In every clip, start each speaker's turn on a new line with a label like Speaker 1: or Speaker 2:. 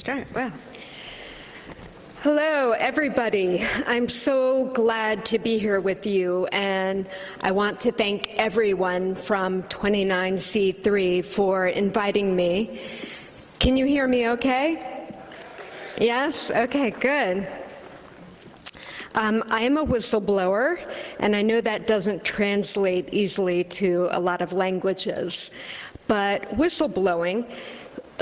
Speaker 1: start. Wow. Hello, everybody. I'm so glad to be here with you, and I want to thank everyone from 29C3 for inviting me. Can you hear me okay? Yes? Okay, good. I am a whistleblower, and I know that doesn't translate easily to a lot of languages, but whistleblowing,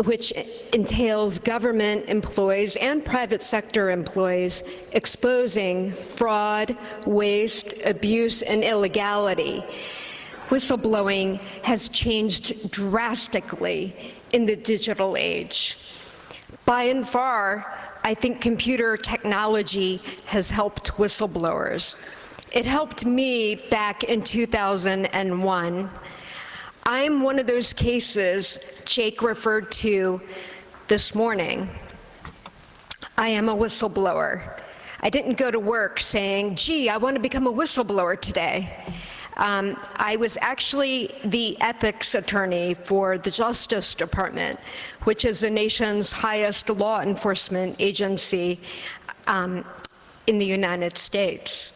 Speaker 1: which entails government employees and private sector employees exposing fraud, waste, abuse, and illegality. Whistleblowing has changed drastically in the digital age. By and far, I think computer technology has helped whistleblowers. It helped me back in 2001. I'm one of those cases Jake referred to this morning. I am a whistleblower. I didn't go to work saying, gee, I want to become a whistleblower today. I was actually the ethics attorney for the Justice Department, which is the nation's highest law enforcement agency in the United States.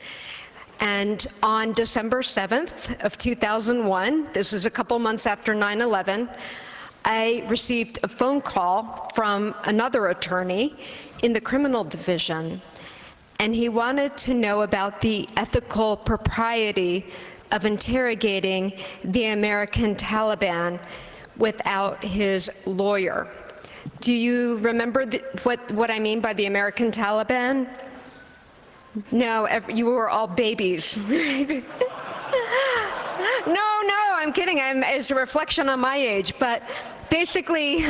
Speaker 1: And on December 7th of 2001, this is a couple months after 9/11, I received a phone call from another attorney in the criminal division, and he wanted to know about the ethical propriety of interrogating the American Taliban without his lawyer. Do you remember what I mean by the American Taliban? No, you were all babies. No, I'm kidding. It's a reflection on my age. But basically,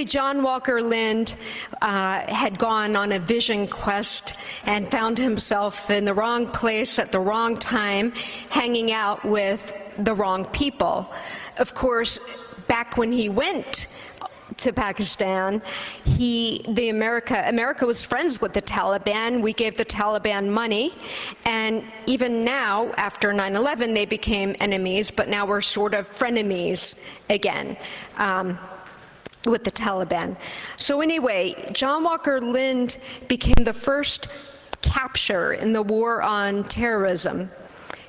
Speaker 1: John Walker Lind had gone on a vision quest and found himself in the wrong place at the wrong time, hanging out with the wrong people. Of course, back when he went to Pakistan, America was friends with the Taliban. We gave the Taliban money, and even now, after 9/11, they became enemies, but now we're sort of frenemies again with the Taliban. So anyway, John Walker Lind became the first capture in the war on terrorism.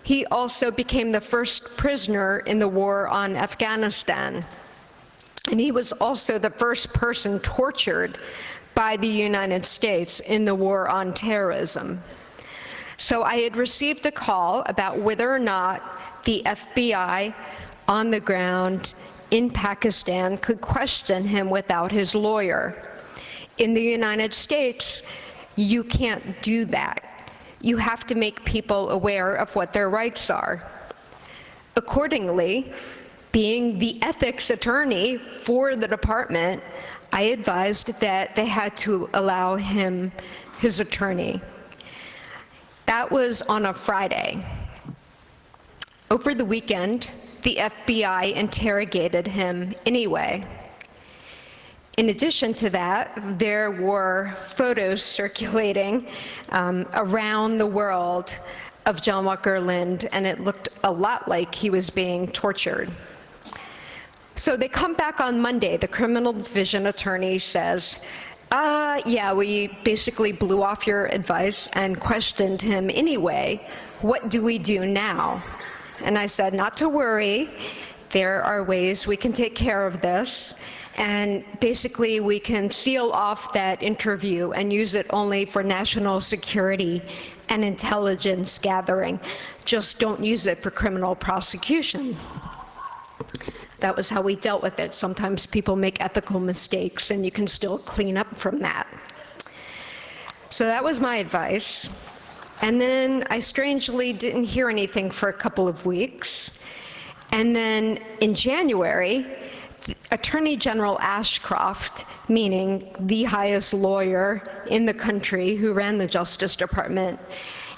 Speaker 1: He also became the first prisoner in the war on Afghanistan. And he was also the first person tortured by the United States in the war on terrorism. So I had received a call about whether or not the FBI on the ground in Pakistan could question him without his lawyer. In the United States, you can't do that. You have to make people aware of what their rights are. Accordingly, being the ethics attorney for the department, I advised that they had to allow him his attorney. That was on a Friday. Over the weekend, the FBI interrogated him anyway. In addition to that, there were photos circulating around the world of John Walker Lind, and it looked a lot like he was being tortured. So they come back on Monday. The criminal division attorney says, yeah, we basically blew off your advice and questioned him anyway. What do we do now? And I said, not to worry. There are ways we can take care of this. And basically, we can seal off that interview and use it only for national security and intelligence gathering. Just don't use it for criminal prosecution. That was how we dealt with it. Sometimes people make ethical mistakes, and you can still clean up from that. So that was my advice. And then I strangely didn't hear anything for a couple of weeks. And then in January, Attorney General Ashcroft, meaning the highest lawyer in the country who ran the Justice Department,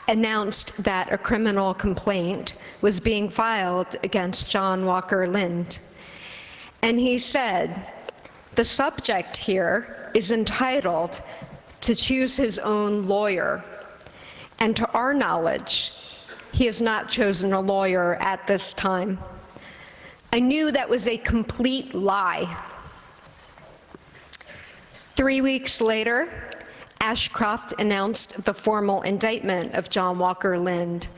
Speaker 1: announced that a criminal complaint was being filed against John Walker Lind. And he said, the subject here is entitled to choose his own lawyer. And to our knowledge, he has not chosen a lawyer at this time. I knew that was a complete lie. 3 weeks later, Ashcroft announced the formal indictment of John Walker Lind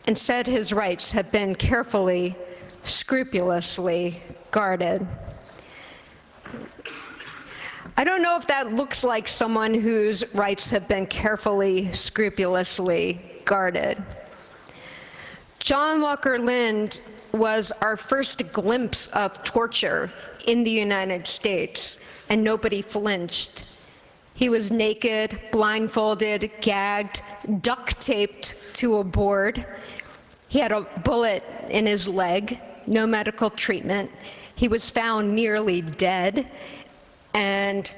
Speaker 1: and said his rights have been carefully, scrupulously guarded. I don't know if that looks like someone whose rights have been carefully, scrupulously guarded. John Walker Lind was our first glimpse of torture in the United States, and nobody flinched. He was naked, blindfolded, gagged, duct taped to a board. He had a bullet in his leg, no medical treatment. He was found nearly dead, and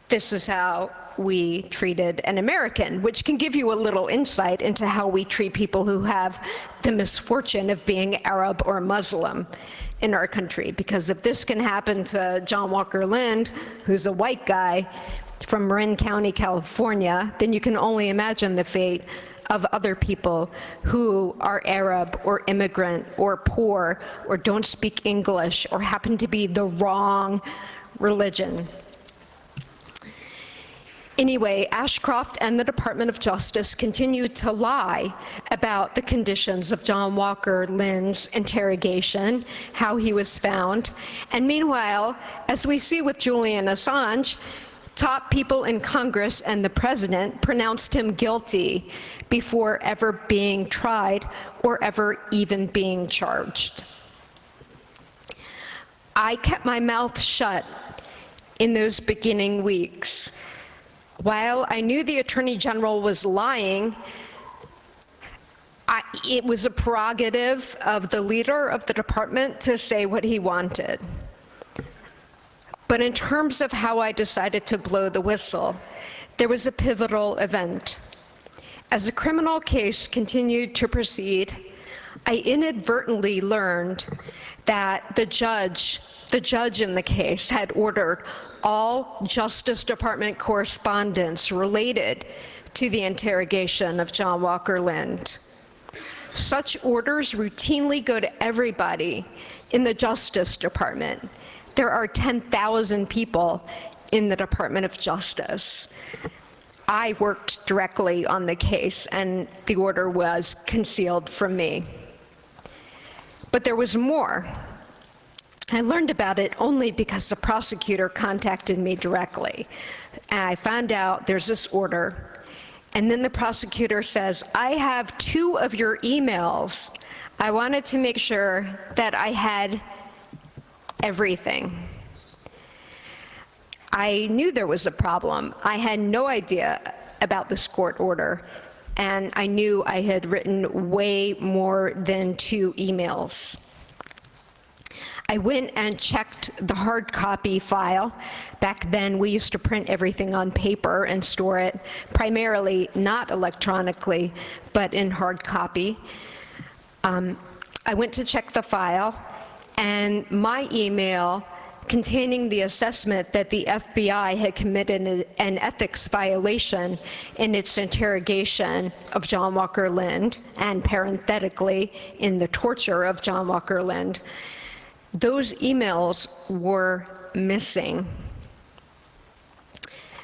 Speaker 1: this is how we treated an American, which can give you a little insight into how we treat people who have the misfortune of being Arab or Muslim in our country. Because if this can happen to John Walker Lind, who's a white guy from Marin County, California, then you can only imagine the fate of other people who are Arab or immigrant or poor or don't speak English or happen to be the wrong religion. Anyway, Ashcroft and the Department of Justice continued to lie about the conditions of John Walker Lind's interrogation, how he was found. And meanwhile, as we see with Julian Assange, top people in Congress and the president pronounced him guilty before ever being tried or ever even being charged. I kept my mouth shut in those beginning weeks. While I knew the Attorney General was lying, it was a prerogative of the leader of the department to say what he wanted. But in terms of how I decided to blow the whistle, there was a pivotal event. As the criminal case continued to proceed, I inadvertently learned that the judge in the case had ordered all Justice Department correspondence related to the interrogation of John Walker Lind. Such orders routinely go to everybody in the Justice Department. There are 10,000 people in the Department of Justice. I worked directly on the case, and the order was concealed from me. But there was more. I learned about it only because the prosecutor contacted me directly. And I found out there's this order. And then the prosecutor says, I have 2 of your emails. I wanted to make sure that I had everything. I knew there was a problem. I had no idea about this court order. And I knew I had written way more than 2 emails. I went and checked the hard copy file. Back then, we used to print everything on paper and store it, primarily not electronically, but in hard copy. I went to check the file, and my email containing the assessment that the FBI had committed an ethics violation in its interrogation of John Walker Lind, and parenthetically, in the torture of John Walker Lind, those emails were missing.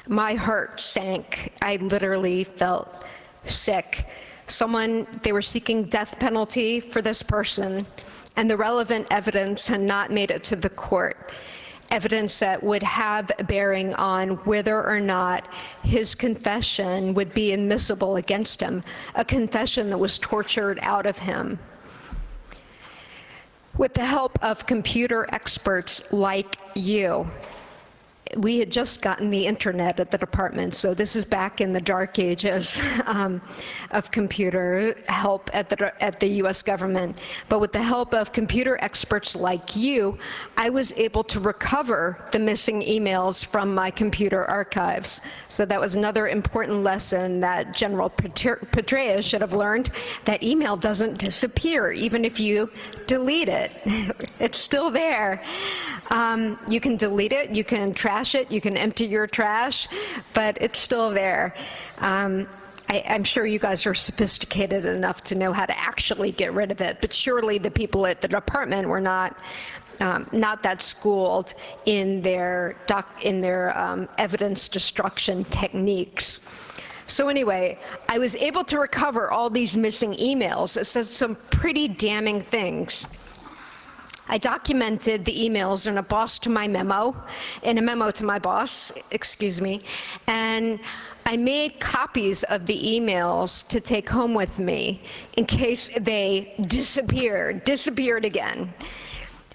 Speaker 1: My heart sank. I literally felt sick. They were seeking death penalty for this person, and the relevant evidence had not made it to the court. Evidence that would have a bearing on whether or not his confession would be admissible against him, a confession that was tortured out of him. With the help of computer experts like you, we had just gotten the internet at the department, so this is back in the dark ages of computer help at the US government. But with the help of computer experts like you, I was able to recover the missing emails from my computer archives. So that was another important lesson that General Petraeus should have learned, that email doesn't disappear, even if you delete it. It's still there. You can delete it, you can trash it, you can empty your trash, but it's still there. I'm sure you guys are sophisticated enough to know how to actually get rid of it, but surely the people at the department were not. not that schooled in their evidence destruction techniques. So anyway, I was able to recover all these missing emails. It said some pretty damning things. I documented the emails in a memo to my boss, and I made copies of the emails to take home with me in case they disappeared again,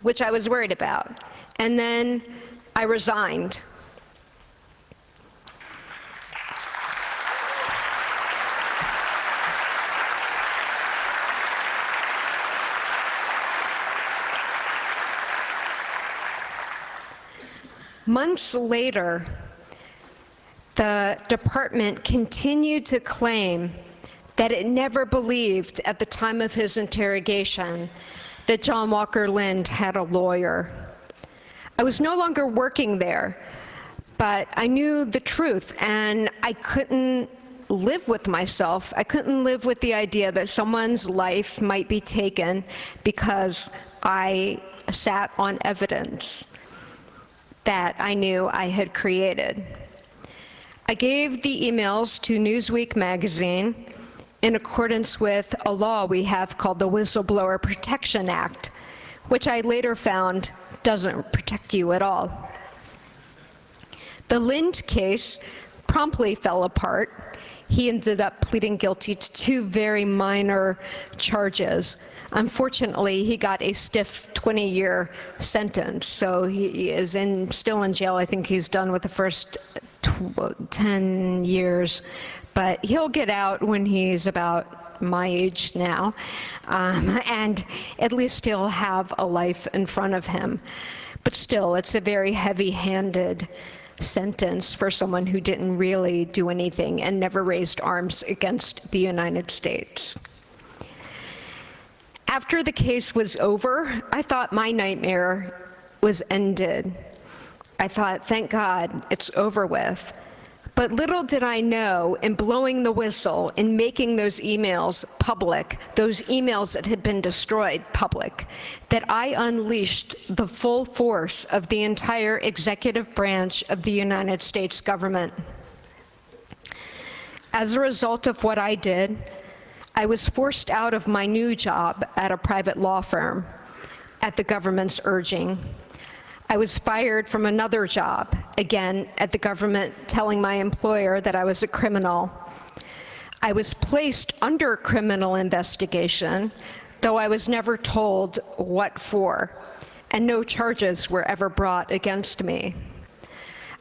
Speaker 1: which I was worried about. And then I resigned. Months later, the department continued to claim that it never believed at the time of his interrogation that John Walker Lind had a lawyer. I was no longer working there, but I knew the truth, and I couldn't live with myself. I couldn't live with the idea that someone's life might be taken because I sat on evidence that I knew I had created. I gave the emails to Newsweek magazine in accordance with a law we have called the Whistleblower Protection Act, which I later found doesn't protect you at all. The Lind case promptly fell apart. He ended up pleading guilty to 2 very minor charges. Unfortunately, he got a stiff 20-year sentence, so he is still in jail. I think he's done with the first 10 years, but he'll get out when he's about my age now, and at least he'll have a life in front of him. But still, it's a very heavy-handed sentence for someone who didn't really do anything and never raised arms against the United States. After the case was over, I thought my nightmare was ended. I thought, thank God, it's over with. But little did I know, in blowing the whistle, in making those emails public, those emails that had been destroyed public, that I unleashed the full force of the entire executive branch of the United States government. As a result of what I did, I was forced out of my new job at a private law firm at the government's urging. I was fired from another job, again, at the government telling my employer that I was a criminal. I was placed under criminal investigation, though I was never told what for, and no charges were ever brought against me.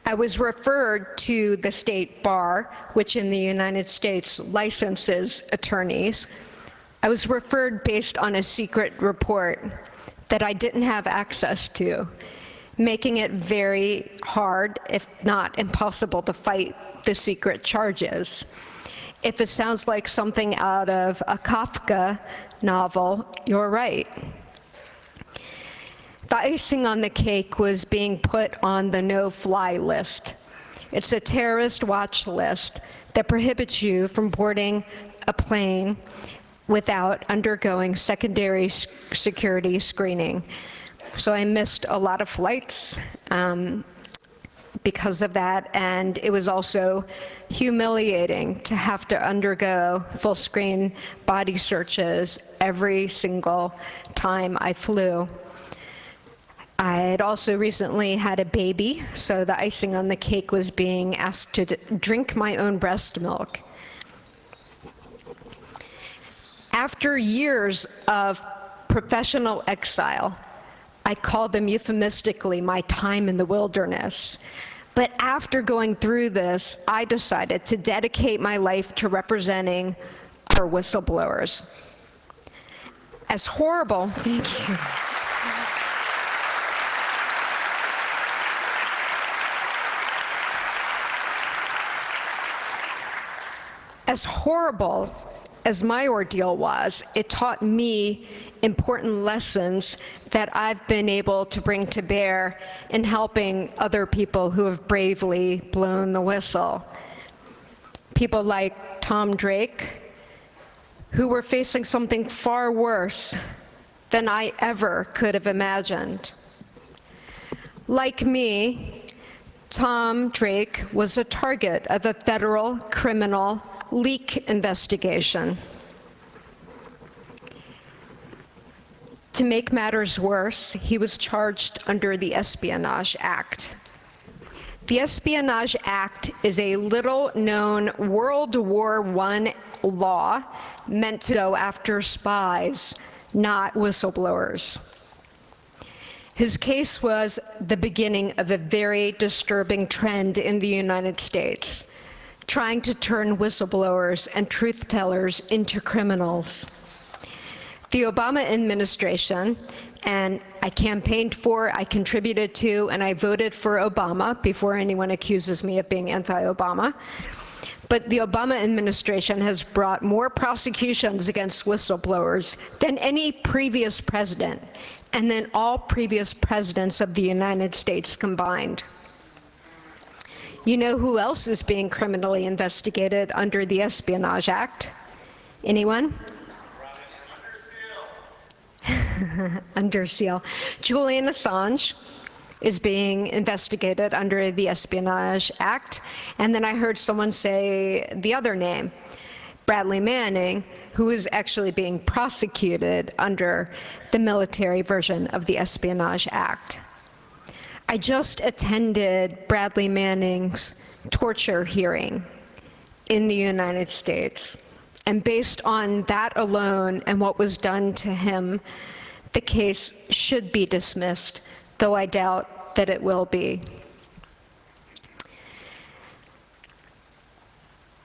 Speaker 1: I was referred to the state bar, which in the United States licenses attorneys. I was referred based on a secret report that I didn't have access to, making it very hard, if not impossible, to fight the secret charges. If it sounds like something out of a Kafka novel, you're right. The icing on the cake was being put on the no-fly list. It's a terrorist watch list that prohibits you from boarding a plane without undergoing secondary security screening. So I missed a lot of flights because of that, and it was also humiliating to have to undergo full-screen body searches every single time I flew. I had also recently had a baby, so the icing on the cake was being asked to drink my own breast milk. After years of professional exile, I call them euphemistically my time in the wilderness. But after going through this, I decided to dedicate my life to representing our whistleblowers. As horrible, thank you. As horrible as my ordeal was, it taught me important lessons that I've been able to bring to bear in helping other people who have bravely blown the whistle. People like Tom Drake, who were facing something far worse than I ever could have imagined. Like me, Tom Drake was a target of a federal criminal leak investigation. To make matters worse, he was charged under the Espionage Act. The Espionage Act is a little-known World War I law meant to go after spies, not whistleblowers. His case was the beginning of a very disturbing trend in the United States, trying to turn whistleblowers and truth-tellers into criminals. The Obama administration, and I campaigned for, I contributed to, and I voted for Obama before anyone accuses me of being anti-Obama. But the Obama administration has brought more prosecutions against whistleblowers than any previous president, and than all previous presidents of the United States combined. You know who else is being criminally investigated under the Espionage Act? Anyone? Under seal. Julian Assange is being investigated under the Espionage Act. And then I heard someone say the other name, Bradley Manning, who is actually being prosecuted under the military version of the Espionage Act. I just attended Bradley Manning's torture hearing in the United States. And based on that alone and what was done to him, the case should be dismissed, though I doubt that it will be.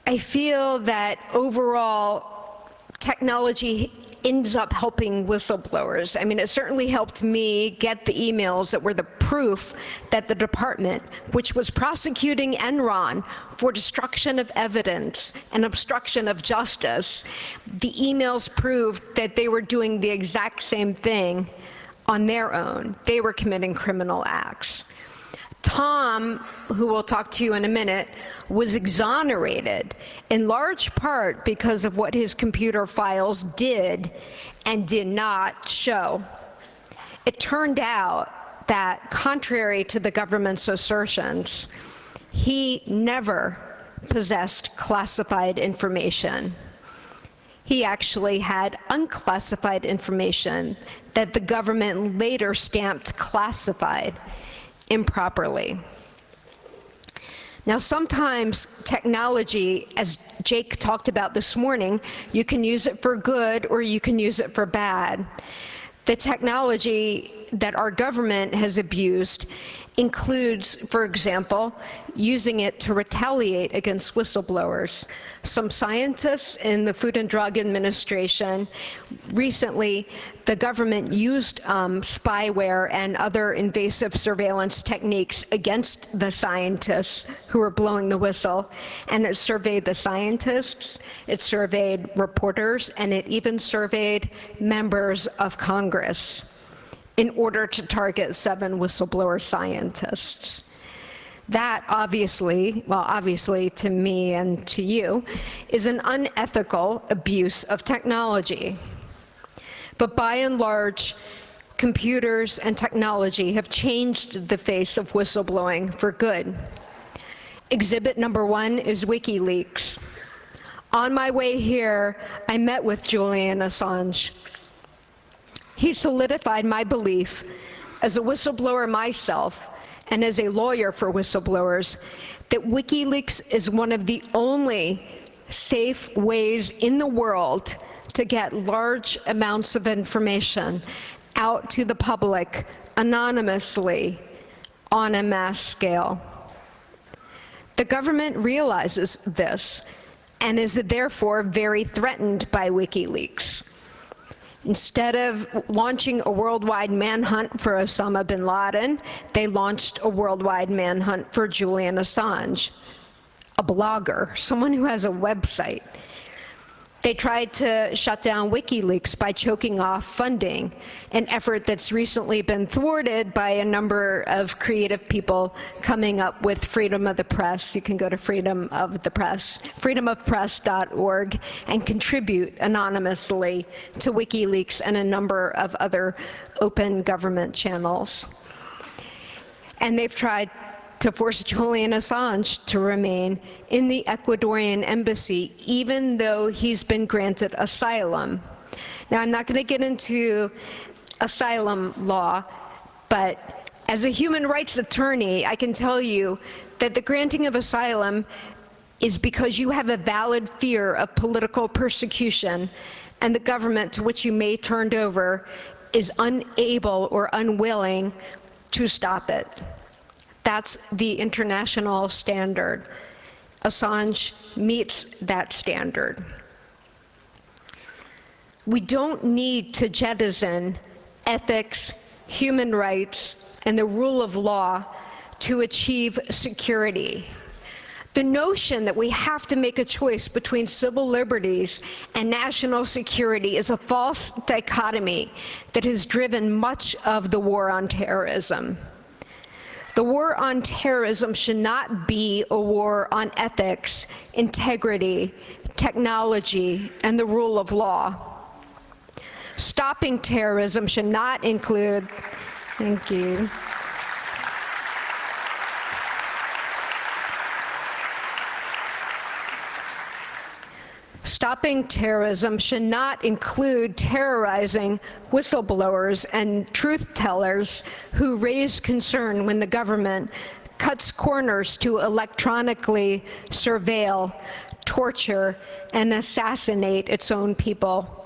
Speaker 1: I feel that overall, technology ends up helping whistleblowers. I mean, it certainly helped me get the emails that were the proof that the department, which was prosecuting Enron for destruction of evidence and obstruction of justice, the emails proved that they were doing the exact same thing on their own. They were committing criminal acts. Tom, who we'll talk to you in a minute, was exonerated in large part because of what his computer files did and did not show. It turned out that, contrary to the government's assertions, he never possessed classified information. He actually had unclassified information that the government later stamped classified improperly. Now, sometimes technology, as Jake talked about this morning, you can use it for good or you can use it for bad. The technology that our government has abused includes, for example, using it to retaliate against whistleblowers. Some scientists in the Food and Drug Administration, recently, the government used spyware and other invasive surveillance techniques against the scientists who were blowing the whistle. And it surveyed the scientists, it surveyed reporters, and it even surveyed members of Congress in order to target 7 whistleblower scientists. That obviously to me and to you, is an unethical abuse of technology. But by and large, computers and technology have changed the face of whistleblowing for good. Exhibit number 1 is WikiLeaks. On my way here, I met with Julian Assange. He solidified my belief as a whistleblower myself and as a lawyer for whistleblowers that WikiLeaks is one of the only safe ways in the world to get large amounts of information out to the public anonymously on a mass scale. The government realizes this and is therefore very threatened by WikiLeaks. Instead of launching a worldwide manhunt for Osama bin Laden, they launched a worldwide manhunt for Julian Assange, a blogger, someone who has a website. They tried to shut down WikiLeaks by choking off funding, an effort that's recently been thwarted by a number of creative people coming up with freedom of the press. You can go to freedomofpress.org, and contribute anonymously to WikiLeaks and a number of other open government channels. And they've tried to force Julian Assange to remain in the Ecuadorian embassy, even though he's been granted asylum. Now, I'm not going to get into asylum law, but as a human rights attorney, I can tell you that the granting of asylum is because you have a valid fear of political persecution, and the government to which you may turn over is unable or unwilling to stop it. That's the international standard. Assange meets that standard. We don't need to jettison ethics, human rights, and the rule of law to achieve security. The notion that we have to make a choice between civil liberties and national security is a false dichotomy that has driven much of the war on terrorism. The war on terrorism should not be a war on ethics, integrity, technology, and the rule of law. Stopping terrorism should not include, thank you. Stopping terrorism should not include terrorizing whistleblowers and truth tellers who raise concern when the government cuts corners to electronically surveil, torture, and assassinate its own people.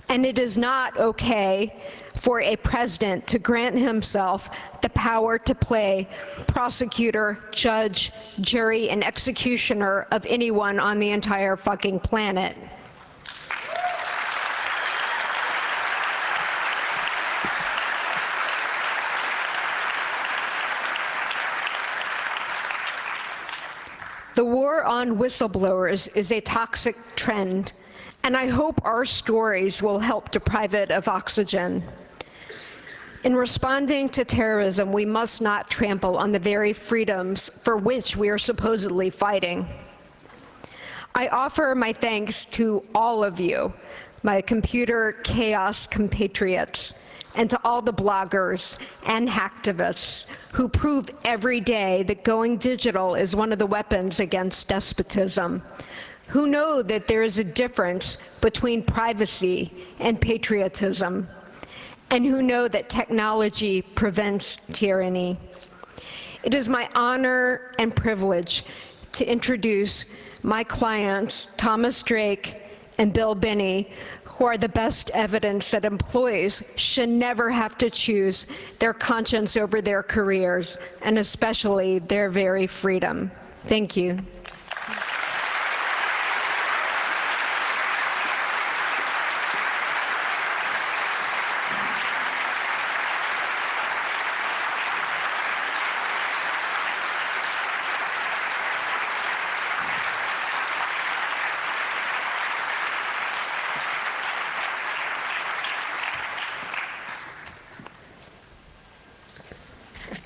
Speaker 1: And it is not okay for a president to grant himself the power to play prosecutor, judge, jury, and executioner of anyone on the entire fucking planet. The war on whistleblowers is a toxic trend, and I hope our stories will help deprive it of oxygen. In responding to terrorism, we must not trample on the very freedoms for which we are supposedly fighting. I offer my thanks to all of you, my computer chaos compatriots, and to all the bloggers and hacktivists who prove every day that going digital is one of the weapons against despotism, who know that there is a difference between privacy and patriotism, and who know that technology prevents tyranny. It is my honor and privilege to introduce my clients, Thomas Drake and Bill Binney, who are the best evidence that employees should never have to choose their conscience over their careers, and especially their very freedom. Thank you.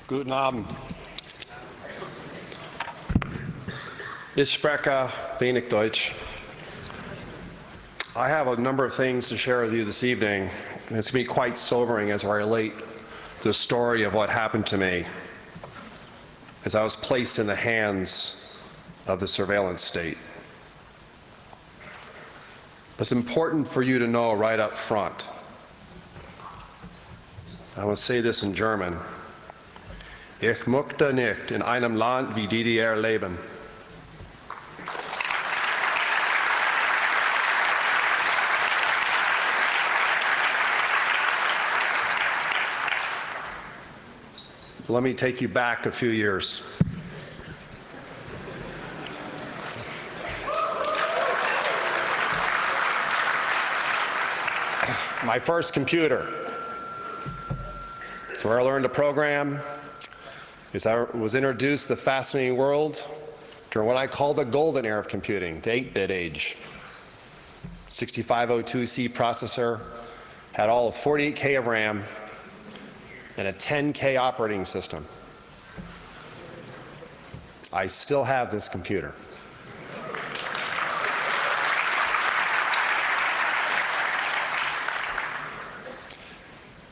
Speaker 2: Guten Abend. Ich spreche wenig Deutsch. I have a number of things to share with you this evening, and it's going to be quite sobering as I relate to the story of what happened to me as I was placed in the hands of the surveillance state. It's important for you to know right up front. I will say this in German. Ich möchte nicht in einem Land wie DDR leben. Let me take you back a few years. My first computer. It's where I learned to program. As I was introduced to the fascinating world during what I call the golden era of computing, the 8-bit age. 6502C processor, had all of 48K of RAM, and a 10K operating system. I still have this computer.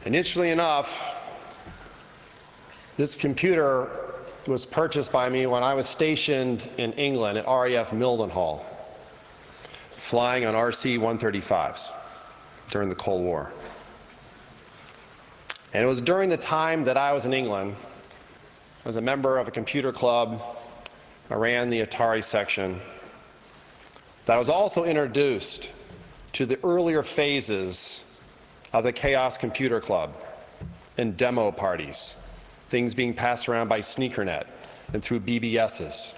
Speaker 2: And interestingly enough, This computer was purchased by me when I was stationed in England at RAF Mildenhall, flying on RC-135s during the Cold War. And it was during the time that I was in England, I was a member of a computer club, I ran the Atari section, that I was also introduced to the earlier phases of the Chaos Computer Club and demo parties, things being passed around by SneakerNet and through BBSs,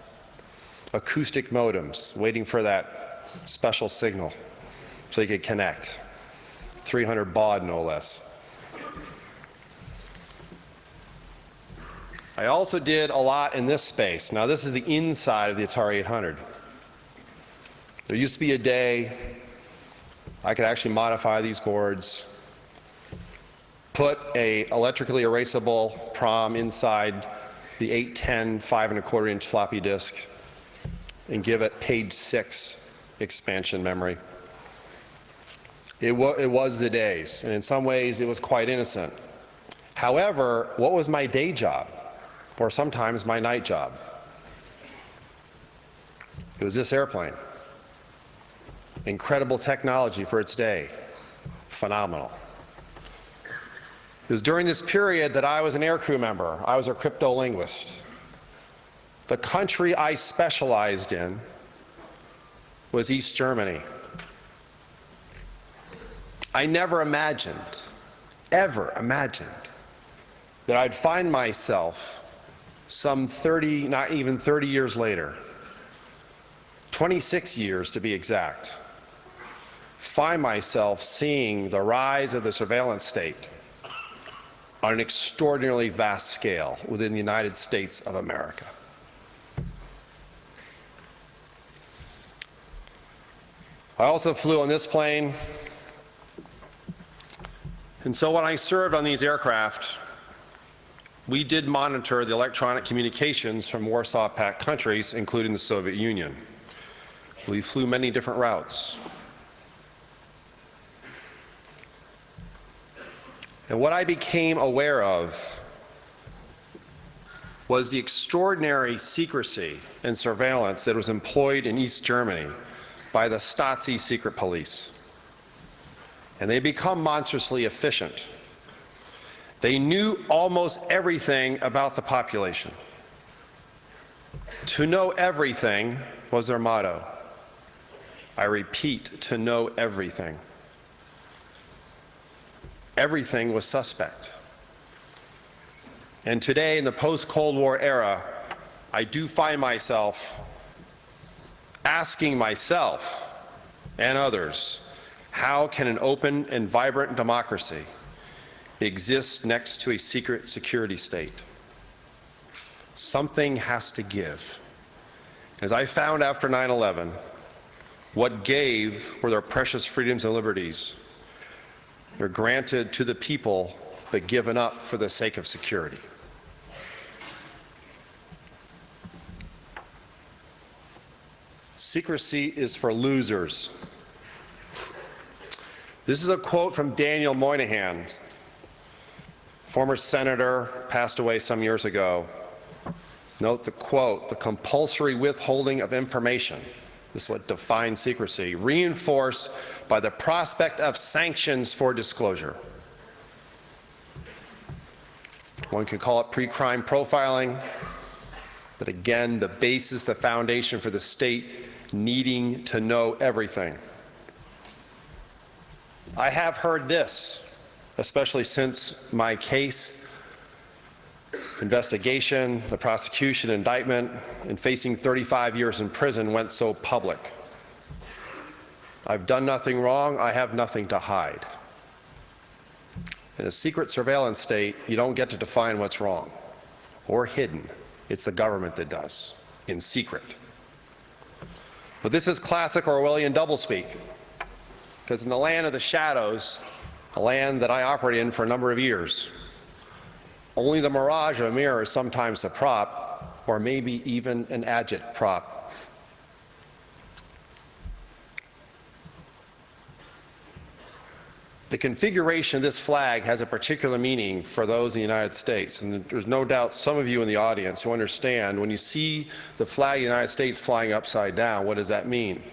Speaker 2: acoustic modems, waiting for that special signal so you could connect, 300 baud no less. I also did a lot in this space. Now this is the inside of the Atari 800. There used to be a day I could actually modify these boards, put a electrically erasable PROM inside the 810 5¼ floppy disk and give it page 6 expansion memory. It was the days, and in some ways it was quite innocent. However, what was my day job? Or sometimes my night job? It was this airplane. Incredible technology for its day. Phenomenal. It was during this period that I was an aircrew member. I was a cryptolinguist. The country I specialized in was East Germany. I never imagined, ever imagined, that I'd find myself some 30, not even 30 years later, 26 years to be exact, find myself seeing the rise of the surveillance state on an extraordinarily vast scale within the United States of America. I also flew on this plane, and so when I served on these aircraft, we did monitor the electronic communications from Warsaw Pact countries, including the Soviet Union. We flew many different routes. And what I became aware of was the extraordinary secrecy and surveillance that was employed in East Germany by the Stasi secret police. And they become monstrously efficient. They knew almost everything about the population. To know everything was their motto. I repeat, to know everything. Everything was suspect. And today, in the post-Cold War era, I do find myself asking myself and others, how can an open and vibrant democracy exist next to a secret security state? Something has to give. As I found after 9/11, what gave were their precious freedoms and liberties. They're granted to the people, but given up for the sake of security. Secrecy is for losers. This is a quote from Daniel Moynihan, former senator, passed away some years ago. Note the quote, "The compulsory withholding of information," this is what defines secrecy, "reinforced by the prospect of sanctions for disclosure." One could call it pre-crime profiling, but again, the basis, the foundation for the state needing to know everything. I have heard this, especially since my case, investigation, the prosecution, indictment, and facing 35 years in prison went so public. I've done nothing wrong, I have nothing to hide. In a secret surveillance state, you don't get to define what's wrong or hidden. It's the government that does, in secret. But this is classic Orwellian doublespeak, because in the land of the shadows, a land that I operated in for a number of years, only the mirage of a mirror is sometimes the prop, or maybe even an agitprop. The configuration of this flag has a particular meaning for those in the United States, and there's no doubt some of you in the audience who understand when you see the flag of the United States flying upside down, what does that mean?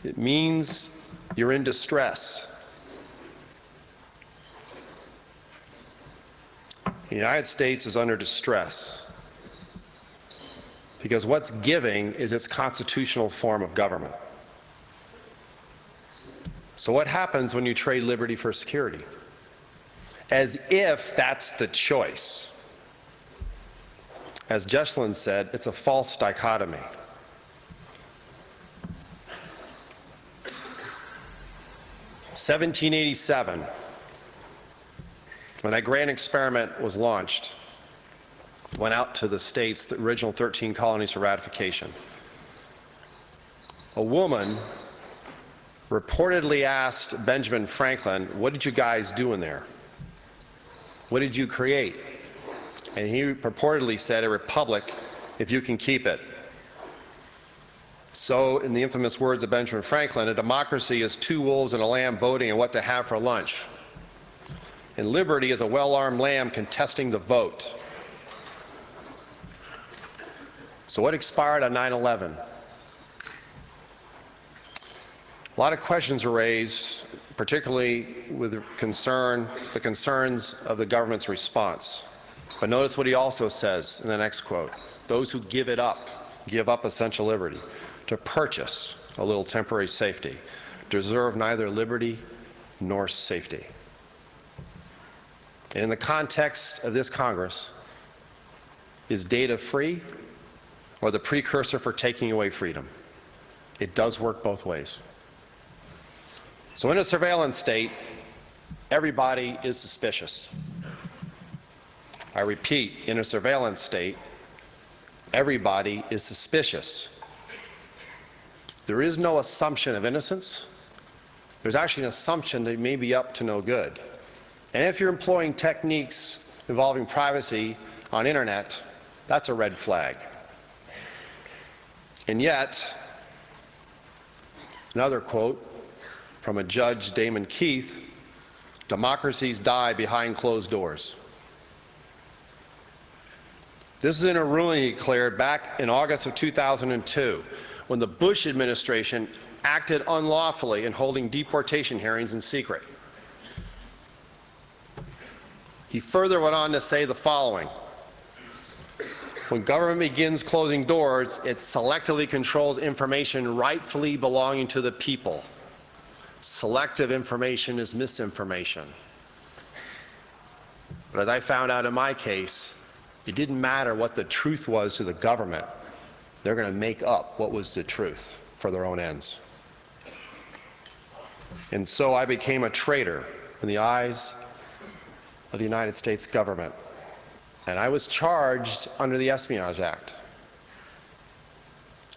Speaker 2: It means you're in distress. The United States is under distress because what's giving is its constitutional form of government. So what happens when you trade liberty for security? As if that's the choice. As Jesslyn said, it's a false dichotomy. (1787), when that grand experiment was launched, went out to the states, the original 13 colonies, for ratification. A woman reportedly asked Benjamin Franklin, "What did you guys do in there? What did you create?" And he purportedly said, "A republic, if you can keep it." So, in the infamous words of Benjamin Franklin, a democracy is two wolves and a lamb voting on what to have for lunch. And liberty is a well-armed lamb contesting the vote. So what expired on 9/11? A lot of questions were raised, particularly with the concerns of the government's response. But notice what he also says in the next quote: "Those who give it up, give up essential liberty to purchase a little temporary safety, deserve neither liberty nor safety." And in the context of this Congress, is data free or the precursor for taking away freedom? It does work both ways. So in a surveillance state, everybody is suspicious. I repeat, in a surveillance state, everybody is suspicious. There is no assumption of innocence. There's actually an assumption that you may be up to no good. And if you're employing techniques involving privacy on internet, that's a red flag. And yet, another quote from a Judge Damon Keith: "Democracies die behind closed doors." This is in a ruling he declared back in August of 2002, when the Bush administration acted unlawfully in holding deportation hearings in secret. He further went on to say the following: "When government begins closing doors, it selectively controls information rightfully belonging to the people. Selective information is misinformation." But as I found out in my case, it didn't matter what the truth was to the government. They're going to make up what was the truth for their own ends. And so I became a traitor in the eyes of the United States government. And I was charged under the Espionage Act.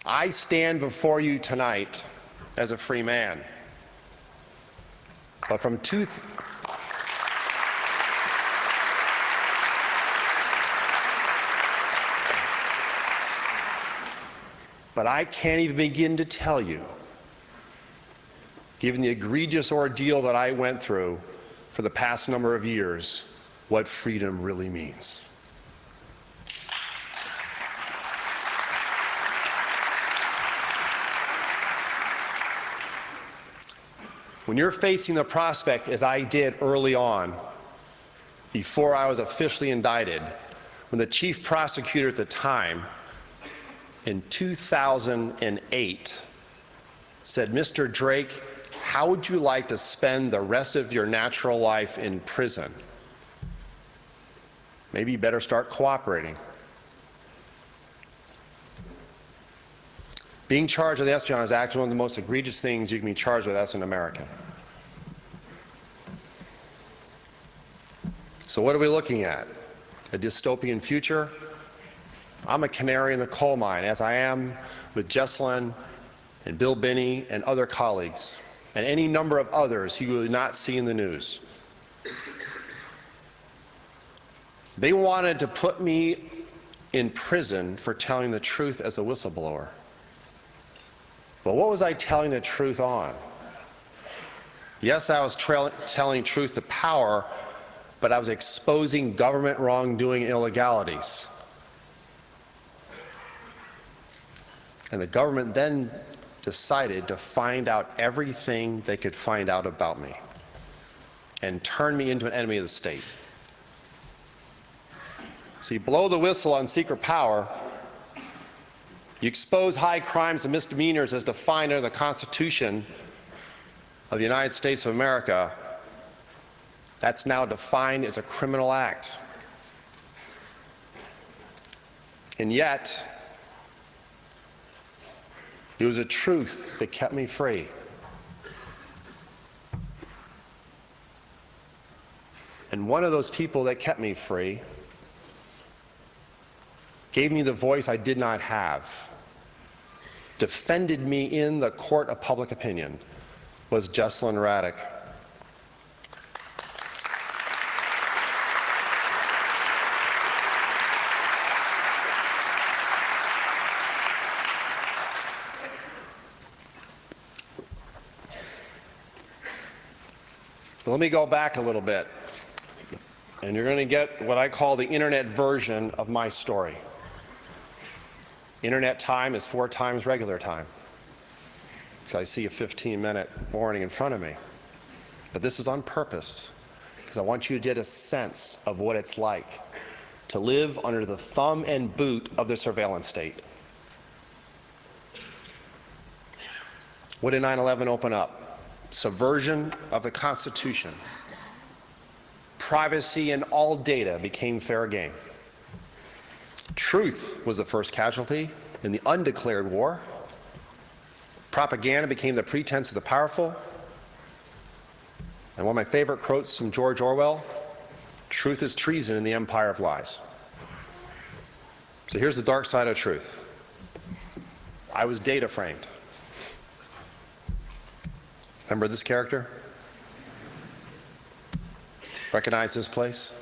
Speaker 2: I stand before you tonight as a free man. But but I can't even begin to tell you, given the egregious ordeal that I went through for the past number of years, what freedom really means. When you're facing the prospect, as I did early on, before I was officially indicted, when the chief prosecutor at the time, in 2008, said, "Mr. Drake, how would you like to spend the rest of your natural life in prison? Maybe you better start cooperating." Being charged with the Espionage Act is one of the most egregious things you can be charged with as an American. So what are we looking at? A dystopian future? I'm a canary in the coal mine, as I am with Jesslyn and Bill Binney and other colleagues, and any number of others you will not see in the news. They wanted to put me in prison for telling the truth as a whistleblower. But what was I telling the truth on? Yes, I was telling truth to power, but I was exposing government wrongdoing and illegalities. And the government then decided to find out everything they could find out about me and turn me into an enemy of the state. So you blow the whistle on secret power, you expose high crimes and misdemeanors as defined under the Constitution of the United States of America. That's now defined as a criminal act. And yet, it was a truth that kept me free. And one of those people that kept me free gave me the voice I did not have, defended me in the court of public opinion, was Jesselyn Raddick. Let me go back a little bit, and you're going to get what I call the internet version of my story. Internet time is 4 times regular time, because I see a 15-minute warning in front of me. But this is on purpose, because I want you to get a sense of what it's like to live under the thumb and boot of the surveillance state. What did 9/11 open up? Subversion of the Constitution. Privacy and all data became fair game. Truth was the first casualty in the undeclared war. Propaganda became the pretense of the powerful. And one of my favorite quotes from George Orwell, truth is treason in the empire of lies. So here's the dark side of truth. I was data framed. Remember this character? Recognize this place?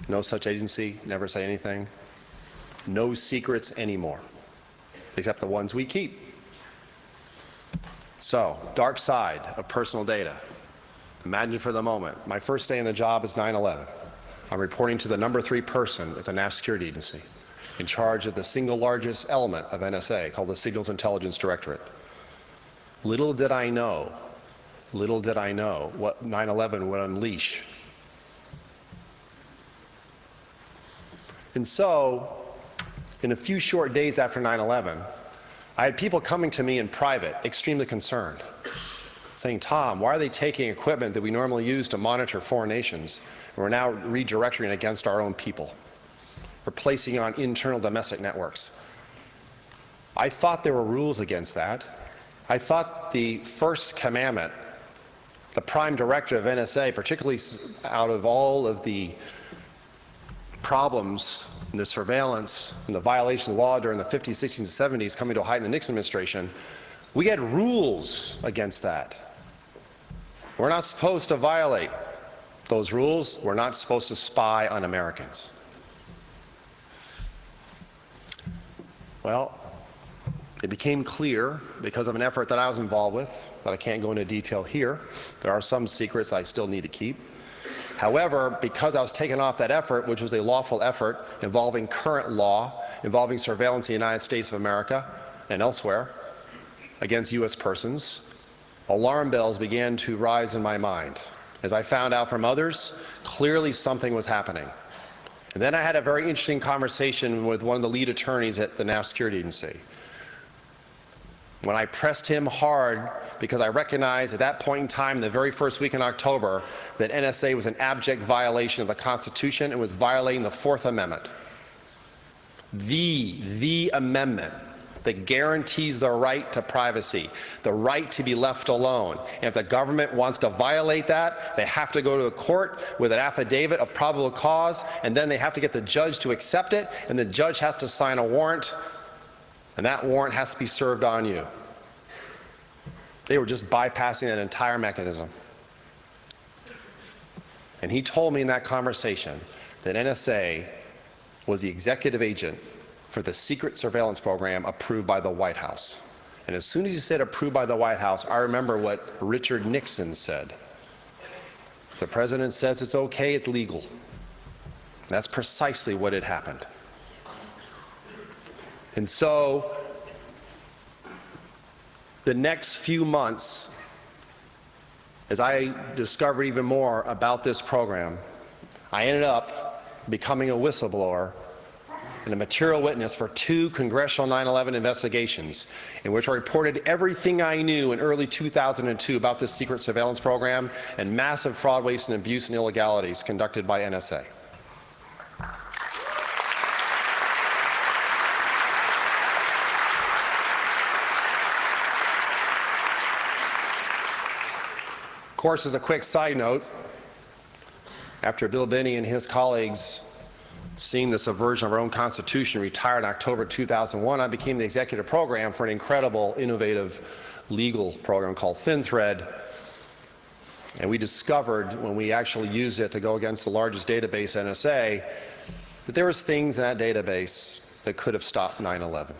Speaker 2: No such agency, never say anything. No secrets anymore, except the ones we keep. So, dark side of personal data. Imagine for the moment, my first day in the job is 9/11. I'm reporting to the number 3 person at the National Security Agency, in charge of the single largest element of NSA, called the Signals Intelligence Directorate. Little did I know what 9/11 would unleash. And so, in a few short days after 9/11, I had people coming to me in private, extremely concerned, saying, Tom, why are they taking equipment that we normally use to monitor foreign nations, and we're now redirecting it against our own people, replacing it on internal domestic networks? I thought there were rules against that. I thought the first commandment, the prime directive of NSA, particularly out of all of the problems in the surveillance and the violation of law during the 50s, 60s, and 70s coming to a height in the Nixon administration, we had rules against that. We're not supposed to violate those rules. We're not supposed to spy on Americans. Well, it became clear, because of an effort that I was involved with, that I can't go into detail here. There are some secrets I still need to keep. However, because I was taken off that effort, which was a lawful effort involving current law, involving surveillance in the United States of America and elsewhere against U.S. persons, alarm bells began to rise in my mind. As I found out from others, clearly something was happening. And then I had a very interesting conversation with one of the lead attorneys at the National Security Agency. When I pressed him hard, because I recognized at that point in time, the very first week in October, that NSA was an abject violation of the Constitution and was violating the 4th Amendment. The amendment that guarantees the right to privacy, the right to be left alone. And if the government wants to violate that, they have to go to the court with an affidavit of probable cause, and then they have to get the judge to accept it, and the judge has to sign a warrant, and that warrant has to be served on you. They were just bypassing that entire mechanism. And he told me in that conversation that NSA was the executive agent for the secret surveillance program approved by the White House. And as soon as he said approved by the White House, I remember what Richard Nixon said. The president says it's okay, it's legal. And that's precisely what had happened. And so, the next few months, as I discovered even more about this program, I ended up becoming a whistleblower and a material witness for 2 congressional 9/11 investigations in which I reported everything I knew in early 2002 about this secret surveillance program and massive fraud, waste, and abuse and illegalities conducted by NSA. Of course, as a quick side note, after Bill Binney and his colleagues seeing the subversion of our own Constitution retired in October 2001, I became the executive program for an incredible, innovative legal program called Thin Thread. And we discovered, when we actually used it to go against the largest database, NSA, that there was things in that database that could have stopped 9/11.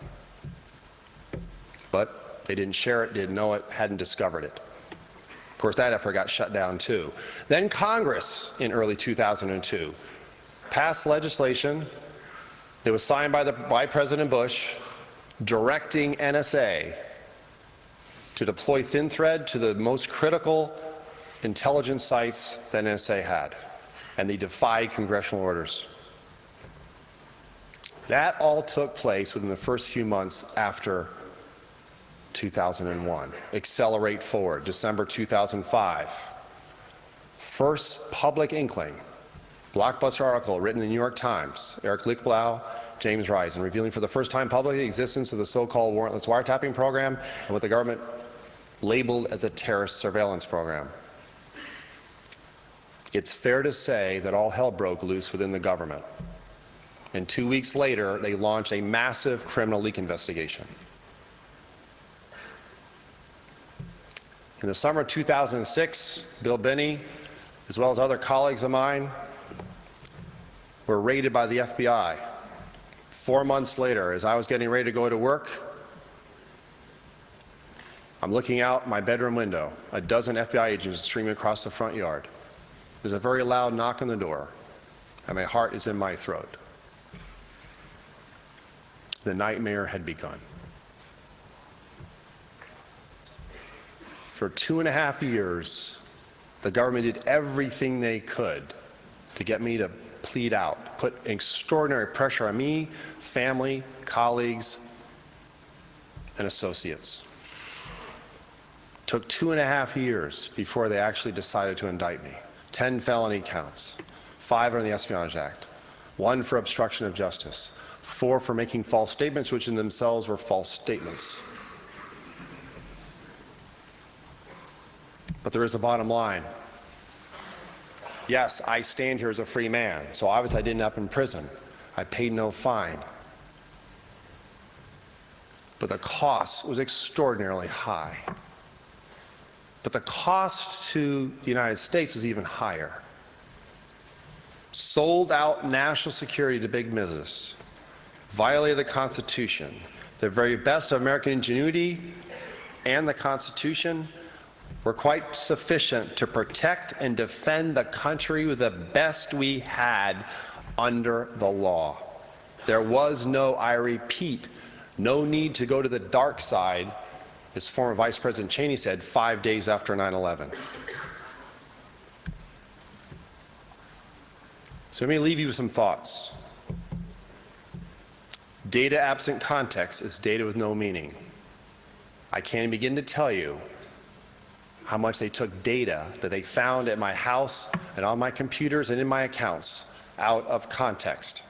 Speaker 2: But they didn't share it, didn't know it, hadn't discovered it. Of course, that effort got shut down too. Then Congress, in early 2002, passed legislation that was signed by President Bush directing NSA to deploy Thin Thread to the most critical intelligence sites that NSA had, and they defied congressional orders. That all took place within the first few months after 2001. Accelerate forward, December 2005. First public inkling, blockbuster article written in the New York Times, Eric Lichtblau, James Risen, revealing for the first time publicly the existence of the so-called warrantless wiretapping program and what the government labeled as a terrorist surveillance program. It's fair to say that all hell broke loose within the government. And 2 weeks later, they launched a massive criminal leak investigation. In the summer of 2006, Bill Binney, as well as other colleagues of mine, were raided by the FBI. 4 months later, as I was getting ready to go to work, I'm looking out my bedroom window, a dozen FBI agents streaming across the front yard. There's a very loud knock on the door, and my heart is in my throat. The nightmare had begun. For 2.5 years, the government did everything they could to get me to plead out, put extraordinary pressure on me, family, colleagues, and associates. Took 2.5 years before they actually decided to indict me. 10 felony counts, 5 under the Espionage Act, 1 for obstruction of justice, 4 for making false statements, which in themselves were false statements. But there is a bottom line. Yes, I stand here as a free man, so obviously I didn't end up in prison. I paid no fine. But the cost was extraordinarily high. But the cost to the United States was even higher. Sold out national security to big business, violated the Constitution, the very best of American ingenuity and the Constitution were quite sufficient to protect and defend the country with the best we had under the law. There was no, I repeat, no need to go to the dark side, as former Vice President Cheney said 5 days after 9/11. So let me leave you with some thoughts. Data absent context is data with no meaning. I can't begin to tell you how much they took data that they found at my house and on my computers and in my accounts out of context.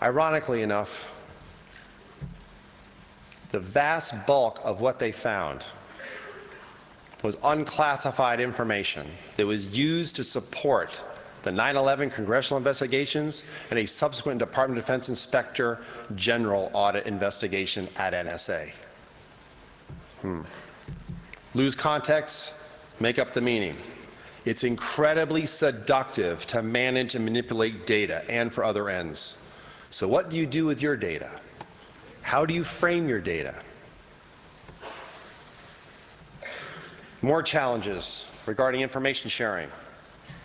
Speaker 2: Ironically enough, the vast bulk of what they found was unclassified information that was used to support the 9/11 congressional investigations and a subsequent Department of Defense Inspector General audit investigation at NSA. Lose context, make up the meaning. It's incredibly seductive to manage and manipulate data and for other ends. So what do you do with your data? How do you frame your data? More challenges regarding information sharing.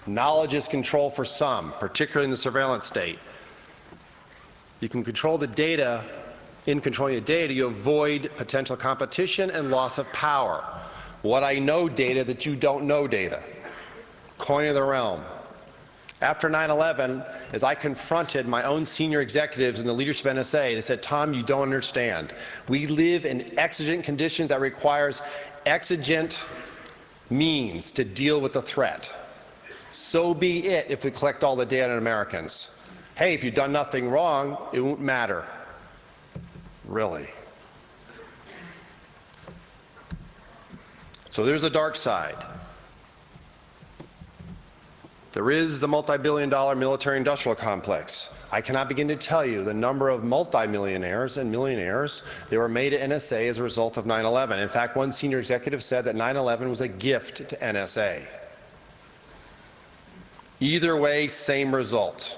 Speaker 2: Knowledge is control for some, particularly in the surveillance state. You can control the data. In controlling the data, you avoid potential competition and loss of power. What I know data that you don't know data. Coin of the realm. After 9/11, as I confronted my own senior executives in the leadership of NSA, they said, Tom, you don't understand. We live in exigent conditions that requires exigent means to deal with the threat. So be it if we collect all the data on Americans. Hey, if you've done nothing wrong, it won't matter. Really. So there's a dark side. There is the multi-billion-dollar military-industrial complex. I cannot begin to tell you the number of multimillionaires and millionaires that were made at NSA as a result of 9/11. In fact, one senior executive said that 9/11 was a gift to NSA. Either way, same result.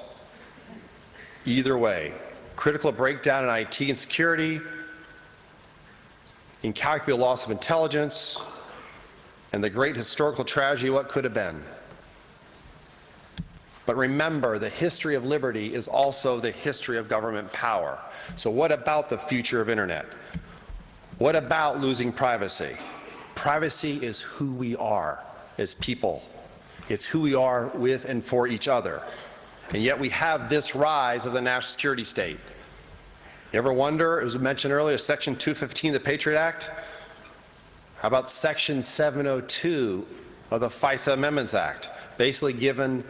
Speaker 2: Either way. Critical breakdown in IT and security, incalculable loss of intelligence, and the great historical tragedy of what could have been. But remember, the history of liberty is also the history of government power. So what about the future of internet? What about losing privacy? Privacy is who we are as people. It's who we are with and for each other. And yet we have this rise of the national security state. You ever wonder, it was mentioned earlier, Section 215 of the Patriot Act? How about Section 702 of the FISA Amendments Act? Basically given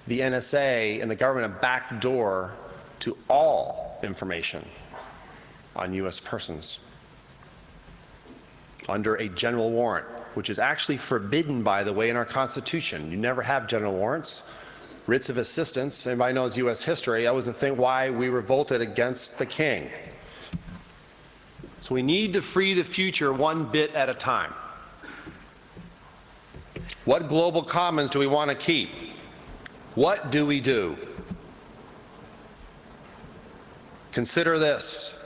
Speaker 2: the NSA and the government a back door to all information on U.S. persons under a general warrant, which is actually forbidden, by the way, in our Constitution. You never have general warrants. Writs of assistance, anybody knows U.S. history, that was the thing why we revolted against the king. So we need to free the future one bit at a time. What global commons do we want to keep? What do we do? Consider this.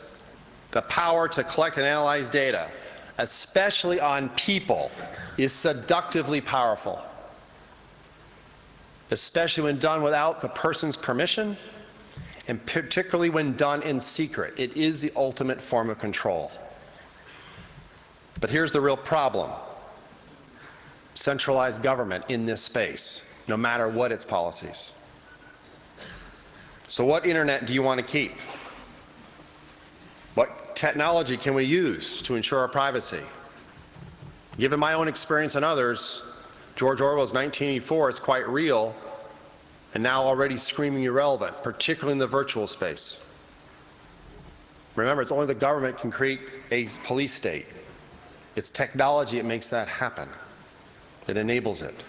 Speaker 2: The power to collect and analyze data, especially on people, is seductively powerful, especially when done without the person's permission, and particularly when done in secret. It is the ultimate form of control. But here's the real problem. Centralized government in this space, no matter what its policies. So what internet do you want to keep? What technology can we use to ensure our privacy? Given my own experience and others, George Orwell's 1984 is quite real and now already screaming irrelevant, particularly in the virtual space. Remember, it's only the government can create a police state. It's technology that makes that happen. It enables it.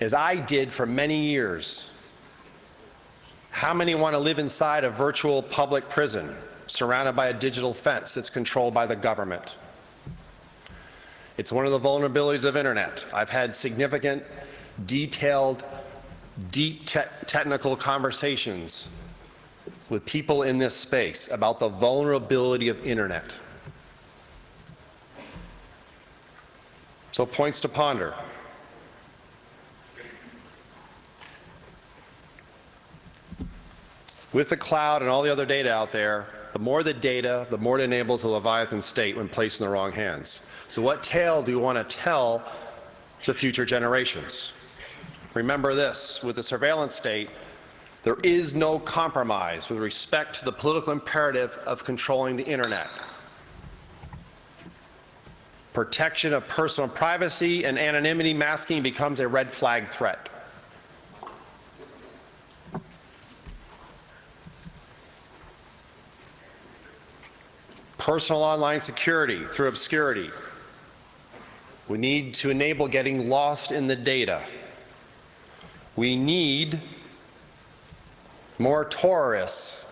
Speaker 2: As I did for many years, how many want to live inside a virtual public prison surrounded by a digital fence that's controlled by the government? It's one of the vulnerabilities of internet. I've had significant, detailed, deep technical conversations with people in this space about the vulnerability of internet. So points to ponder. With the cloud and all the other data out there, the more the data, the more it enables a Leviathan state when placed in the wrong hands. So what tale do you want to tell to future generations? Remember this, with the surveillance state, there is no compromise with respect to the political imperative of controlling the internet. Protection of personal privacy and anonymity masking becomes a red flag threat. Personal online security through obscurity. We need to enable getting lost in the data. We need more terrorists.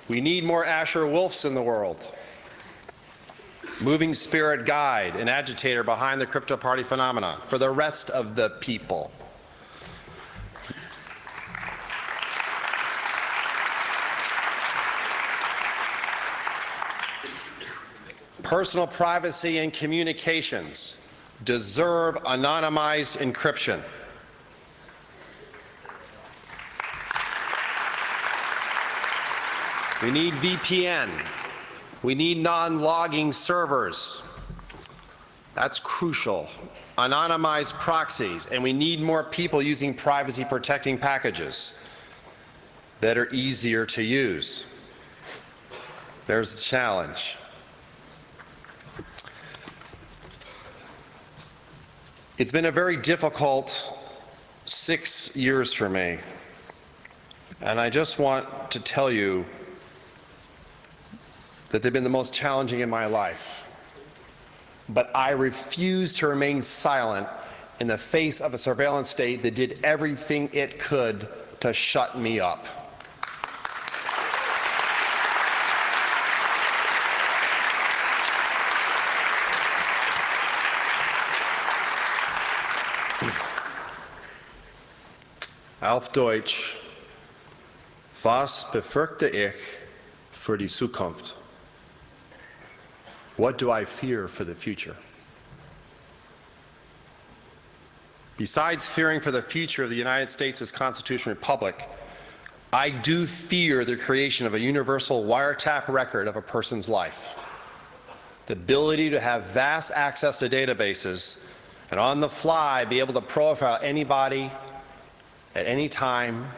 Speaker 2: We need more Asher Wolfs in the world. Moving spirit guide and agitator behind the crypto party phenomenon for the rest of the people. Personal privacy and communications deserve anonymized encryption. We need VPN. We need non-logging servers. That's crucial. Anonymized proxies, and we need more people using privacy-protecting packages that are easier to use. There's the challenge. It's been a very difficult 6 years for me, and I just want to tell you that they've been the most challenging in my life. But I refuse to remain silent in the face of a surveillance state that did everything it could to shut me up. Auf Deutsch, was befürchte ich für die Zukunft? What do I fear for the future? Besides fearing for the future of the United States as constitutional republic, I do fear the creation of a universal wiretap record of a person's life. The ability to have vast access to databases and on the fly be able to profile anybody at any time,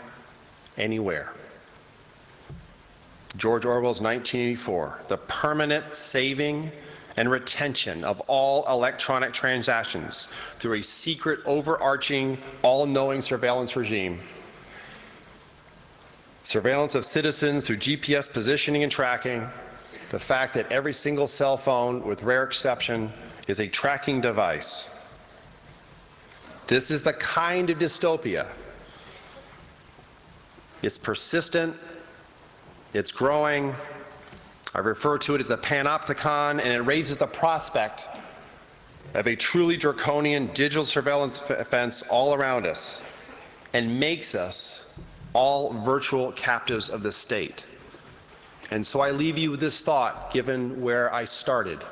Speaker 2: anywhere. George Orwell's 1984, the permanent saving and retention of all electronic transactions through a secret, overarching, all-knowing surveillance regime. Surveillance of citizens through GPS positioning and tracking, the fact that every single cell phone, with rare exception, is a tracking device. This is the kind of dystopia. It's persistent, it's growing. I refer to it as the panopticon, and it raises the prospect of a truly draconian digital surveillance fence all around us and makes us all virtual captives of the state. And so I leave you with this thought, given where I started.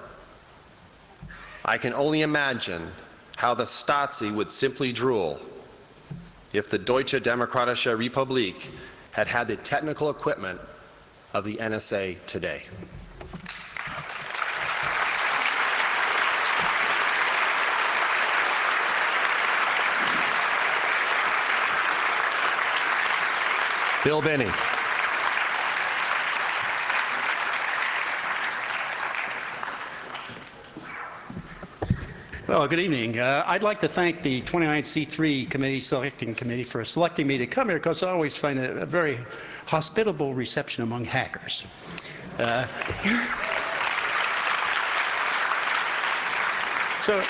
Speaker 2: I can only imagine how the Stasi would simply drool if the Deutsche Demokratische Republik had had the technical equipment of the NSA today. Bill Binney.
Speaker 3: Well, good evening. I'd like to thank the 29C3 committee, selecting committee, for selecting me to come here, because I always find it a very hospitable reception among hackers. So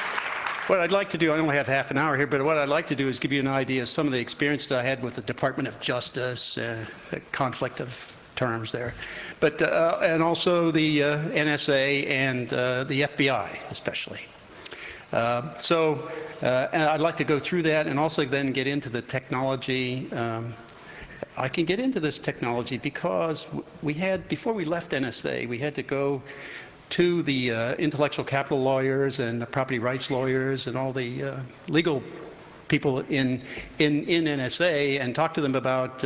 Speaker 3: what I'd like to do, I only have half an hour here, but what I'd like to do is give you an idea of some of the experience that I had with the Department of Justice, the conflict of terms there, but and also the NSA and the FBI especially. And I'd like to go through that and also then get into the technology. I can get into this technology because we had, before we left NSA, we had to go to the intellectual capital lawyers and the property rights lawyers and all the legal people in NSA and talk to them about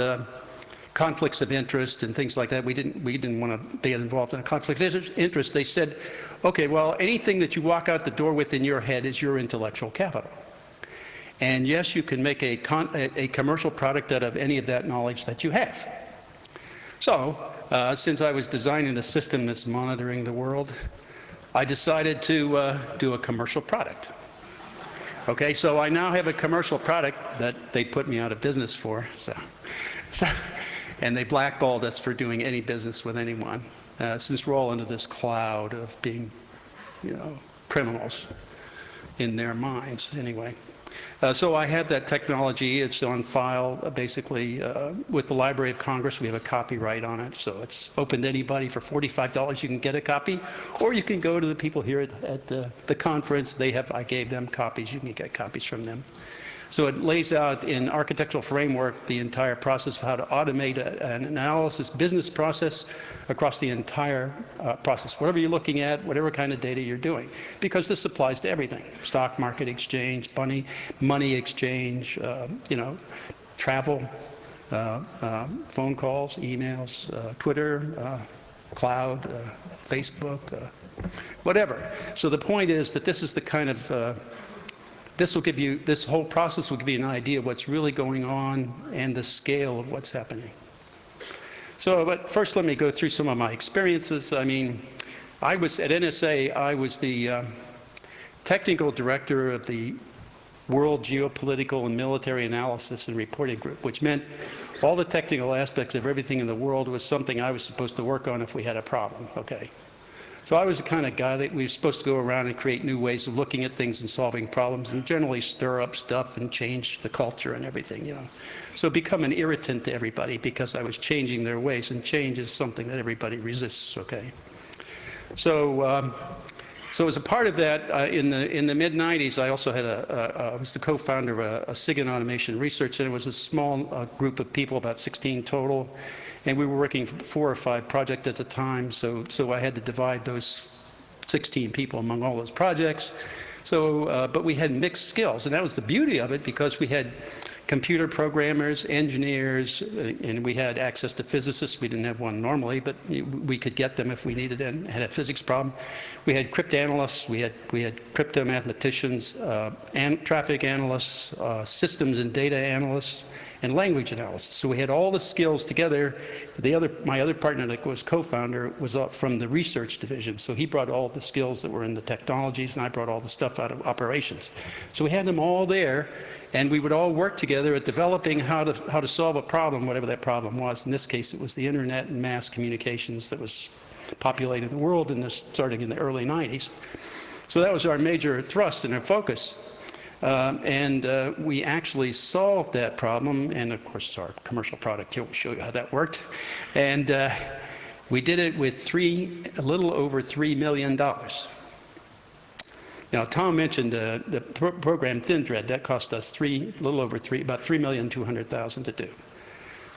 Speaker 3: conflicts of interest and things like that. We didn't want to be involved in a conflict of interest. They said, okay, well, anything that you walk out the door with in your head is your intellectual capital. And yes, you can make a commercial product out of any of that knowledge that you have. So, since I was designing a system that's monitoring the world, I decided to do a commercial product. Okay, so I now have a commercial product that they put me out of business for. And they blackballed us for doing any business with anyone, since we're all into this cloud of being, criminals in their minds, anyway. So I have that technology. It's on file, basically, with the Library of Congress. We have a copyright on it, so it's open to anybody. For $45, you can get a copy, or you can go to the people here at the conference. I gave them copies. You can get copies from them. So it lays out in architectural framework the entire process of how to automate an analysis business process across the entire process, whatever you're looking at, whatever kind of data you're doing, because this applies to everything: stock market exchange, money exchange, travel, phone calls, emails, Twitter, cloud, Facebook, whatever. So the point is that this is the kind of this whole process will give you an idea of what's really going on and the scale of what's happening. So, but first let me go through some of my experiences. I mean, I was at NSA, I was the technical director of the World Geopolitical and Military Analysis and Reporting Group, which meant all the technical aspects of everything in the world was something I was supposed to work on if we had a problem, okay? So I was the kind of guy that we were supposed to go around and create new ways of looking at things and solving problems, and generally stir up stuff and change the culture and everything, So become an irritant to everybody because I was changing their ways, and change is something that everybody resists, okay? So, so as a part of that, in the mid-'90s, I also had I was the co-founder of a SIG and automation research center. It was a small group of people, about 16 total. And we were working 4 or 5 projects at a time, so I had to divide those 16 people among all those projects. So, but we had mixed skills, and that was the beauty of it, because we had computer programmers, engineers, and we had access to physicists. We didn't have one normally, but we could get them if we needed it and had a physics problem. We had cryptanalysts, we had crypto mathematicians, and traffic analysts, systems and data analysts, and language analysis. So we had all the skills together. My other partner that was co-founder was up from the research division. So he brought all the skills that were in the technologies, and I brought all the stuff out of operations. So we had them all there, and we would all work together at developing how to solve a problem, whatever that problem was. In this case, it was the internet and mass communications that was populating the world starting in the early 90s. So that was our major thrust and our focus. We actually solved that problem, and of course our commercial product here will show you how that worked. And we did it with a little over $3 million. Now, Tom mentioned the program ThinThread. That cost us about $3,200,000 to do.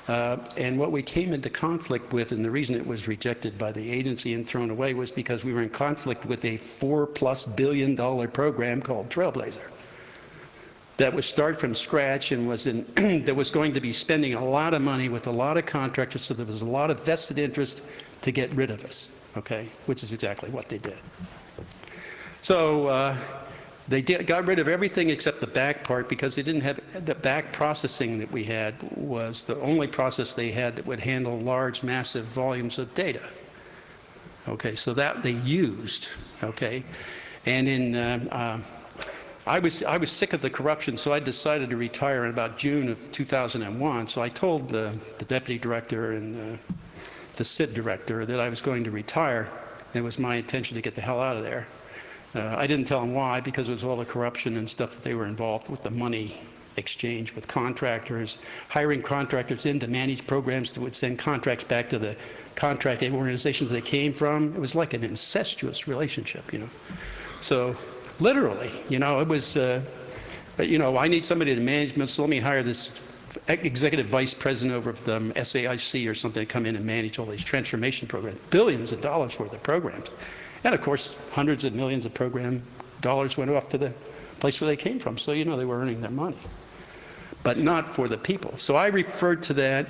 Speaker 3: And what we came into conflict with, and the reason it was rejected by the agency and thrown away, was because we were in conflict with a $4+ billion program called Trailblazer that would start from scratch and that was going to be spending a lot of money with a lot of contractors, so there was a lot of vested interest to get rid of us, okay, which is exactly what they did. So they got rid of everything except the back part, because they didn't have the back processing that we had was the only process they had that would handle large, massive volumes of data. Okay, so that they used, okay, and I was sick of the corruption, so I decided to retire in about June of 2001. So I told the deputy director and the SID director that I was going to retire. It was my intention to get the hell out of there. I didn't tell them why, because it was all the corruption and stuff that they were involved with, the money exchange with contractors, hiring contractors in to manage programs that would send contracts back to the contracting organizations they came from. It was like an incestuous relationship, So literally, it was, I need somebody to management, so let me hire this executive vice president over at the SAIC or something to come in and manage all these transformation programs, billions of dollars worth of programs. And of course, hundreds of millions of program dollars went off to the place where they came from. So, they were earning their money, but not for the people. So I referred to that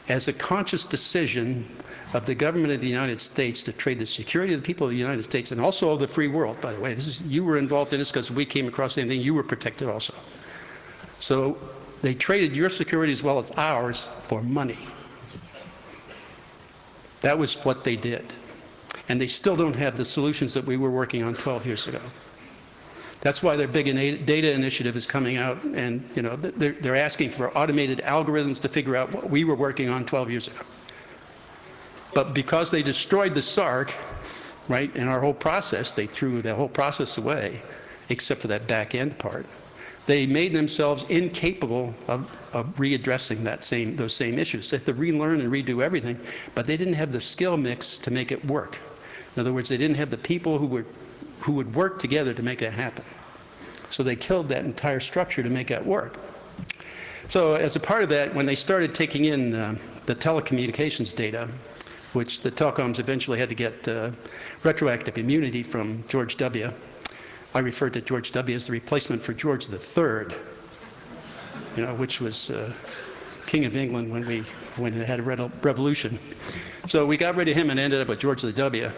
Speaker 3: as a conscious decision of the government of the United States to trade the security of the people of the United States, and also of the free world, by the way. You were involved in this because we came across anything, you were protected also. So they traded your security as well as ours for money. That was what they did. And they still don't have the solutions that we were working on 12 years ago. That's why their big data initiative is coming out, and they're asking for automated algorithms to figure out what we were working on 12 years ago. But because they destroyed the SARC, right, in our whole process, they threw the whole process away, except for that back end part. they made themselves incapable of readdressing those same issues. They had to relearn and redo everything, but they didn't have the skill mix to make it work. In other words, they didn't have the people who would work together to make that happen. So they killed that entire structure to make that work. So as a part of that, when they started taking in the telecommunications data, which the telecoms eventually had to get retroactive immunity from George W. I referred to George W. as the replacement for George III, which was King of England when it had a revolution. So we got rid of him and ended up with George W.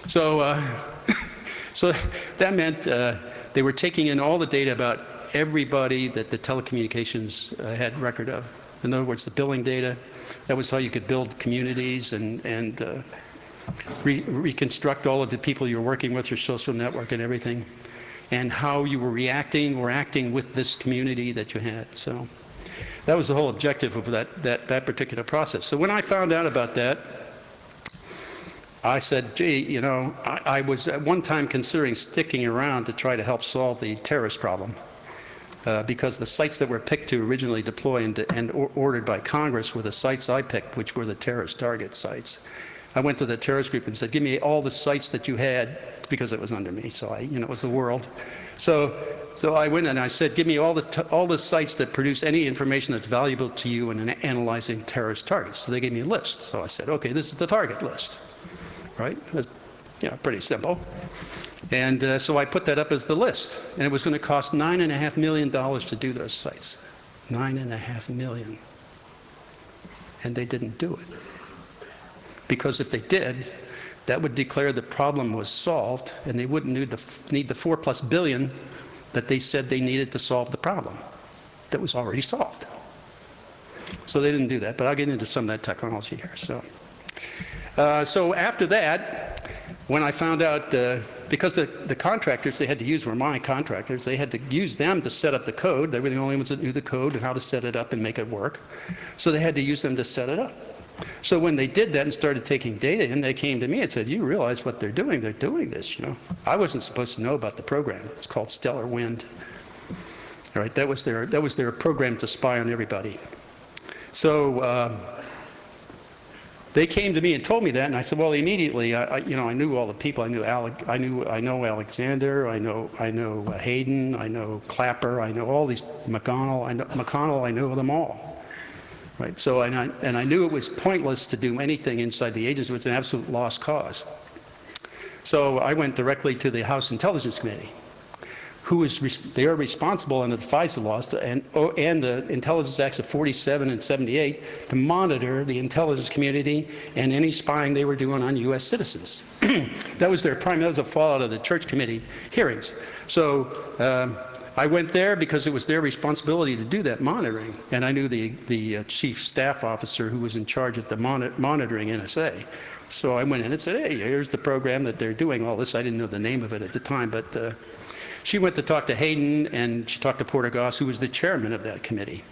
Speaker 3: So, so that meant they were taking in all the data about everybody that the telecommunications had record of. In other words, the billing data. That was how you could build communities and reconstruct all of the people you're working with, your social network and everything, and how you were reacting or acting with this community that you had. So that was the whole objective of that particular process. So when I found out about that, I said, gee, I was at one time considering sticking around to try to help solve the terrorist problem. Because the sites that were picked to originally deploy and ordered by Congress were the sites I picked, which were the terrorist target sites. I went to the terrorist group and said, give me all the sites that you had, because it was under me, so it was the world. So I went and I said, give me all the sites that produce any information that's valuable to you in analyzing terrorist targets. So they gave me a list. So I said, okay, this is the target list, right? That's, pretty simple. And so I put that up as the list, and it was going to cost $9.5 million to do those sites. $9.5 million. And they didn't do it. Because if they did, that would declare the problem was solved, and they wouldn't need the $4+ billion that they said they needed to solve the problem that was already solved. So they didn't do that, but I'll get into some of that technology here. So after that, when I found out, because the contractors they had to use were my contractors, they had to use them to set up the code. They were the only ones that knew the code and how to set it up and make it work. So they had to use them to set it up. So when they did that and started taking data in, they came to me and said, you realize what they're doing? They're doing this, I wasn't supposed to know about the program. It's called Stellar Wind. All right, that was their program to spy on everybody. So they came to me and told me that, and I said, well, immediately, I knew all the people. I know Alexander, I know Hayden, I know Clapper, I know all these, McConnell, I know them all. Right, so, and I knew it was pointless to do anything inside the agency. It was an absolute lost cause. So I went directly to the House Intelligence Committee, they are responsible under the FISA laws and the Intelligence Acts of 47 and 78 to monitor the intelligence community and any spying they were doing on U.S. citizens. That was that was a fallout of the Church Committee hearings. So I went there because it was their responsibility to do that monitoring, and I knew the chief staff officer who was in charge of the monitoring NSA. So I went in and said, hey, here's the program that they're doing all this. I didn't know the name of it at the time, but she went to talk to Hayden, and she talked to Portergoss, who was the chairman of that committee.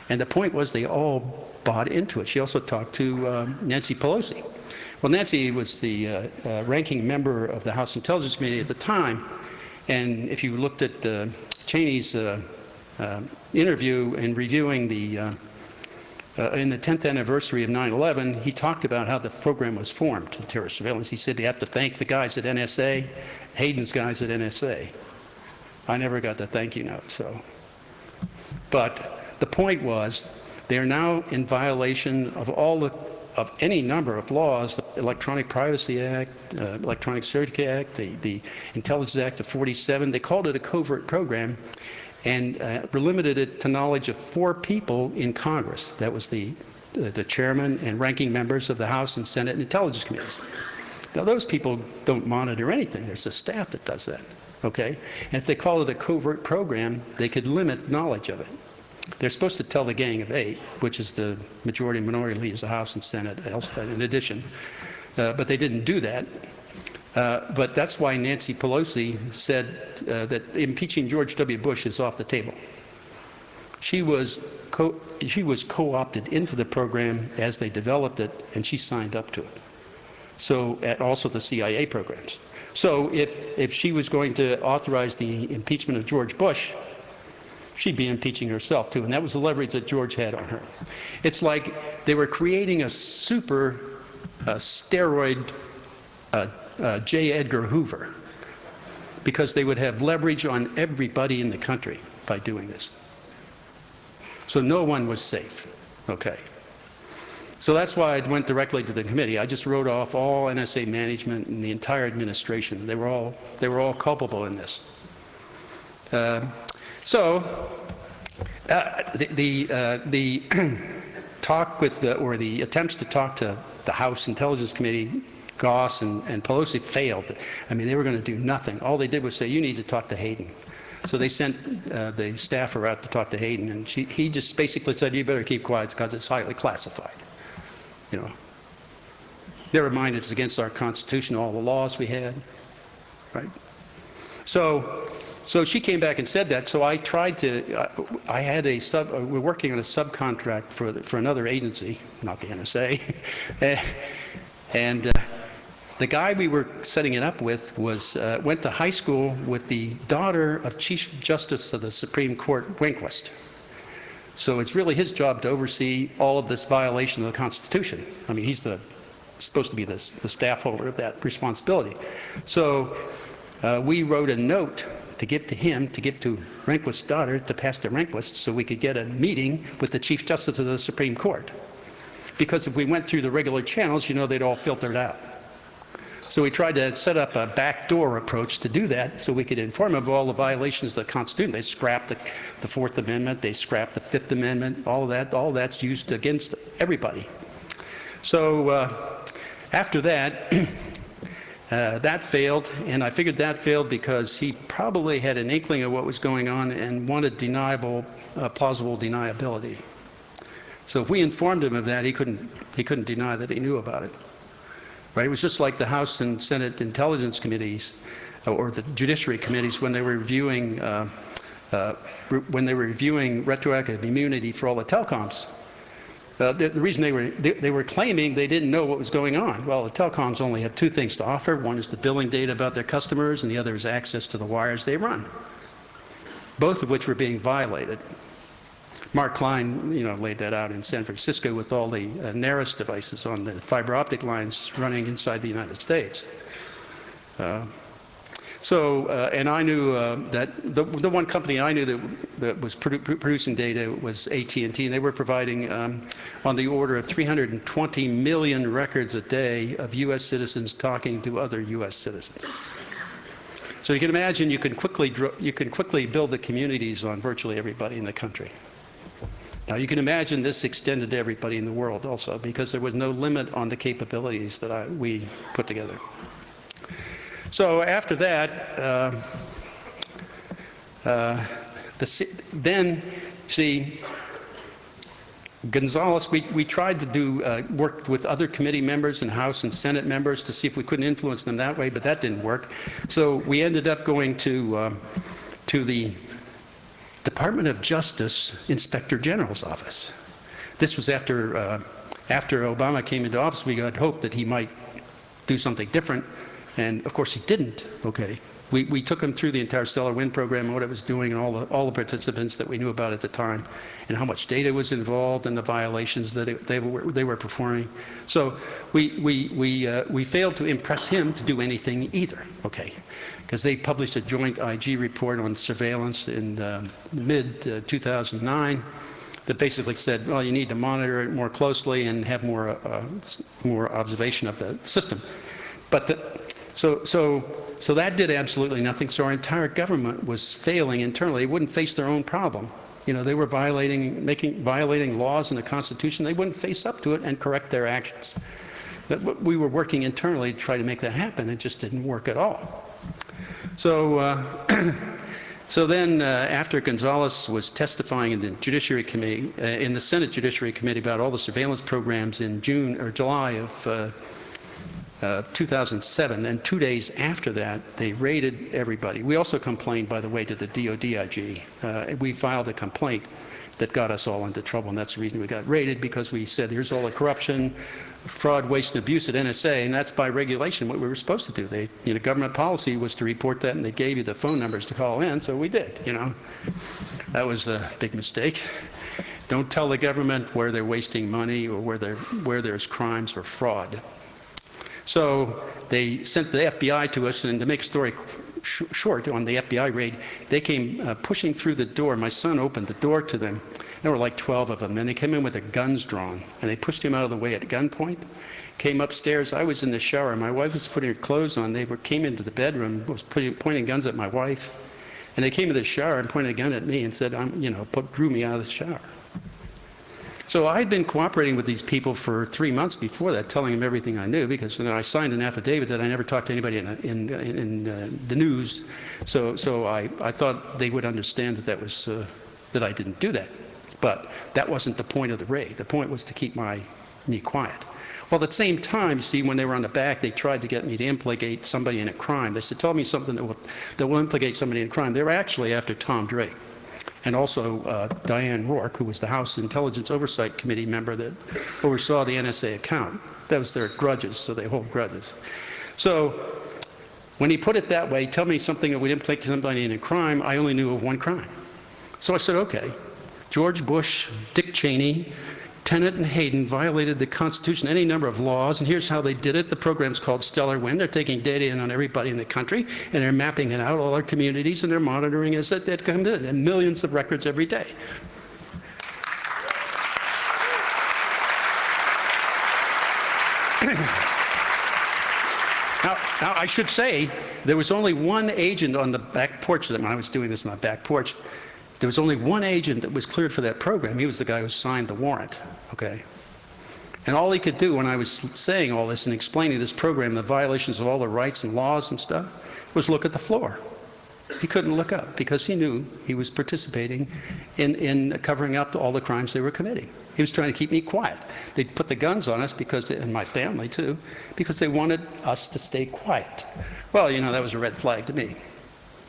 Speaker 3: And the point was they all bought into it. She also talked to Nancy Pelosi. Well, Nancy was the ranking member of the House Intelligence Committee at the time, and if you looked at Cheney's interview in reviewing in the 10th anniversary of 9/11, he talked about how the program was formed, terrorist surveillance. He said you have to thank the guys at NSA, Hayden's guys at NSA. I never got the thank you note, so. But the point was, they are now in violation of any number of laws, the Electronic Privacy Act, Electronic Security Act, the Intelligence Act of 47. They called it a covert program and limited it to knowledge of 4 people in Congress. That was the chairman and ranking members of the House and Senate and Intelligence Committees. Now, those people don't monitor anything. There's a staff that does that, okay? And if they call it a covert program, they could limit knowledge of it. They're supposed to tell the Gang of 8, which is the majority and minority leaders of the House and Senate, in addition, but they didn't do that. But that's why Nancy Pelosi said that impeaching George W. Bush is off the table. She was co-opted into the program as they developed it, and she signed up to it. So, also the CIA programs. So if she was going to authorize the impeachment of George Bush, she'd be impeaching herself too, and that was the leverage that George had on her. It's like they were creating a super steroid J. Edgar Hoover, because they would have leverage on everybody in the country by doing this. So no one was safe, okay? So that's why I went directly to the committee. I just wrote off all NSA management and the entire administration. They were all culpable in this. The talk with or the attempts to talk to the House Intelligence Committee, Goss and Pelosi, failed. I mean, they were going to do nothing. All they did was say, you need to talk to Hayden. So they sent the staffer out to talk to Hayden, and he just basically said, you better keep quiet because it's highly classified. You know, they're reminded it's against our Constitution, all the laws we had, right? So she came back and said that. So I tried to. I had we're working on a subcontract for another agency, not the NSA, and the guy we were setting it up with went to high school with the daughter of Chief Justice of the Supreme Court, Rehnquist. So it's really his job to oversee all of this violation of the Constitution. I mean, he's supposed to be the staff holder of that responsibility. So we wrote a note to give to him, to give to Rehnquist's daughter, to pass to Rehnquist, so we could get a meeting with the Chief Justice of the Supreme Court. Because if we went through the regular channels, you know, they'd all filtered out. So we tried to set up a backdoor approach to do that, so we could inform them of all the violations of the Constitution. They scrapped the Fourth Amendment, they scrapped the Fifth Amendment, all that's used against everybody. So after that, that failed, and I figured that failed because he probably had an inkling of what was going on and wanted plausible deniability. So if we informed him of that, he couldn't deny that he knew about it. Right? It was just like the House and Senate Intelligence Committees, or the Judiciary Committees, when they were reviewing retroactive immunity for all the telecoms. The reason they were claiming they didn't know what was going on. Well, the telecoms only have two things to offer. One is the billing data about their customers, and the other is access to the wires they run, both of which were being violated. Mark Klein, laid that out in San Francisco with all the NARIS devices on the fiber optic lines running inside the United States. And I knew that the one company I knew that was producing data was AT&T, and they were providing on the order of 320 million records a day of U.S. citizens talking to other U.S. citizens. So you can imagine you can quickly build the communities on virtually everybody in the country. Now you can imagine this extended to everybody in the world also, because there was no limit on the capabilities that we put together. So after that, Gonzales, we tried to do work with other committee members and House and Senate members to see if we couldn't influence them that way, but that didn't work. So we ended up going to the Department of Justice Inspector General's office. This was after Obama came into office. We had hoped that he might do something different, and of course he didn't. Okay, we took him through the entire Stellar Wind program and what it was doing, and all the participants that we knew about at the time, and how much data was involved, and the violations that they were performing. So we failed to impress him to do anything either. Okay. Because they published a joint IG report on surveillance in mid-2009 that basically said, well, you need to monitor it more closely and have more observation of the system. But so that did absolutely nothing. So our entire government was failing internally. They wouldn't face their own problem. They were violating laws in the Constitution. They wouldn't face up to it and correct their actions. We were working internally to try to make that happen. It just didn't work at all. So, so then after Gonzales was testifying in the Judiciary Committee, in the Senate Judiciary Committee about all the surveillance programs in June or July of 2007, and 2 days after that, they raided everybody. We also complained, by the way, to the DOD IG. We filed a complaint that got us all into trouble, and that's the reason we got raided, because we said, here's all the corruption, fraud, waste, and abuse at NSA, and that's by regulation what we were supposed to do. Government policy was to report that, and they gave you the phone numbers to call in, so we did, That was a big mistake. Don't tell the government where they're wasting money or where there's crimes or fraud. So they sent the FBI to us, and to make a story short, on the FBI raid, they came pushing through the door. My son opened the door to them. There were like 12 of them, and they came in with their guns drawn, and they pushed him out of the way at gunpoint. Came upstairs. I was in the shower. My wife was putting her clothes on. They came into the bedroom, was pointing guns at my wife, and they came to the shower and pointed a gun at me and said, drew me out of the shower. So I'd been cooperating with these people for 3 months before that, telling them everything I knew, because I signed an affidavit that I never talked to anybody in the news. So I thought they would understand that I didn't do that. But that wasn't the point of the raid. The point was to keep me quiet. Well, at the same time, you see, when they were on the back, they tried to get me to implicate somebody in a crime. They said, tell me something that will implicate somebody in a crime. They were actually after Tom Drake. And also Diane Rourke, who was the House Intelligence Oversight Committee member that oversaw the NSA account. That was their grudges, so they hold grudges. So when he put it that way, tell me something that would implicate somebody in a crime, I only knew of one crime. So I said, okay, George Bush, Dick Cheney, Tenet and Hayden violated the Constitution, any number of laws, and here's how they did it. The program's called Stellar Wind. They're taking data in on everybody in the country, and they're mapping it out, all our communities, and they're monitoring as that comes in, and millions of records every day. Now, I should say, there was only one agent on the back porch when I was doing this on the back porch. There was only one agent that was cleared for that program. He was the guy who signed the warrant, okay? And all he could do when I was saying all this and explaining this program, the violations of all the rights and laws and stuff, was look at the floor. He couldn't look up because he knew he was participating in covering up all the crimes they were committing. He was trying to keep me quiet. They put the guns on us, and my family too, because they wanted us to stay quiet. Well, that was a red flag to me.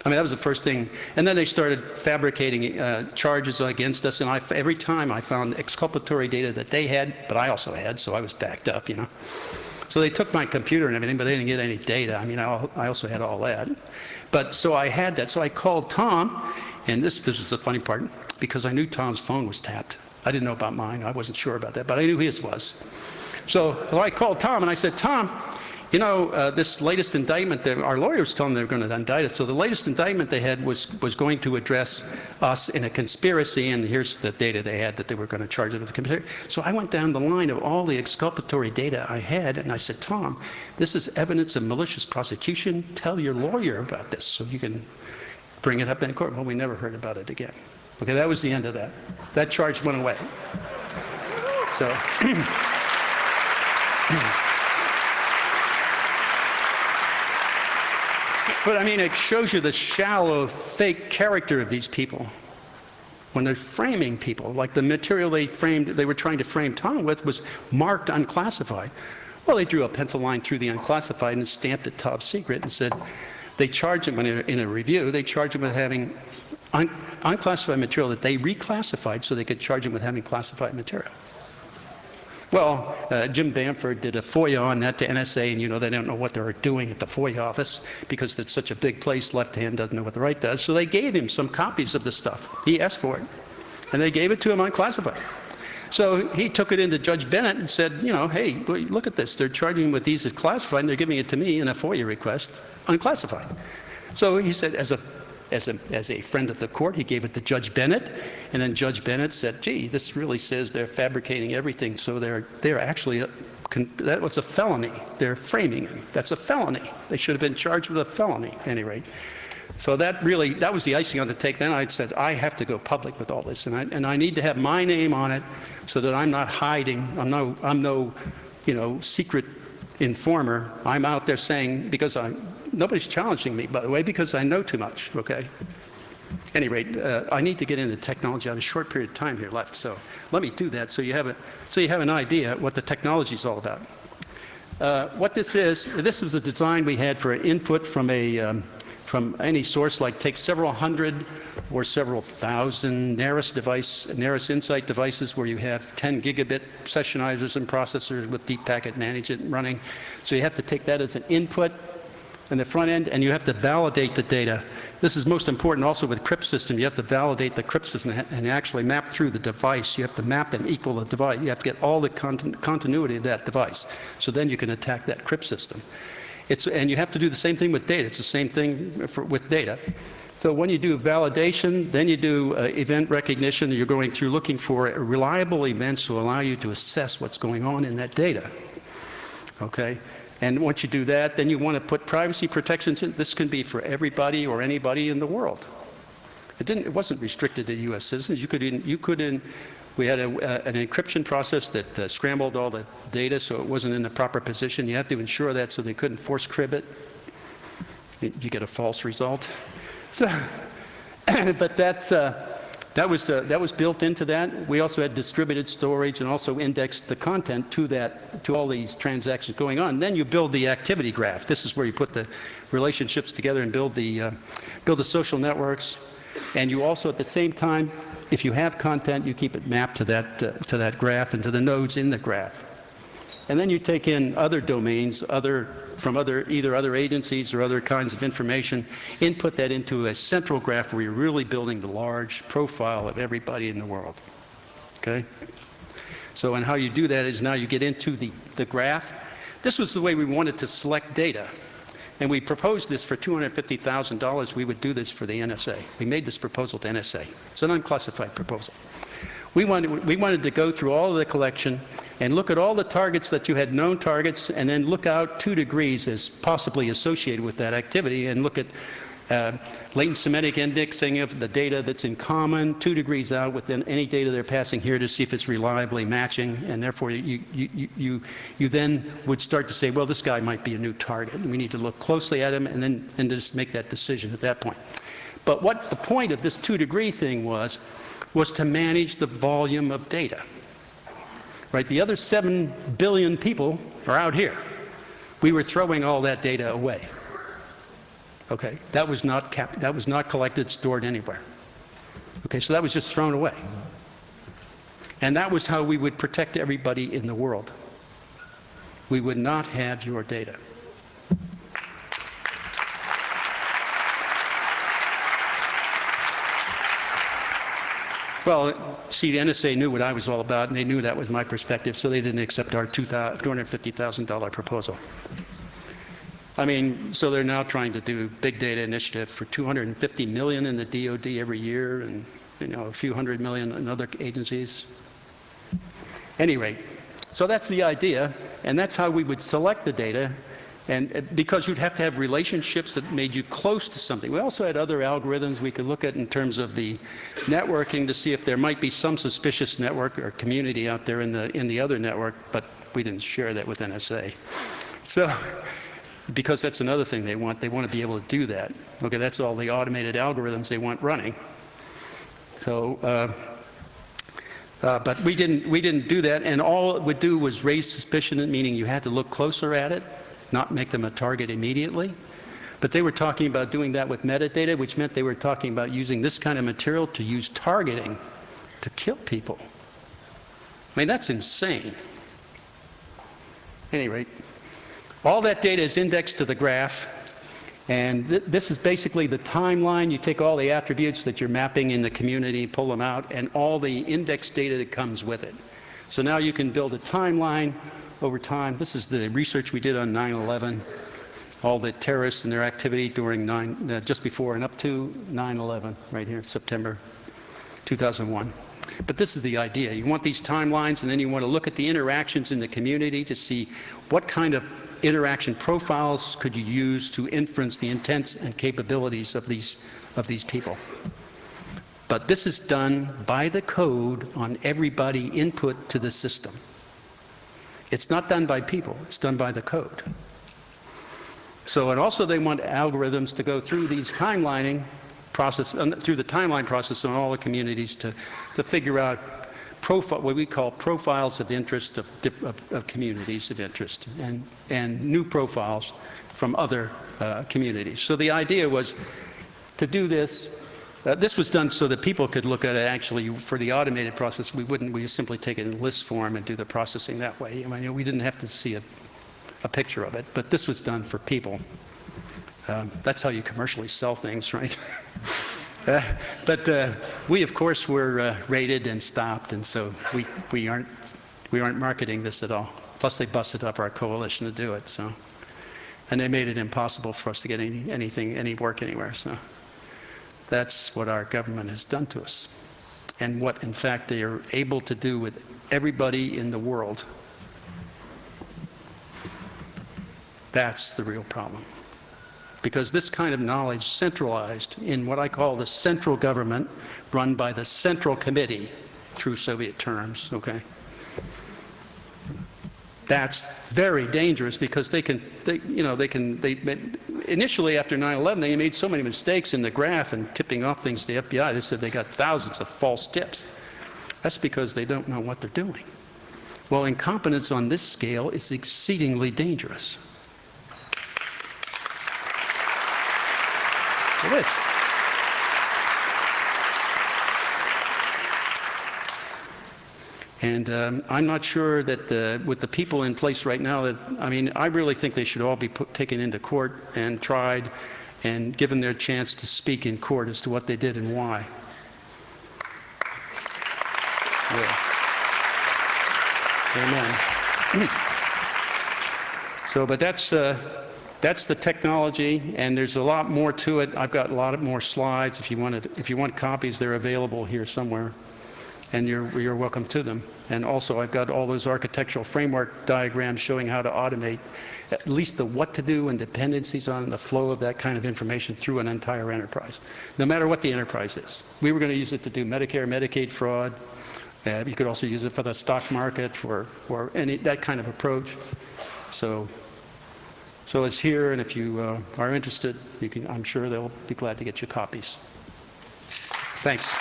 Speaker 3: That was the first thing. And then they started fabricating charges against us, and every time I found exculpatory data that they had, but I also had, so I was backed up, So they took my computer and everything, but they didn't get any data. I also had all that. But so I had that. So I called Tom, and this is the funny part, because I knew Tom's phone was tapped. I didn't know about mine. I wasn't sure about that, but I knew his was. So I called Tom, and I said, Tom, this latest indictment, our lawyers told them they were going to indict us. So the latest indictment they had was going to address us in a conspiracy, and here's the data they had that they were going to charge us with a conspiracy. So I went down the line of all the exculpatory data I had, and I said, Tom, this is evidence of malicious prosecution. Tell your lawyer about this so you can bring it up in court. Well, we never heard about it again. Okay, that was the end of that. That charge went away. So. But it shows you the shallow, fake character of these people. When they're framing people, like the material they were trying to frame Tom with was marked unclassified. Well, they drew a pencil line through the unclassified and stamped it top secret and said, they charged him in a review, they charged him with having unclassified material that they reclassified so they could charge him with having classified material. Well, Jim Bamford did a FOIA on that to NSA, and they don't know what they're doing at the FOIA office because it's such a big place, left hand doesn't know what the right does. So they gave him some copies of the stuff. He asked for it, and they gave it to him unclassified. So he took it into Judge Bennett and said, hey, look at this. They're charging him with these as classified, and they're giving it to me in a FOIA request, unclassified. So he said, as a friend of the court, he gave it to Judge Bennett, and then Judge Bennett said, gee, this really says they're fabricating everything, so they're actually, that was a felony. They're framing him. That's a felony. They should have been charged with a felony, at any rate. So that was the icing on the cake. Then I said, I have to go public with all this, and I need to have my name on it so that I'm not hiding. I'm no secret informer. I'm out there saying, because nobody's challenging me, by the way, because I know too much, okay? At any rate, I need to get into technology. I have a short period of time here left, so let me do that so you have an idea what the technology is all about. What this was a design we had for input from from any source, like take several hundred or several thousand Narus Insight devices where you have 10 gigabit sessionizers and processors with deep packet management running. So you have to take that as an input in the front end, and you have to validate the data. This is most important also with crypt system. You have to validate the crypt system and actually map through the device. You have to map and equal the device. You have to get all the continuity of that device. So then you can attack that crypt system. And you have to do the same thing with data. It's the same thing with data. So when you do validation, then you do event recognition. You're going through looking for reliable events to allow you to assess what's going on in that data. Okay? And once you do that, then you want to put privacy protections in. This can be for everybody or anybody in the world. It wasn't restricted to U.S. citizens. We had an encryption process that scrambled all the data so it wasn't in the proper position. You have to ensure that so they couldn't force crib it. You get a false result. So, but that was built into that. We also had distributed storage and also indexed the content to all these transactions going on. And then you build the activity graph. This is where you put the relationships together and build the social networks. And you also, at the same time, if you have content, you keep it mapped to that graph and to the nodes in the graph. And then you take in other domains, from either other agencies or other kinds of information, input that into a central graph where you're really building the large profile of everybody in the world. Okay? So, and how you do that is now you get into the graph. This was the way we wanted to select data. And we proposed this for $250,000. We would do this for the NSA. We made this proposal to NSA. It's an unclassified proposal. We wanted to go through all of the collection and look at all the targets that you had known targets, and then look out 2 degrees as possibly associated with that activity, and look at latent semantic indexing of the data that's in common 2 degrees out within any data they're passing here to see if it's reliably matching, and therefore you then would start to say, well, this guy might be a new target, and we need to look closely at him, and then just make that decision at that point. But what the point of this 2 degree thing was to manage the volume of data. Right? The other 7 billion people are out here. We were throwing all that data away. Okay? That was not collected, stored anywhere. Okay, so that was just thrown away. And that was how we would protect everybody in the world. We would not have your data. Well, see, the NSA knew what I was all about, and they knew that was my perspective, so they didn't accept our $250,000 proposal. I mean, so they're now trying to do big data initiative for $250 million in the DoD every year, and a few hundred million in other agencies. Any rate, so that's the idea, and that's how we would select the data. And because you'd have to have relationships that made you close to something. We also had other algorithms we could look at in terms of the networking to see if there might be some suspicious network or community out there in the other network, but we didn't share that with NSA. So, because that's another thing they want to be able to do that. Okay, that's all the automated algorithms they want running. So, but we didn't do that, and all it would do was raise suspicion, meaning you had to look closer at it, not make them a target immediately. But they were talking about doing that with metadata, which meant they were talking about using this kind of material to use targeting to kill people. I mean, that's insane. At any rate, all that data is indexed to the graph, and this is basically the timeline. You take all the attributes that you're mapping in the community, pull them out, and all the index data that comes with it. So now you can build a timeline over time. This is the research we did on 9/11, all the terrorists and their activity during just before and up to 9/11, right here, September 2001. But this is the idea. You want these timelines, and then you want to look at the interactions in the community to see what kind of interaction profiles could you use to inference the intents and capabilities of these people. But this is done by the code on everybody input to the system. It's not done by people, it's done by the code. So, and also they want algorithms to go through these timelining process, through the timeline process on all the communities to figure out what we call profiles of interest of communities of interest, and new profiles from other communities. So the idea was to do this. This was done so that people could look at it actually for the automated process. We simply take it in list form and do the processing that way. I mean, we didn't have to see a picture of it, but this was done for people. That's how you commercially sell things, right? But we, of course, were raided and stopped, and so we aren't marketing this at all. Plus, they busted up our coalition to do it. So, and they made it impossible for us to get any work anywhere. So, that's what our government has done to us, and what, in fact, they are able to do with everybody in the world. That's the real problem. Because this kind of knowledge centralized in what I call the central government, run by the Central Committee, true Soviet terms, okay? That's very dangerous because initially after 9/11, they made so many mistakes in the graph and tipping off things to the FBI. They said they got thousands of false tips. That's because they don't know what they're doing. Well, incompetence on this scale is exceedingly dangerous. It is. And I'm not sure that with the people in place right now, I really think they should all be taken into court and tried and given their chance to speak in court as to what they did and why. Yeah. Amen. So, but that's the technology, and there's a lot more to it. I've got a lot more slides. If you want copies, they're available here somewhere, and you're welcome to them. And also, I've got all those architectural framework diagrams showing how to automate at least the what to do and dependencies on the flow of that kind of information through an entire enterprise, no matter what the enterprise is. We were going to use it to do Medicare, Medicaid fraud. You could also use it for the stock market, or that kind of approach. So it's here, and if you are interested, I'm sure they'll be glad to get you copies. Thanks.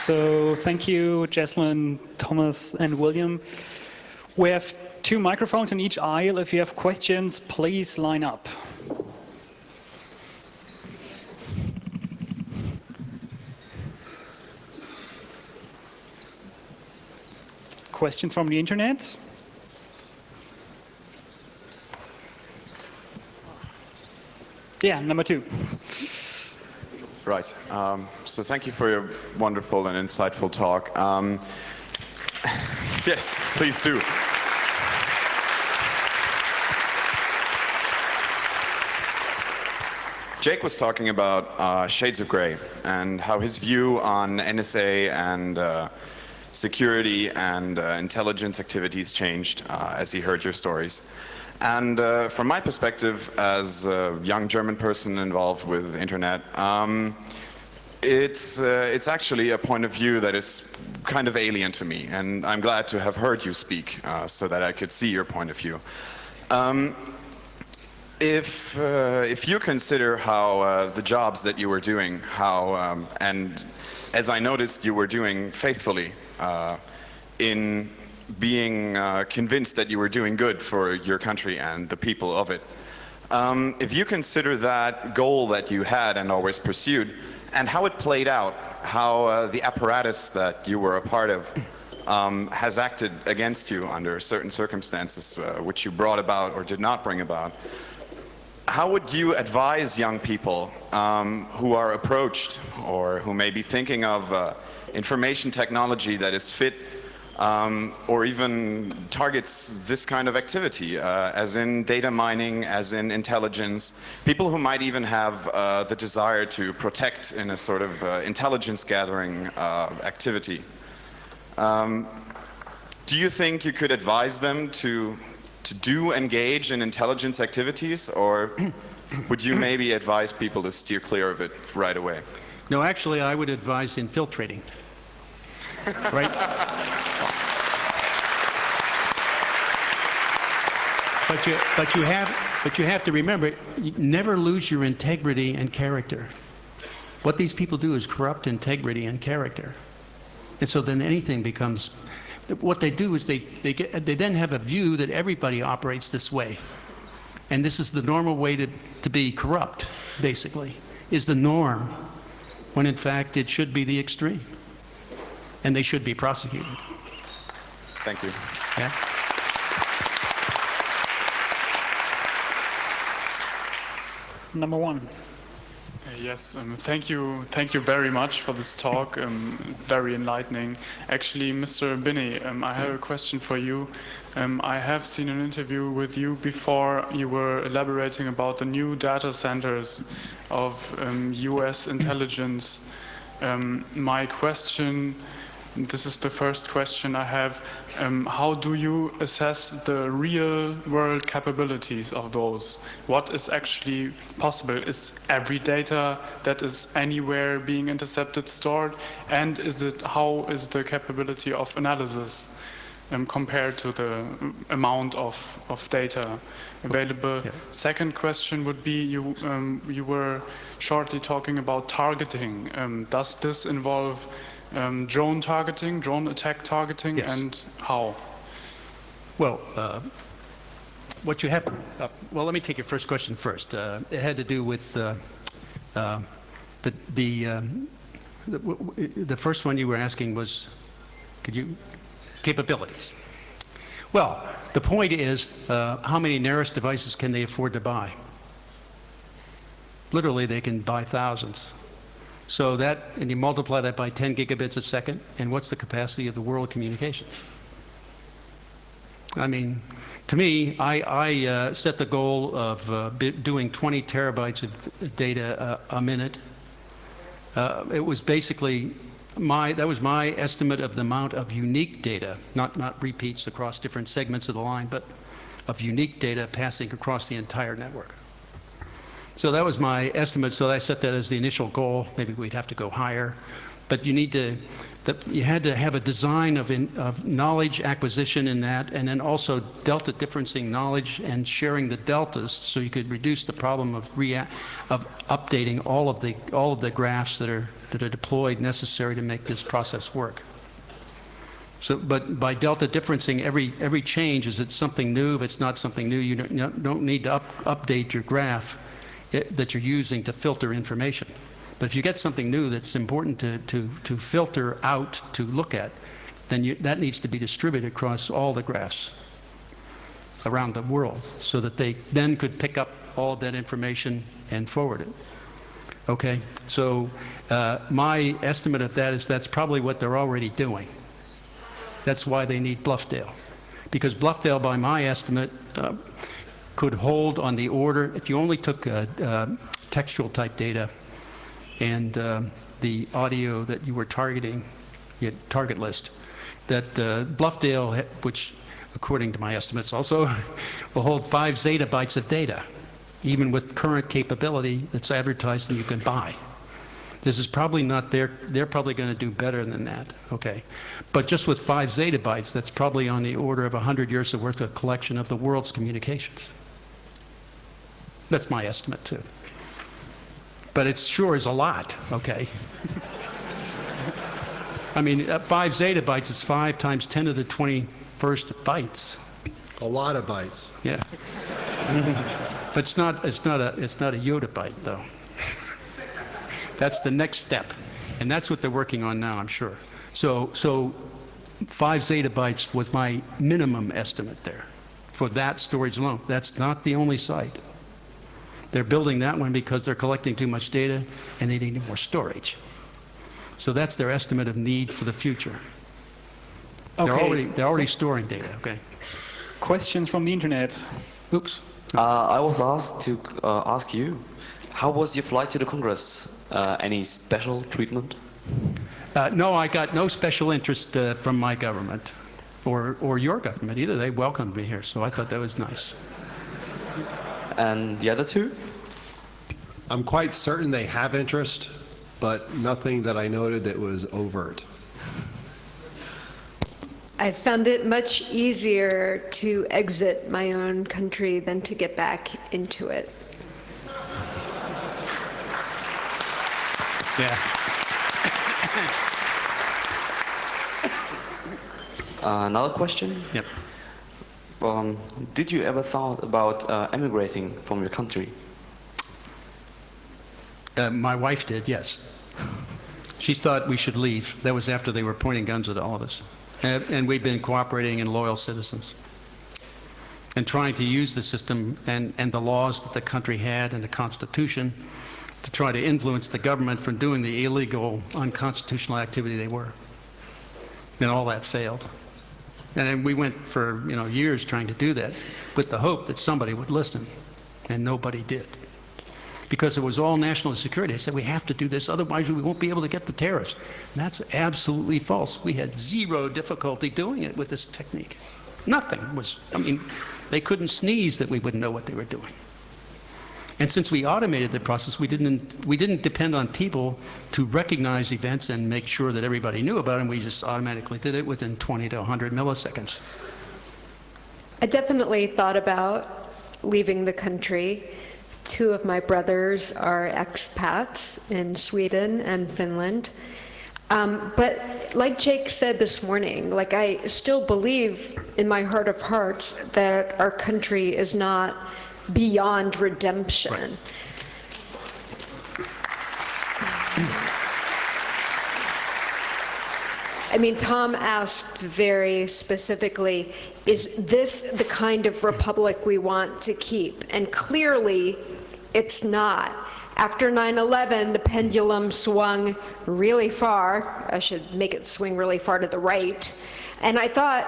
Speaker 4: So thank you, Jesslyn, Thomas, and William. We have 2 microphones in each aisle. If you have questions, please line up. Questions from the internet? Yeah, number 2.
Speaker 5: Right. So thank you for your wonderful and insightful talk. Yes, please do. Jake was talking about shades of gray and how his view on NSA and security and intelligence activities changed as he heard your stories. And from my perspective, as a young German person involved with internet, it's actually a point of view that is kind of alien to me. And I'm glad to have heard you speak so that I could see your point of view. If you consider how the jobs that you were doing, and as I noticed you were doing faithfully in being convinced that you were doing good for your country and the people of it. If you consider that goal that you had and always pursued, and how it played out, how the apparatus that you were a part of has acted against you under certain circumstances, which you brought about or did not bring about, how would you advise young people who are approached or who may be thinking of information technology that is fit or even targets this kind of activity, as in data mining, as in intelligence, people who might even have the desire to protect in a sort of intelligence gathering activity? Do you think you could advise them to engage in intelligence activities, or would you maybe advise people to steer clear of it right away?
Speaker 3: No, actually, I would advise infiltrating. Right? But you have to remember, you never lose your integrity and character. What these people do is corrupt integrity and character. And so then anything becomes, what they do is they then have a view that everybody operates this way. And this is the normal way to be corrupt, basically, is the norm, when in fact it should be the extreme. And they should be prosecuted.
Speaker 5: Thank you.
Speaker 3: Yeah?
Speaker 4: Number one.
Speaker 6: Yes, thank you very much for this talk, very enlightening. Actually, Mr. Binney, I have a question for you. I have seen an interview with you before. You were elaborating about the new data centers of US intelligence. My question, this is the first question I have, how do you assess the real world capabilities of those? What is actually possible? Is every data that is anywhere being intercepted stored? And how is the capability of analysis compared to the amount of data available?
Speaker 3: Yeah.
Speaker 6: Second question would be, you were shortly talking about targeting. Does this involve drone targeting, drone attack targeting,
Speaker 3: Yes.
Speaker 6: and how?
Speaker 3: Well, what you have to, well, let me take your first question first. It had to do with the first one you were asking was, capabilities. Well, the point is, how many Neris devices can they afford to buy? Literally, they can buy thousands. So that, and you multiply that by 10 gigabits a second, and what's the capacity of the world communications? I mean, to me, I set the goal of doing 20 terabytes of data a minute. It was basically that was my estimate of the amount of unique data, not repeats across different segments of the line, but of unique data passing across the entire network. So that was my estimate, so I set that as the initial goal. Maybe we'd have to go higher. But you had to have a design of knowledge acquisition in that, and then also delta differencing knowledge and sharing the deltas, so you could reduce the problem of updating all of the graphs that are deployed necessary to make this process work. So, but by delta differencing, every change, is it something new? If it's not something new, you don't need to update your graph that you're using to filter information. But if you get something new that's important to filter out, to look at, then that needs to be distributed across all the graphs around the world, so that they then could pick up all of that information and forward it. Okay, so my estimate of that is that's probably what they're already doing. That's why they need Bluffdale. Because Bluffdale, by my estimate, could hold on the order, if you only took textual type data and the audio that you were targeting, your target list, that Bluffdale, which according to my estimates also will hold 5 zettabytes of data, even with current capability that's advertised and you can buy. This is probably not they're probably going to do better than that, okay? But just with 5 zettabytes, that's probably on the order of 100 years of worth of collection of the world's communications. That's my estimate too. But it sure is a lot, okay? I mean, 5 zettabytes is 5 times 10 to the 21st bytes.
Speaker 7: A lot of bytes.
Speaker 3: Yeah. But it's not a yottabyte though. That's the next step, and that's what they're working on now, I'm sure. So 5 zettabytes was my minimum estimate there for that storage alone. That's not the only site. They're building that one because they're collecting too much data and they need more storage. So that's their estimate of need for the future.
Speaker 4: Okay.
Speaker 3: They're already storing data. Okay.
Speaker 4: Questions from the internet.
Speaker 3: Oops.
Speaker 8: I was asked to ask you, how was your flight to the Congress? Any special treatment?
Speaker 3: No, I got no special interest from my government or your government either. They welcomed me here, so I thought that was nice.
Speaker 8: And the other two?
Speaker 2: I'm quite certain they have interest, but nothing that I noted that was overt.
Speaker 1: I found it much easier to exit my own country than to get back into it.
Speaker 3: Yeah.
Speaker 8: Another question?
Speaker 3: Yep.
Speaker 8: Did you ever thought about emigrating from your country?
Speaker 3: My wife did, yes. She thought we should leave. That was after they were pointing guns at all of us. And we've been cooperating and loyal citizens. And trying to use the system and the laws that the country had and the Constitution to try to influence the government from doing the illegal, unconstitutional activity they were. And all that failed. And then we went for years trying to do that with the hope that somebody would listen. And nobody did. Because it was all national security. They said, we have to do this, otherwise we won't be able to get the terrorists. And that's absolutely false. We had zero difficulty doing it with this technique. Nothing was, they couldn't sneeze that we wouldn't know what they were doing. And since we automated the process, we didn't depend on people to recognize events and make sure that everybody knew about them. We just automatically did it within 20 to 100 milliseconds.
Speaker 1: I definitely thought about leaving the country. 2 of my brothers are expats in Sweden and Finland. But like Jake said this morning, I still believe in my heart of hearts that our country is not beyond redemption. Right. Tom asked very specifically, is this the kind of republic we want to keep? And clearly, it's not. After 9/11, the pendulum swung really far. I should make it swing really far to the right. And I thought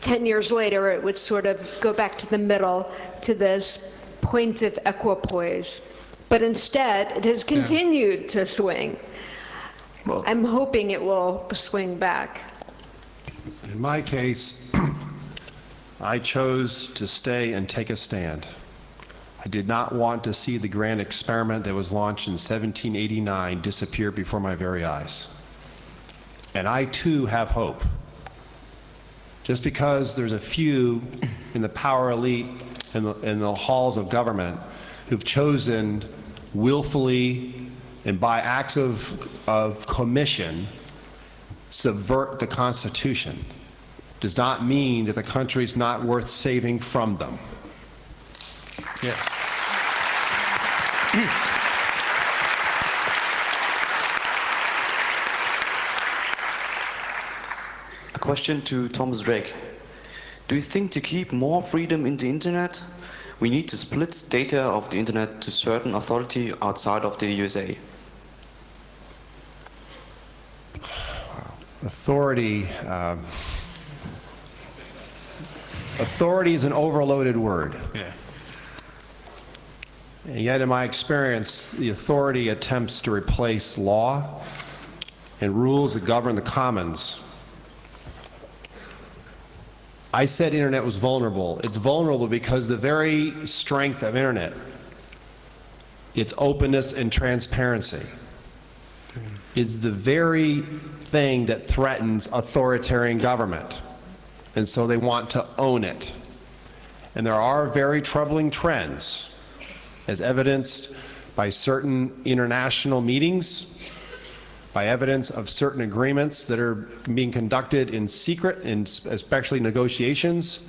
Speaker 1: 10 years later, it would sort of go back to the middle, to this point of equipoise. But instead, it has continued to swing.
Speaker 2: Well,
Speaker 1: I'm hoping it will swing back.
Speaker 2: in my case, I chose to stay and take a stand. I did not want to see the grand experiment that was launched in 1789 disappear before my very eyes. And I too have hope. Just because there's a few in the power elite in the halls of government who've chosen willfully and by acts of commission subvert the Constitution does not mean that the country's not worth saving from them.
Speaker 3: Yeah.
Speaker 8: A question to Thomas Drake. Do you think to keep more freedom in the internet, we need to split data of the internet to certain authority outside of the USA?
Speaker 2: Authority is an overloaded word.
Speaker 3: Yeah.
Speaker 2: And yet, in my experience, the authority attempts to replace law and rules that govern the commons. I said internet was vulnerable. It's vulnerable because the very strength of internet, its openness and transparency, is the very thing that threatens authoritarian government. And so they want to own it. And there are very troubling trends, as evidenced by certain international meetings, by evidence of certain agreements that are being conducted in secret, and especially negotiations,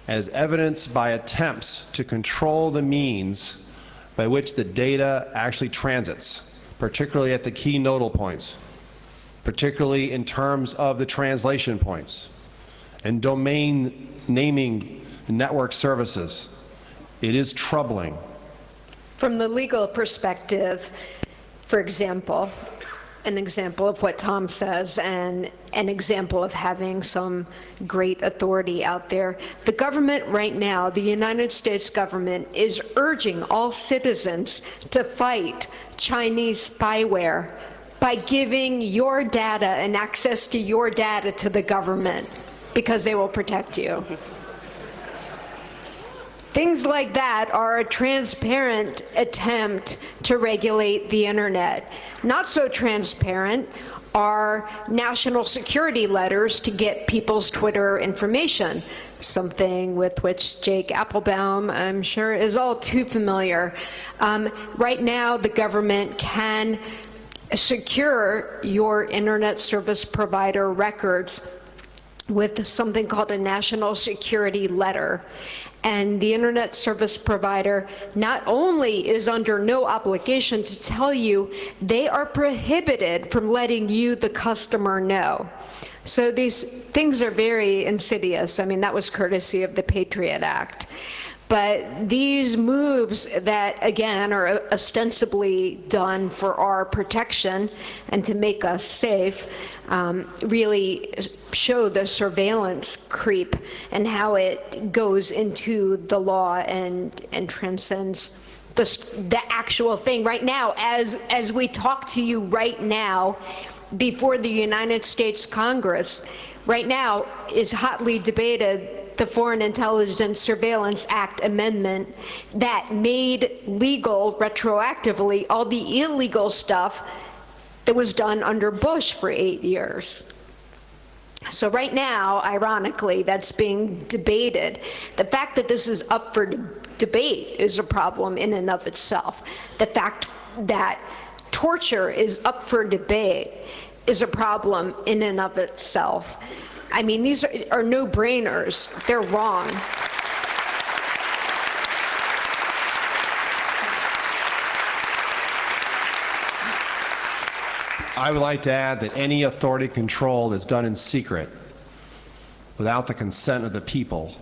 Speaker 2: as evidenced by attempts to control the means by which the data actually transits, particularly at the key nodal points, particularly in terms of the translation points and domain naming network services. It is troubling.
Speaker 1: From the legal perspective, for example, an example of what Tom says and an example of having some great authority out there. The government right now, the United States government, is urging all citizens to fight Chinese spyware by giving your data and access to your data to the government because they will protect you. Things like that are a transparent attempt to regulate the internet. Not so transparent are national security letters to get people's Twitter information, something with which Jake Applebaum, I'm sure, is all too familiar. Right now, the government can secure your internet service provider records with something called a national security letter. And the internet service provider not only is under no obligation to tell you, they are prohibited from letting you, the customer, know. So these things are very insidious. I mean, that was courtesy of the Patriot Act. But these moves that, again, are ostensibly done for our protection and to make us safe, really show the surveillance creep and how it goes into the law and transcends the actual thing. Right now, as we talk to you right now, before the United States Congress, right now is hotly debated the Foreign Intelligence Surveillance Act amendment that made legal retroactively all the illegal stuff that was done under Bush for 8 years. So right now, ironically, that's being debated. The fact that this is up for debate is a problem in and of itself. The fact that torture is up for debate is a problem in and of itself. I mean, these are no-brainers. They're wrong.
Speaker 2: I would like to add that any authority control that's done in secret, without the consent of the people,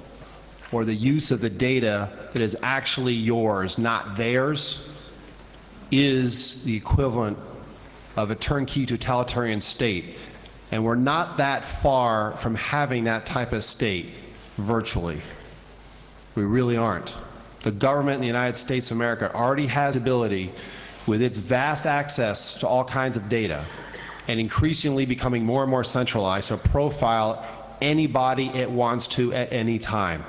Speaker 2: or the use of the data that is actually yours, not theirs, is the equivalent of a turnkey totalitarian state. And we're not that far from having that type of state, virtually. We really aren't. The government in the United States of America already has the ability, with its vast access to all kinds of data, and increasingly becoming more and more centralized, to profile anybody it wants to at any time.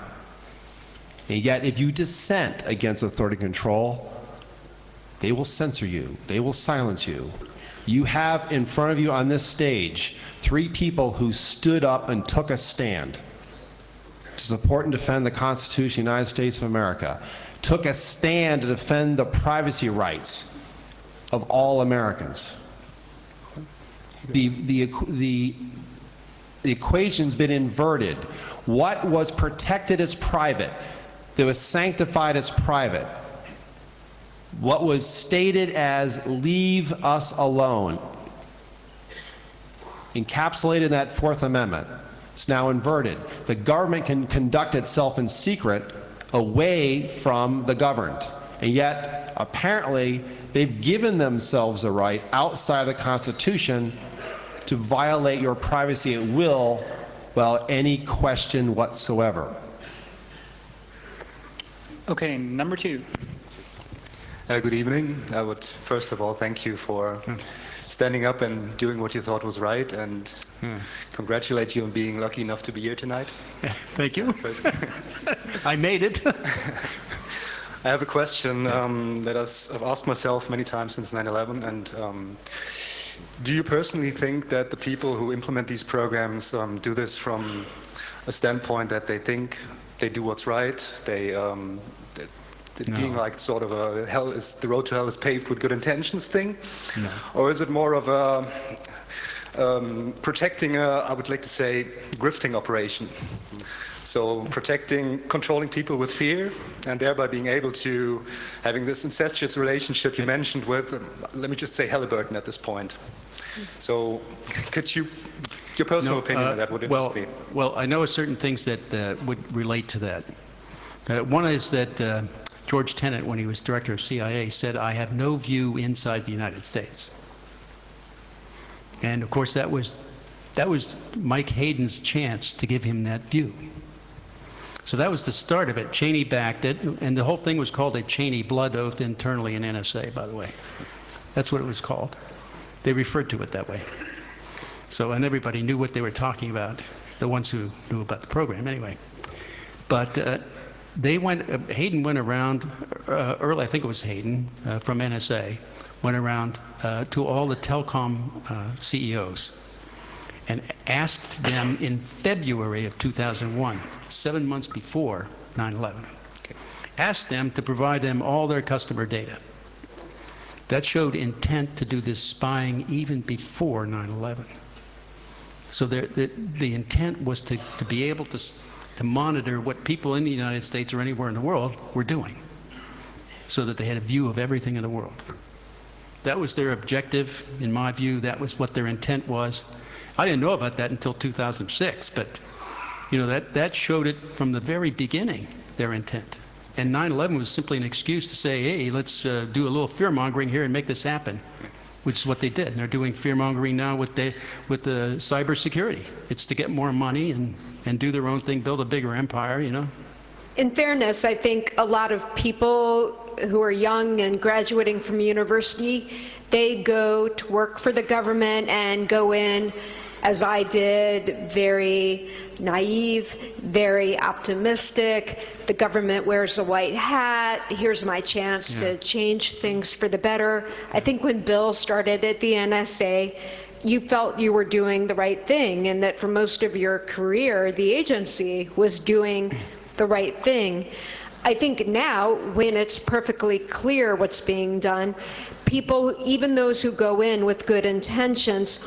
Speaker 2: And yet, if you dissent against authority control, they will censor you, they will silence you. You have in front of you on this stage 3 people who stood up and took a stand to support and defend the Constitution of the United States of America, took a stand to defend the privacy rights of all Americans. The equation's been inverted. What was protected as private, that was sanctified as private, what was stated as leave us alone, encapsulated in that 4th Amendment, it's now inverted. The government can conduct itself in secret away from the governed. And yet, apparently, they've given themselves the right outside the Constitution to violate your privacy at will without any question whatsoever.
Speaker 4: Okay, number 2.
Speaker 9: Good evening. I would first of all thank you for standing up and doing what you thought was right, and congratulate you on being lucky enough to be here tonight.
Speaker 3: Thank you. I made it.
Speaker 9: I have a question that I've asked myself many times since 9/11, and do you personally think that the people who implement these programs do this from a standpoint that they think they do what's right, being like sort of a the road to hell is paved with good intentions thing? No. Or is it more of a protecting I would like to say, grifting operation? So controlling people with fear, and thereby being able to having this incestuous relationship you mentioned with, let me just say, Halliburton at this point. So could you, your personal opinion on that would interest me.
Speaker 3: Well, I know certain things that would relate to that. One is that George Tenet, when he was director of CIA, said, "I have no view inside the United States." And of course, that was Mike Hayden's chance to give him that view. So that was the start of it. Cheney backed it, and the whole thing was called a Cheney blood oath internally in NSA, by the way. That's what it was called. They referred to it that way. So, and everybody knew what they were talking about, the ones who knew about the program anyway. But Hayden went around early, I think it was Hayden, from NSA, went around to all the telecom CEOs and asked them in February of 2001, 7 months before 9/11, asked them to provide them all their customer data. That showed intent to do this spying even before 9/11. So the intent was to be able to monitor what people in the United States or anywhere in the world were doing, so that they had a view of everything in the world. That was their objective. In my view, that was what their intent was. I didn't know about that until 2006, but you know, that showed it from the very beginning, their intent. And 9/11 was simply an excuse to say, hey, let's do a little fear-mongering here and make this happen, which is what they did. And they're doing fear-mongering now with the cybersecurity. It's to get more money and do their own thing, build a bigger empire, you know.
Speaker 1: In fairness, I think a lot of people who are young and graduating from university, they go to work for the government and go in, as I did, very naive, very optimistic. The government wears a white hat. Here's my chance to change things for the better. I think when Bill started at the NSA, you felt you were doing the right thing, and that for most of your career, the agency was doing the right thing. I think now, when it's perfectly clear what's being done, people, even those who go in with good intentions,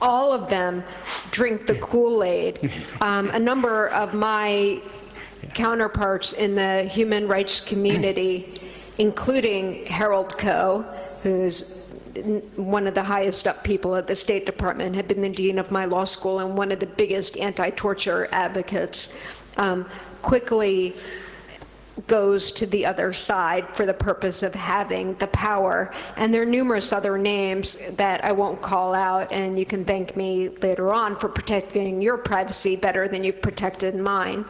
Speaker 1: all of them drink the Kool-Aid. A number of my counterparts in the human rights community, including Harold Koh, who's one of the highest up people at the State Department, had been the dean of my law school and one of the biggest anti-torture advocates, quickly goes to the other side for the purpose of having the power. And there are numerous other names that I won't call out, and you can thank me later on for protecting your privacy better than you've protected mine.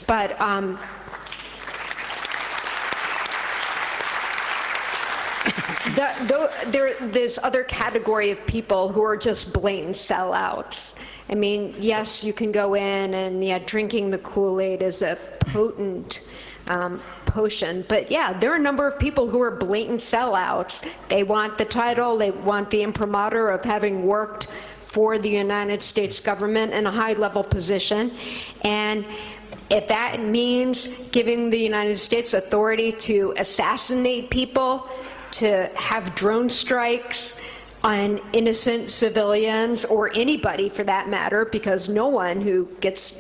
Speaker 1: But there's other category of people who are just blatant sellouts. I mean, yes, you can go in and drinking the Kool-Aid is a potent potion, but yeah, there are a number of people who are blatant sellouts. They want the title, they want the imprimatur of having worked for the United States government in a high-level position, and if that means giving the United States authority to assassinate people, to have drone strikes on innocent civilians, or anybody for that matter, because no one who gets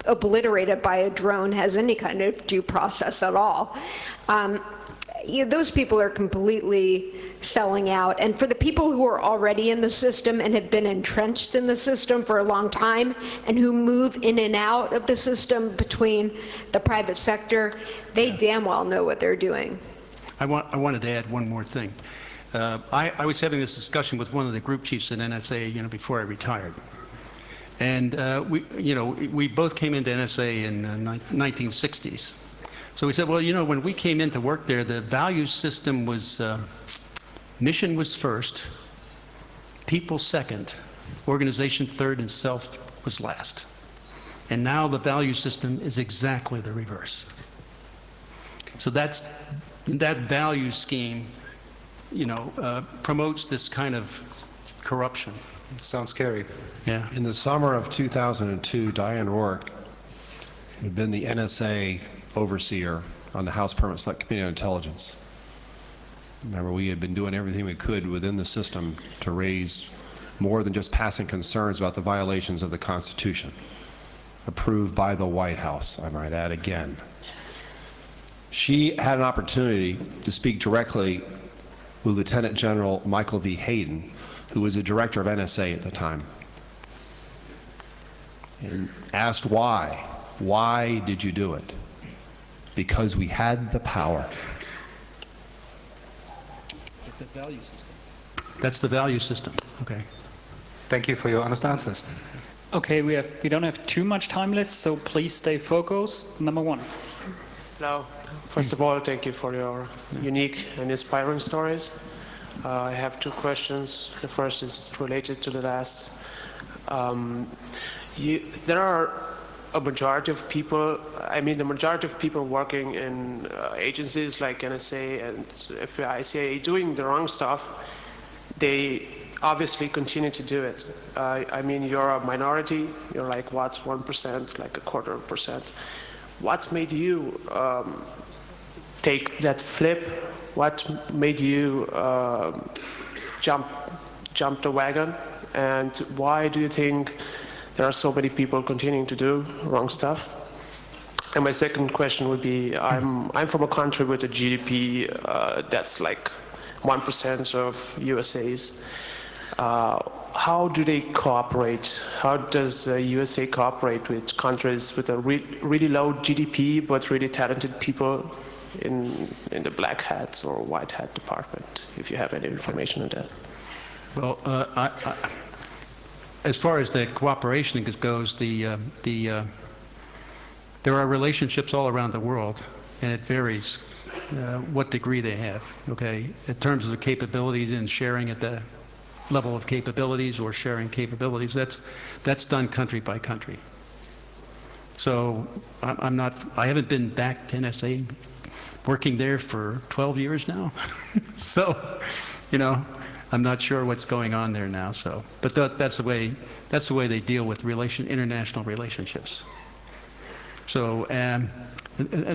Speaker 1: obliterated by a drone has any kind of due process at all. Those people are completely selling out. And for the people who are already in the system and have been entrenched in the system for a long time, and who move in and out of the system between the private sector, they damn well know what they're doing.
Speaker 3: I wanted to add one more thing. I was having this discussion with one of the group chiefs at NSA, before I retired. And we both came into NSA in the 1960s. So we said, well, when we came in to work there, the value system was mission was first, people second, organization third, and self was last. And now the value system is exactly the reverse. So that value scheme promotes this kind of corruption.
Speaker 9: Sounds scary.
Speaker 3: Yeah.
Speaker 7: In the summer of 2002, Diane Rourke, who had been the NSA overseer on the House Permanent Select Committee on Intelligence. Remember, we had been doing everything we could within the system to raise more than just passing concerns about the violations of the Constitution, approved by the White House, I might add again. She had an opportunity to speak directly with Lieutenant General Michael V. Hayden, who was the director of NSA at the time, and asked why. Why did you do it? Because we had the power.
Speaker 3: It's a value system. That's the value system. Okay.
Speaker 9: Thank you for your honest answers.
Speaker 4: Okay, we don't have too much time left, so please stay focused. Number one.
Speaker 10: Hello. First of all, thank you for your unique and inspiring stories. I have two questions. The first is related to the last. There are a majority of people, I mean the majority of people working in agencies like NSA and FBI, CIA doing the wrong stuff, they obviously continue to do it. I mean, you're a minority, you're like what, 1%, like a 1/4%. What made you take that flip? What made you jump the wagon? And why do you think there are so many people continuing to do wrong stuff? And my second question would be, I'm from a country with a GDP that's like 1% of USA's. How do they cooperate? How does USA cooperate with countries with a really low GDP but really talented people in the black hat or white hat department, if you have any information on that?
Speaker 3: Well, as far as the cooperation goes, there are relationships all around the world, and it varies what degree they have, okay? In terms of the capabilities and sharing at the level of capabilities or sharing capabilities, that's done country by country. So I haven't been back to NSA, working there for 12 years now. So, you know, I'm not sure what's going on there now. So, but that's the way they deal with international relationships. So, and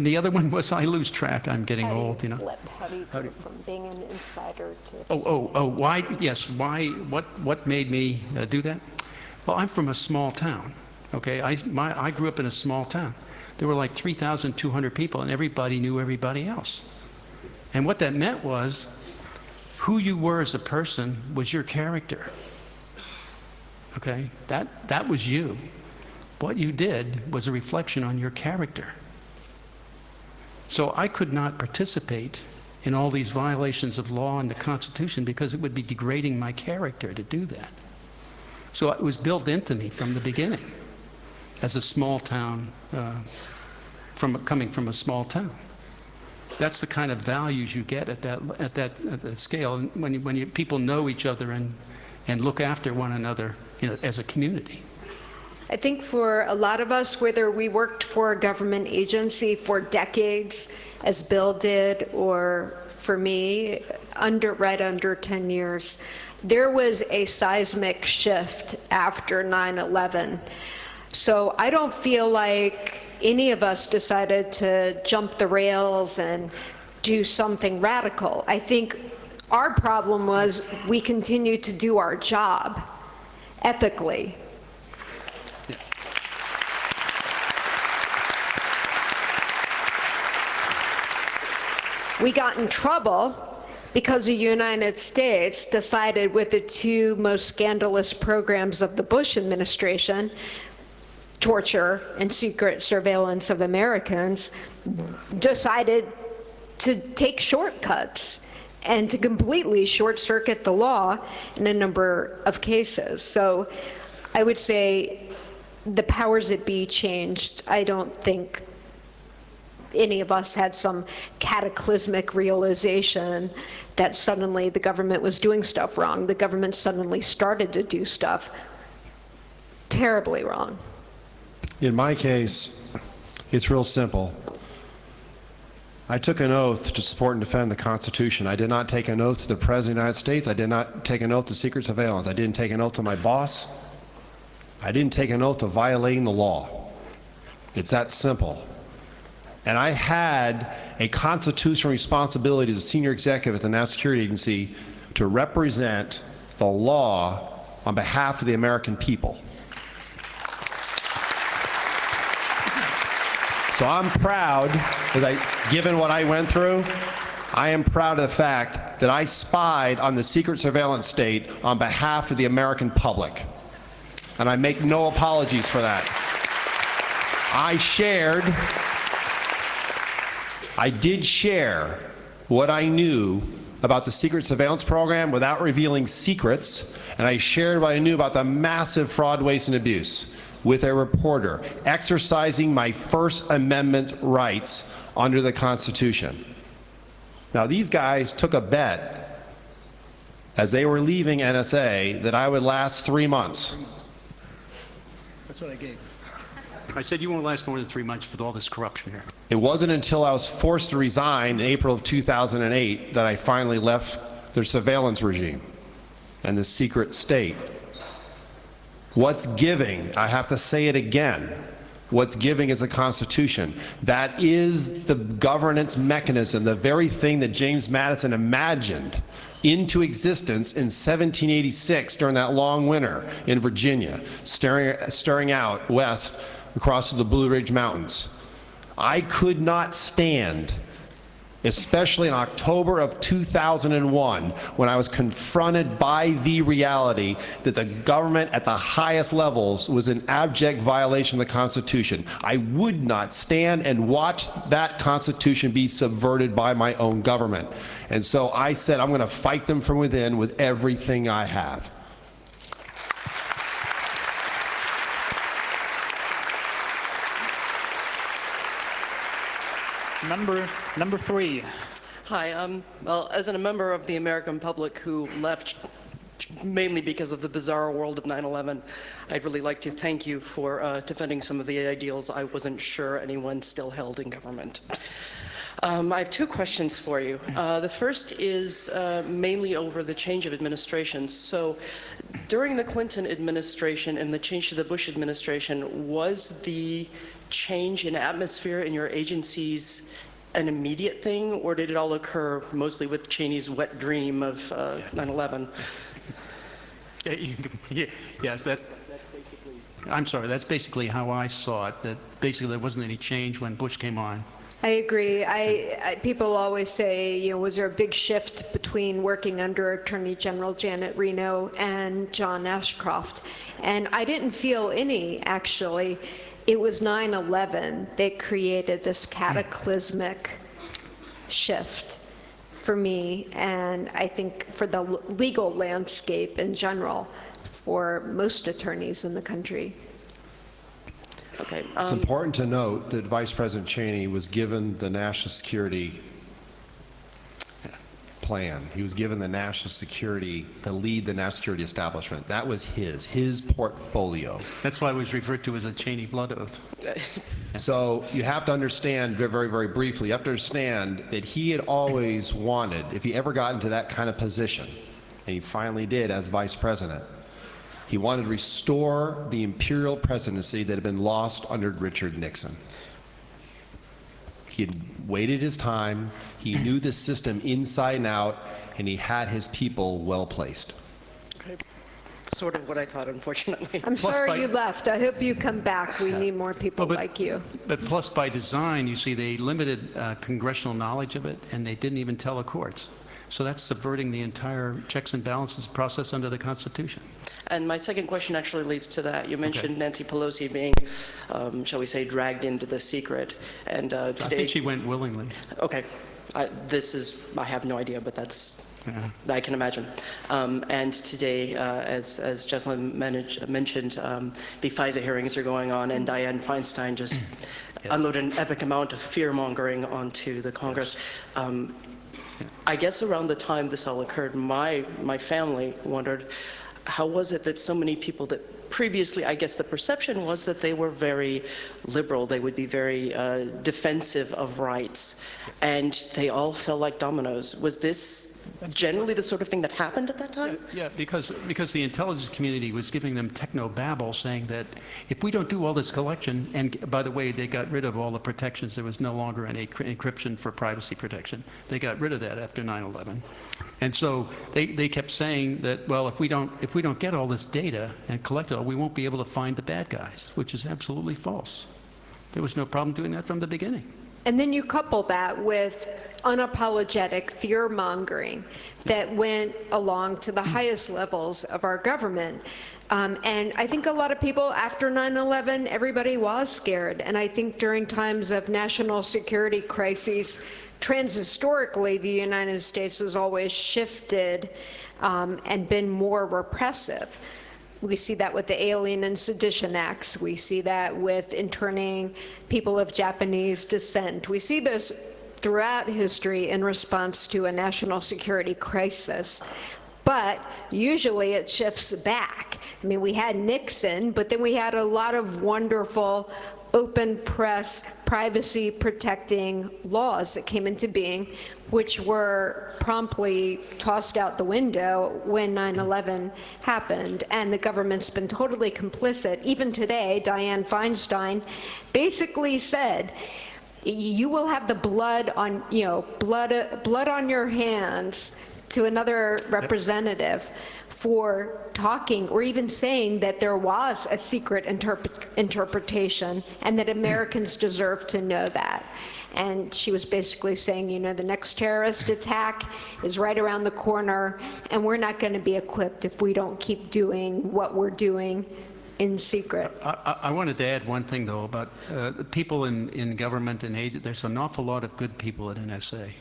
Speaker 3: the other one was, I lose track. I'm getting old, you know.
Speaker 1: How do you go from being an insider to?
Speaker 3: Why? Yes. Why? What made me do that? Well, I'm from a small town. Okay, I grew up in a small town. There were like 3,200 people, and everybody knew everybody else. And what that meant was, who you were as a person was your character. Okay, that was you. What you did was a reflection on your character. So I could not participate in all these violations of law and the Constitution because it would be degrading my character to do that. So it was built into me from the beginning as a small town, coming from a small town. That's the kind of values you get at that scale, and when people know each other and look after one another, you know, as a community.
Speaker 1: I think for a lot of us, whether we worked for a government agency for decades, as Bill did, or for me, right under 10 years, there was a seismic shift after 9/11. So I don't feel like any of us decided to jump the rails and do something radical. I think our problem was we continued to do our job ethically. We got in trouble because the United States decided, with the two most scandalous programs of the Bush administration, torture and secret surveillance of Americans, decided to take shortcuts and to completely short-circuit the law in a number of cases. So I would say the powers that be changed. I don't think any of us had some cataclysmic realization that suddenly the government was doing stuff wrong. The government suddenly started to do stuff terribly wrong.
Speaker 7: In my case, it's real simple. I took an oath to support and defend the Constitution. I did not take an oath to the President of the United States. I did not take an oath to secret surveillance. I didn't take an oath to my boss. I didn't take an oath to violating the law. It's that simple. And I had a constitutional responsibility as a senior executive at the National Security Agency to represent the law on behalf of the American people. So I'm proud, given what I went through, I am proud of the fact that I spied on the secret surveillance state on behalf of the American public. And I make no apologies for that. I did share what I knew about the secret surveillance program without revealing secrets, and I shared what I knew about the massive fraud, waste, and abuse with a reporter, exercising my First Amendment rights under the Constitution. Now, these guys took a bet as they were leaving NSA that I would last 3 months.
Speaker 3: That's what I gave. I said you won't last more than 3 months with all this corruption here.
Speaker 7: It wasn't until I was forced to resign in April of 2008 that I finally left their surveillance regime and the secret state. What's giving? I have to say it again. What's giving is the Constitution. That is the governance mechanism, the very thing that James Madison imagined into existence in 1786 during that long winter in Virginia, staring out west across the Blue Ridge Mountains. I could not stand, especially in October of 2001, when I was confronted by the reality that the government at the highest levels was in abject violation of the Constitution. I would not stand and watch that Constitution be subverted by my own government. And so I said, I'm going to fight them from within with everything I have.
Speaker 4: Number 3.
Speaker 11: Hi, well, as a member of the American public who left mainly because of the bizarre world of 9/11, I'd really like to thank you for defending some of the ideals I wasn't sure anyone still held in government. I have 2 questions for you. The first is mainly over the change of administrations. So during the Clinton administration and the change to the Bush administration, was the change in atmosphere in your agencies an immediate thing, or did it all occur mostly with Cheney's wet dream of 9/11?
Speaker 3: Yes, I'm sorry, that's basically how I saw it, that basically there wasn't any change when Bush came on.
Speaker 1: I agree. People always say, you know, was there a big shift between working under Attorney General Janet Reno and John Ashcroft? And I didn't feel any, actually. It was 9/11 that created this cataclysmic shift for me, and I think for the legal landscape in general for most attorneys in the country.
Speaker 11: Okay.
Speaker 7: It's important to note that Vice President Cheney was given the national security plan. He was given the national security, to lead the national security establishment. That was his portfolio.
Speaker 3: That's why it was referred to as a Cheney blood oath.
Speaker 7: So you have to understand, very, very briefly, you have to understand that he had always wanted, if he ever got into that kind of position, and he finally did as vice president, he wanted to restore the imperial presidency that had been lost under Richard Nixon. He had waited his time, he knew the system inside and out, and he had his people well placed.
Speaker 11: Okay. Sort of what I thought, unfortunately.
Speaker 1: I'm
Speaker 3: Plus
Speaker 1: sorry
Speaker 3: by-
Speaker 1: you left. I hope you come back. We need more people
Speaker 3: Well,
Speaker 1: like you.
Speaker 3: But plus by design, you see, they limited congressional knowledge of it, and they didn't even tell the courts. So that's subverting the entire checks and balances process under the Constitution.
Speaker 11: And my second question actually leads to that. You mentioned Nancy Pelosi being, shall we say, dragged into the secret. And
Speaker 3: I
Speaker 11: today,
Speaker 3: think she went willingly.
Speaker 11: okay, I have no idea, but that's,
Speaker 3: Yeah.
Speaker 11: I can imagine. And today, as Jocelyn mentioned, the FISA hearings are going on, and Dianne Feinstein just unloaded an epic amount of fear-mongering onto the Congress. I guess around the time this all occurred, my family wondered, how was it that so many people that previously, I guess the perception was that they were very liberal, they would be very defensive of rights, and they all fell like dominoes. Was this generally the sort of thing that happened at that time?
Speaker 3: Yeah, because the intelligence community was giving them techno-babble, saying that if we don't do all this collection, and by the way, they got rid of all the protections, there was no longer any encryption for privacy protection. They got rid of that after 9/11. And so they kept saying that, well, if we don't get all this data and collect it all, we won't be able to find the bad guys, which is absolutely false. There was no problem doing that from the beginning.
Speaker 1: And then you couple that with unapologetic fear-mongering that went along to the highest levels of our government. And I think a lot of people after 9/11, everybody was scared. And I think during times of national security crises, transhistorically, the United States has always shifted and been more repressive. We see that with the Alien and Sedition Acts. We see that with interning people of Japanese descent. We see this throughout history in response to a national security crisis. But usually it shifts back. I mean, we had Nixon, but then we had a lot of wonderful open press, privacy-protecting laws that came into being, which were promptly tossed out the window when 9/11 happened. And the government's been totally complicit. Even today, Dianne Feinstein basically said, you will have the blood on, blood on your hands to another representative for talking or even saying that there was a secret interpretation and that Americans deserve to know that. And she was basically saying, the next terrorist attack is right around the corner, and we're not going to be equipped if we don't keep doing what we're doing in secret.
Speaker 3: I wanted to add one thing, though, about the people in government and aid. There's an awful lot of good people at NSA.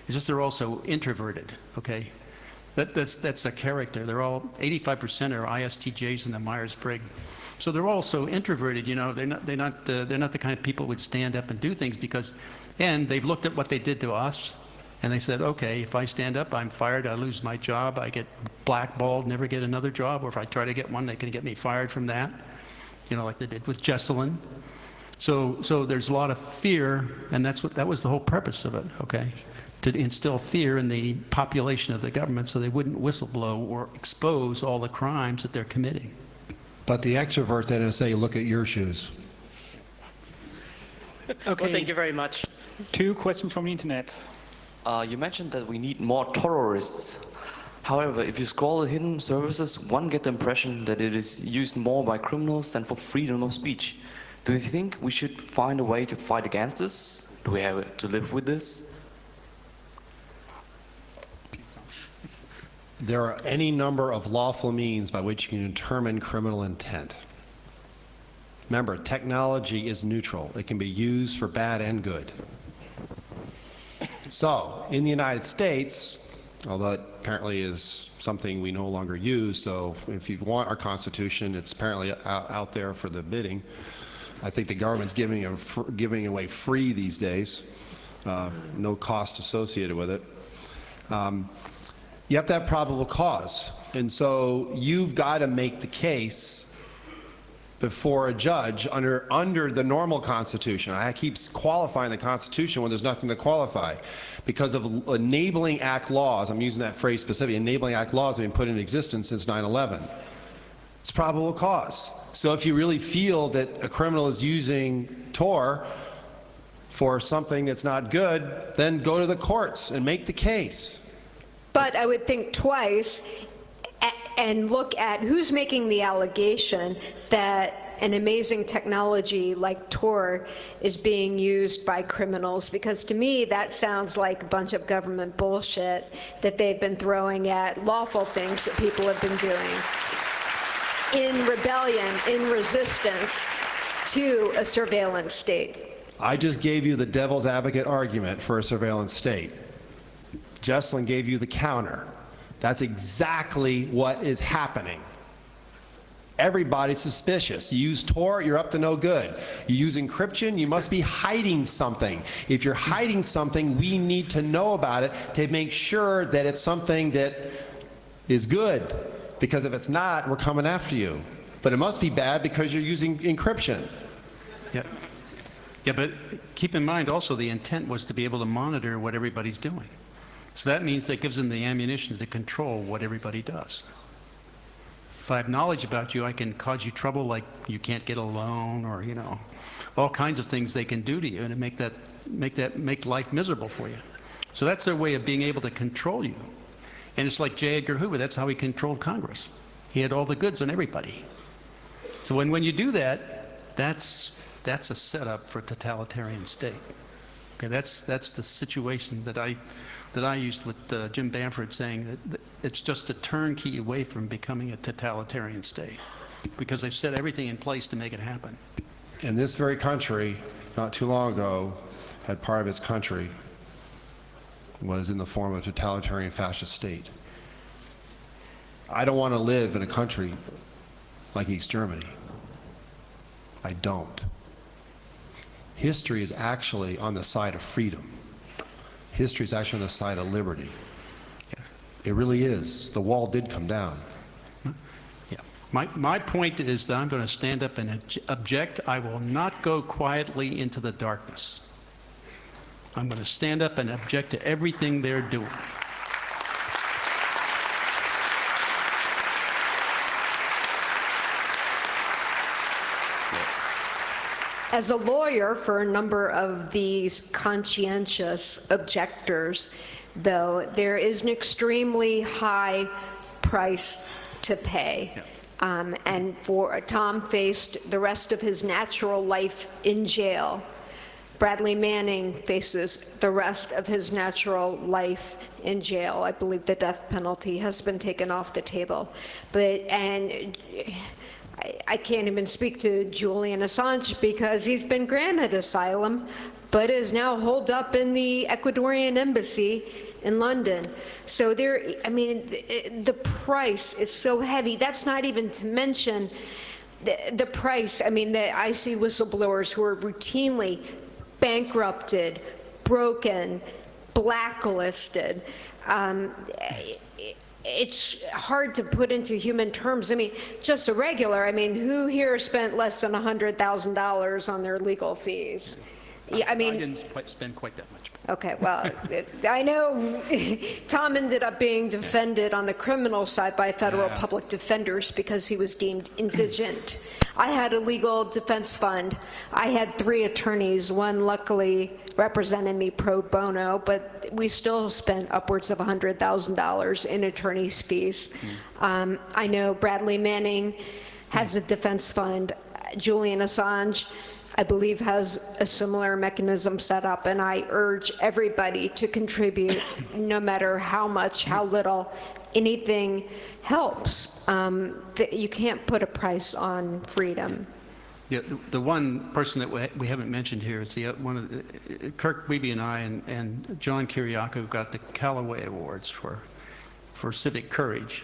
Speaker 3: It's just they're also introverted, okay? That's a character. They're all, 85% are ISTJs in the Myers-Briggs. So they're all so introverted, they're not the kind of people who would stand up and do things and they've looked at what they did to us, and they said, okay, if I stand up, I'm fired, I lose my job, I get blackballed, never get another job, or if I try to get one, they can get me fired from that, like they did with Jesselyn. So there's a lot of fear, and that was the whole purpose of it, okay? To instill fear in the population of the government so they wouldn't whistleblow or expose all the crimes that they're committing.
Speaker 7: But the extroverts at NSA look at your shoes.
Speaker 11: Well, thank you very much.
Speaker 4: 2 questions from the internet.
Speaker 8: You mentioned that we need more terrorists. However, if you scroll the hidden services, one gets the impression that it is used more by criminals than for freedom of speech. Do you think we should find a way to fight against this? Do we have to live with this?
Speaker 7: There are any number of lawful means by which you can determine criminal intent. Remember, technology is neutral. It can be used for bad and good. So, in the United States, although it apparently is something we no longer use, so if you want our Constitution, it's apparently out there for the bidding. I think the government's giving away free these days, no cost associated with it. You have to have probable cause. And so you've got to make the case before a judge under the normal Constitution. I keep qualifying the Constitution when there's nothing to qualify. Because of enabling act laws, I'm using that phrase specifically, enabling act laws have been put in existence since 9/11. It's probable cause. So if you really feel that a criminal is using Tor for something that's not good, then go to the courts and make the case.
Speaker 1: But I would think twice and look at who's making the allegation that an amazing technology like Tor is being used by criminals, because to me that sounds like a bunch of government bullshit that they've been throwing at lawful things that people have been doing in rebellion, in resistance to a surveillance state.
Speaker 7: I just gave you the devil's advocate argument for a surveillance state. Jesselyn gave you the counter. That's exactly what is happening. Everybody's suspicious. You use Tor, you're up to no good. You use encryption, you must be hiding something. If you're hiding something, we need to know about it to make sure that it's something that is good. Because if it's not, we're coming after you. But it must be bad because you're using encryption.
Speaker 3: Yeah, but keep in mind also the intent was to be able to monitor what everybody's doing. So that means that gives them the ammunition to control what everybody does. If I have knowledge about you, I can cause you trouble, like you can't get a loan, or all kinds of things they can do to you, and make life miserable for you. So that's their way of being able to control you. And it's like J. Edgar Hoover. That's how he controlled Congress. He had all the goods on everybody. So when you do that, that's a setup for a totalitarian state. Okay, that's the situation that I used with Jim Bamford, saying that it's just a turnkey away from becoming a totalitarian state, because they've set everything in place to make it happen.
Speaker 7: And this very country, not too long ago, had part of its country was in the form of a totalitarian fascist state. I don't want to live in a country like East Germany. I don't. History is actually on the side of freedom. History is actually on the side of liberty. It really is. The wall did come down.
Speaker 3: Yeah. My point is that I'm going to stand up and object. I will not go quietly into the darkness. I'm going to stand up and object to everything they're doing.
Speaker 1: As a lawyer for a number of these conscientious objectors, though, there is an extremely high price to pay.
Speaker 3: Yeah.
Speaker 1: And Tom faced the rest of his natural life in jail. Bradley Manning faces the rest of his natural life in jail. I believe the death penalty has been taken off the table. I can't even speak to Julian Assange because he's been granted asylum, but is now holed up in the Ecuadorian embassy in London. So the price is so heavy. That's not even to mention the price. I see whistleblowers who are routinely bankrupted, broken, blacklisted. It's hard to put into human terms. Just a regular, who here spent less than $100,000 on their legal fees? Yeah,
Speaker 3: I didn't spend quite that much.
Speaker 1: Okay, well, I know Tom ended up being defended on the criminal side by federal public defenders because he was deemed indigent. I had a legal defense fund. I had 3 attorneys. One luckily represented me pro bono, but we still spent upwards of $100,000 in attorney's fees. I know Bradley Manning has a defense fund. Julian Assange, I believe, has a similar mechanism set up, and I urge everybody to contribute, no matter how much, how little. Anything helps. You can't put a price on freedom.
Speaker 3: Yeah, the one person that we haven't mentioned here is Kirk Wiebe and I and John Kiriakou got the Callaway Awards for civic courage.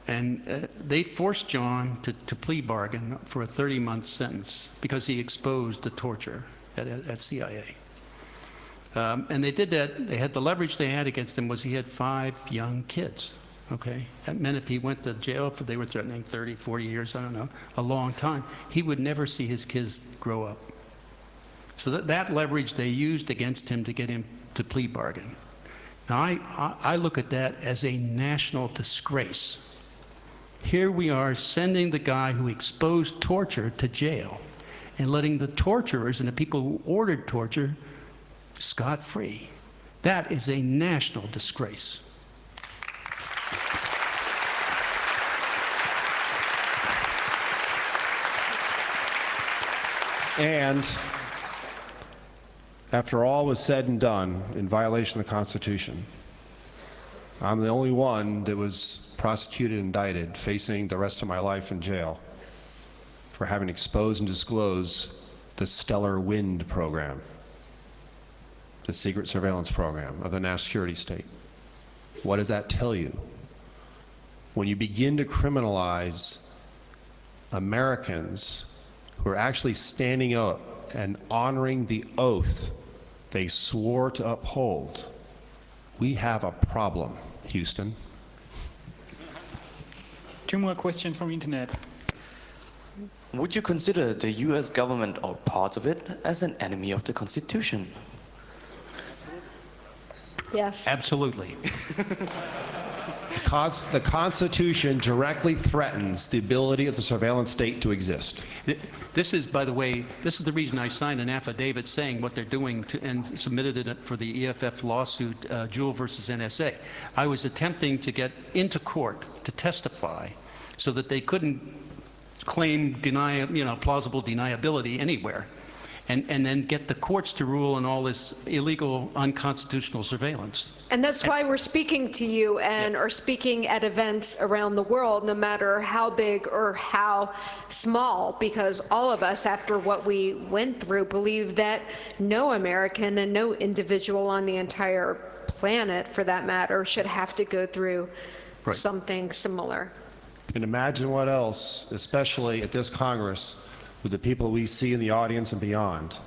Speaker 3: And they forced John to plea bargain for a 30-month sentence because he exposed the torture at CIA. And they did that. They had the leverage they had against him was he had 5 young kids. Okay, that meant if he went to jail they were threatening 30, 40 years, I don't know, a long time, he would never see his kids grow up. So that leverage they used against him to get him to plea bargain. Now I look at that as a national disgrace. Here we are sending the guy who exposed torture to jail and letting the torturers and the people who ordered torture scot-free. That is a national disgrace.
Speaker 7: And after all was said and done, in violation of the Constitution, I'm the only one that was prosecuted and indicted, facing the rest of my life in jail for having exposed and disclosed the Stellar Wind program, the secret surveillance program of the national security state. What does that tell you? When you begin to criminalize Americans who are actually standing up and honoring the oath they swore to uphold, we have a problem, Houston.
Speaker 4: 2 more questions from the internet.
Speaker 8: Would you consider the US government or parts of it as an enemy of the Constitution?
Speaker 1: Yes.
Speaker 3: Absolutely.
Speaker 7: The Constitution directly threatens the ability of the surveillance state to exist.
Speaker 3: This is, by the way, this is the reason I signed an affidavit saying what they're doing and submitted it for the EFF lawsuit, Jewel versus NSA. I was attempting to get into court to testify so that they couldn't claim plausible deniability anywhere, and then get the courts to rule on all this illegal, unconstitutional surveillance.
Speaker 1: And that's why we're speaking to you and are speaking at events around the world, no matter how big or how small, because all of us, after what we went through, believe that no American and no individual on the entire planet, for that matter, should have to go through something similar.
Speaker 7: And imagine what else, especially at this Congress, with the people we see in the audience and beyond,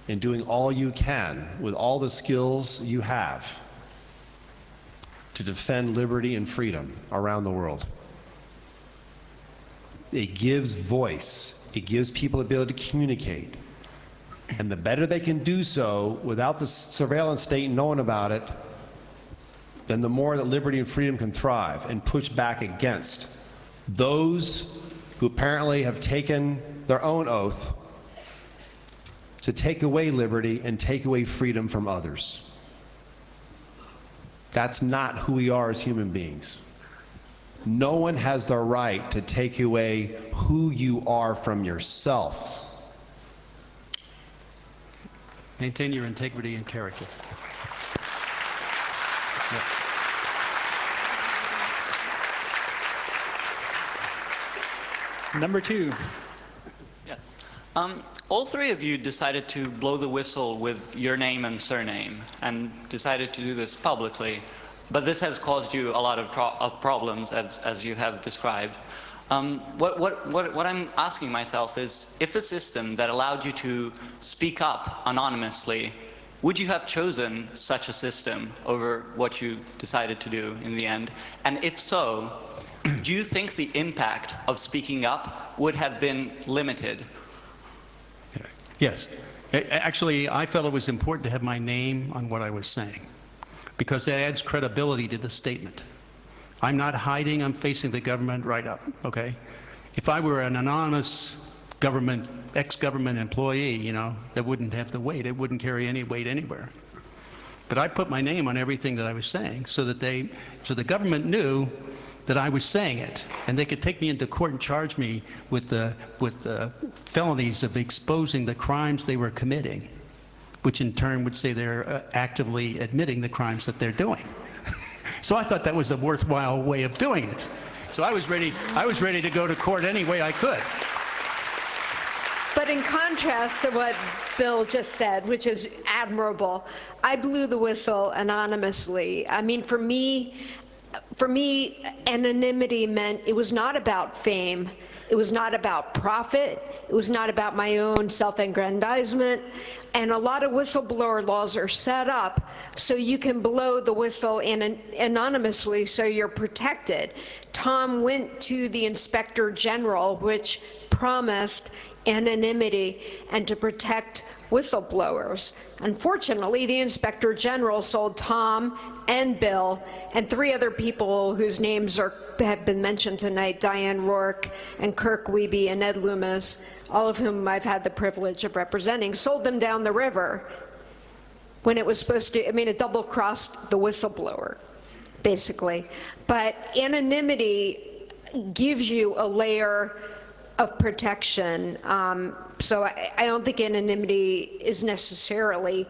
Speaker 7: in doing all you can with all the skills you have to defend liberty and freedom around the world. It gives voice. It gives people the ability to communicate. And the better they can do so without the surveillance state knowing about it, then the more that liberty and freedom can thrive and push back against those who apparently have taken their own oath to take away liberty and take away freedom from others. That's not who we are as human beings. No one has the right to take away who you are from yourself.
Speaker 3: Maintain your integrity and character.
Speaker 4: Number 2.
Speaker 12: Yes. All three of you decided to blow the whistle with your name and surname and decided to do this publicly, but this has caused you a lot of problems, as you have described. What I'm asking myself is, if a system that allowed you to speak up anonymously, would you have chosen such a system over what you decided to do in the end? And if so, do you think the impact of speaking up would have been limited?
Speaker 3: Yes. Actually, I felt it was important to have my name on what I was saying, because that adds credibility to the statement. I'm not hiding, I'm facing the government right up, okay? If I were an anonymous government, ex-government employee, you know, that wouldn't have the weight, it wouldn't carry any weight anywhere. But I put my name on everything that I was saying so that the government knew that I was saying it, and they could take me into court and charge me with the felonies of exposing the crimes they were committing, which in turn would say they're actively admitting the crimes that they're doing. So I thought that was a worthwhile way of doing it. So I was ready to go to court any way I could.
Speaker 1: But in contrast to what Bill just said, which is admirable, I blew the whistle anonymously. I mean, for me, anonymity meant it was not about fame. It was not about profit. It was not about my own self-aggrandizement. And a lot of whistleblower laws are set up so you can blow the whistle anonymously so you're protected. Tom went to the Inspector General, which promised anonymity and to protect whistleblowers. Unfortunately, the Inspector General sold Tom and Bill and 3 other people whose names have been mentioned tonight, Diane Rourke and Kirk Wiebe and Ed Loomis, all of whom I've had the privilege of representing, sold them down the river when it was supposed to, I mean, it double-crossed the whistleblower, basically. But anonymity gives you a layer of protection. So I don't think anonymity is necessarily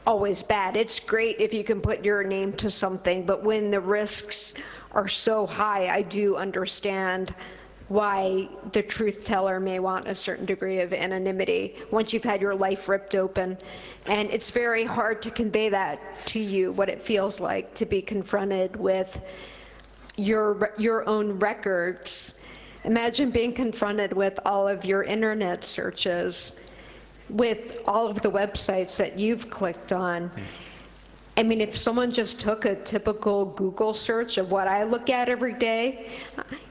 Speaker 1: always bad. It's great if you can put your name to something, but when the risks are so high, I do understand why the truth teller may want a certain degree of anonymity once you've had your life ripped open. And it's very hard to convey that to you, what it feels like to be confronted with your own records. Imagine being confronted with all of your internet searches, with all of the websites that you've clicked on. I mean, if someone just took a typical Google search of what I look at every day,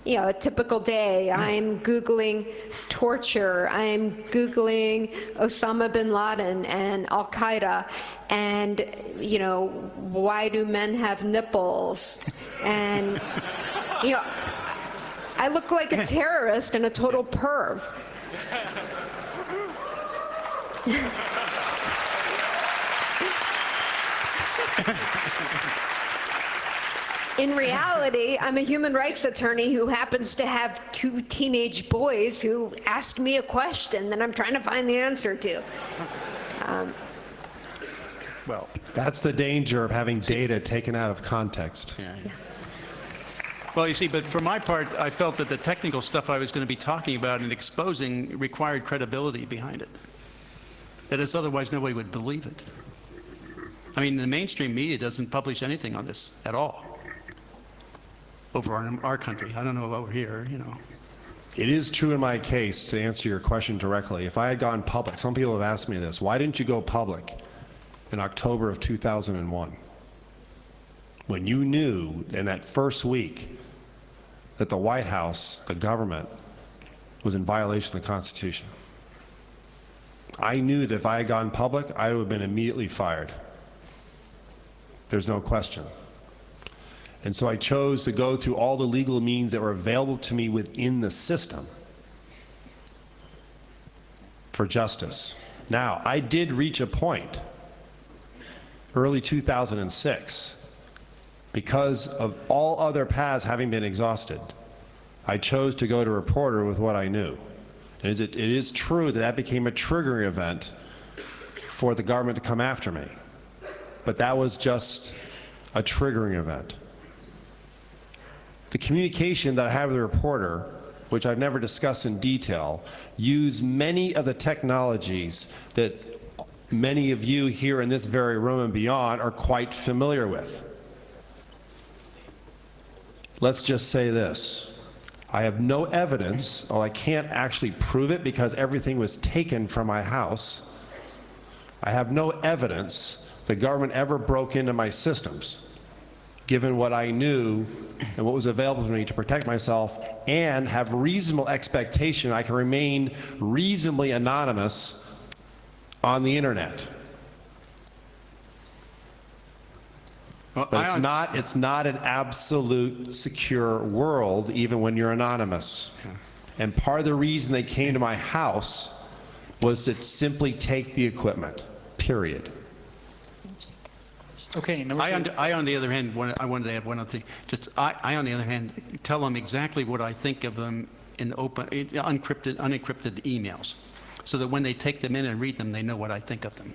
Speaker 1: you know, a typical day, I'm Googling torture, I'm Googling Osama bin Laden and Al-Qaeda, and, you know, why do men have nipples? And, you know, I look like a terrorist and a total perv. In reality, I'm a human rights attorney who happens to have 2 teenage boys who ask me a question that I'm trying to find the answer to.
Speaker 3: Well,
Speaker 7: that's the danger of having data taken out of context.
Speaker 3: Yeah. Well, you see, but for my part, I felt that the technical stuff I was going to be talking about and exposing required credibility behind it. That is, otherwise nobody would believe it. I mean, the mainstream media doesn't publish anything on this at all over our country. I don't know over here, you know.
Speaker 7: It is true in my case, to answer your question directly. If I had gone public, some people have asked me this, why didn't you go public in October of 2001? When you knew in that first week that the White House, the government, was in violation of the Constitution. I knew that if I had gone public, I would have been immediately fired. There's no question. And so I chose to go through all the legal means that were available to me within the system for justice. Now, I did reach a point, early 2006, because of all other paths having been exhausted, I chose to go to reporter with what I knew. And it is true that that became a triggering event for the government to come after me. But that was just a triggering event. The communication that I have with the reporter, which I've never discussed in detail, use many of the technologies that many of you here in this very room and beyond are quite familiar with. Let's just say this. I have no evidence, or I can't actually prove it because everything was taken from my house. I have no evidence the government ever broke into my systems, given what I knew and what was available to me to protect myself and have reasonable expectation I can remain reasonably anonymous on the internet.
Speaker 3: Well,
Speaker 7: But it's not an absolute secure world, even when you're anonymous.
Speaker 3: Yeah.
Speaker 7: And part of the reason they came to my house was to simply take the equipment, period.
Speaker 4: Okay, number two.
Speaker 3: I, on the other hand, I wanted to add one other thing. I, on the other hand, tell them exactly what I think of them in unencrypted emails, so that when they take them in and read them, they know what I think of them.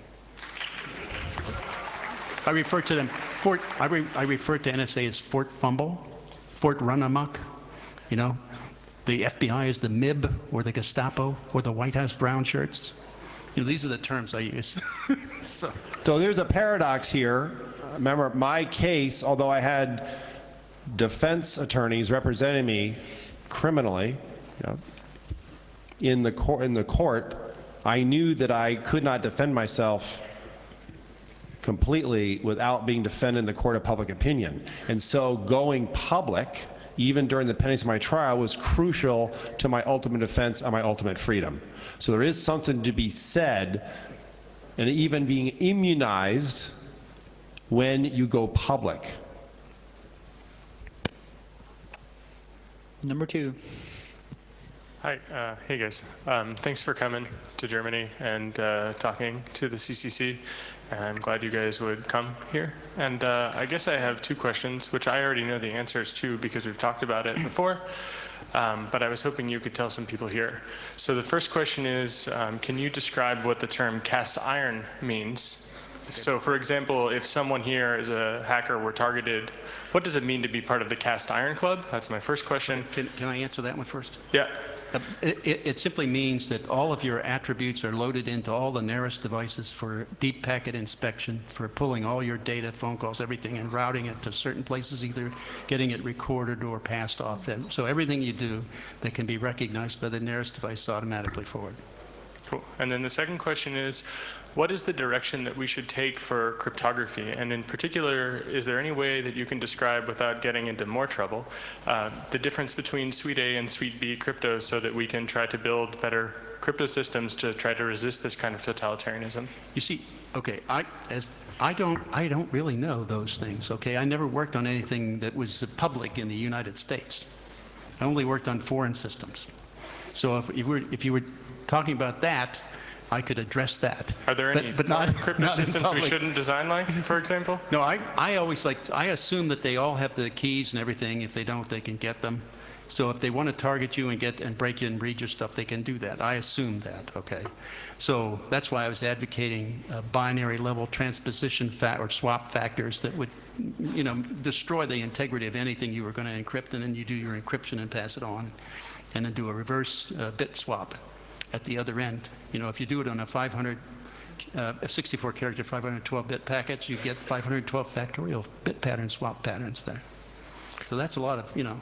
Speaker 3: I refer to them, I refer to NSA as Fort Fumble, Fort Run Amok, you know. The FBI is the MIB, or the Gestapo, or the White House brown shirts. You know, these are the terms I use.
Speaker 7: So there's a paradox here. Remember, my case, although I had defense attorneys representing me criminally, you know, in the court, I knew that I could not defend myself completely without being defended in the court of public opinion. And so going public, even during the pendency of my trial, was crucial to my ultimate defense and my ultimate freedom. So there is something to be said, and even being immunized when you go public.
Speaker 4: Number two.
Speaker 13: Hi, hey guys. Thanks for coming to Germany and talking to the CCC. I'm glad you guys would come here. And I guess I have two questions, which I already know the answers to because we've talked about it before. But I was hoping you could tell some people here. So the first question is, can you describe what the term cast iron means? So for example, if someone here is a hacker were targeted, what does it mean to be part of the cast iron club? That's my first question.
Speaker 3: Can I answer that one first?
Speaker 13: Yeah.
Speaker 3: It simply means that all of your attributes are loaded into all the nearest devices for deep packet inspection, for pulling all your data, phone calls, everything, and routing it to certain places, either getting it recorded or passed off. And so everything you do that can be recognized by the nearest device automatically forward.
Speaker 13: Cool. And then the second question is, what is the direction that we should take for cryptography? And in particular, is there any way that you can describe, without getting into more trouble, the difference between Suite A and Suite B crypto so that we can try to build better crypto systems to try to resist this kind of totalitarianism?
Speaker 3: You see, okay, I don't really know those things, okay? I never worked on anything that was public in the United States. I only worked on foreign systems. So if you were talking about that, I could address that.
Speaker 13: Are there any crypto systems we shouldn't design like, for example?
Speaker 3: No, I assume that they all have the keys and everything. If they don't, they can get them. So if they want to target you and break you and read your stuff, they can do that. I assume that, okay? So that's why I was advocating binary level transposition or swap factors that would, you know, destroy the integrity of anything you were going to encrypt, and then you do your encryption and pass it on, and then do a reverse bit swap at the other end. You know, if you do it on a 64 character 512-bit packets, you get 512 factorial bit pattern swap patterns there. So that's a lot of, you know,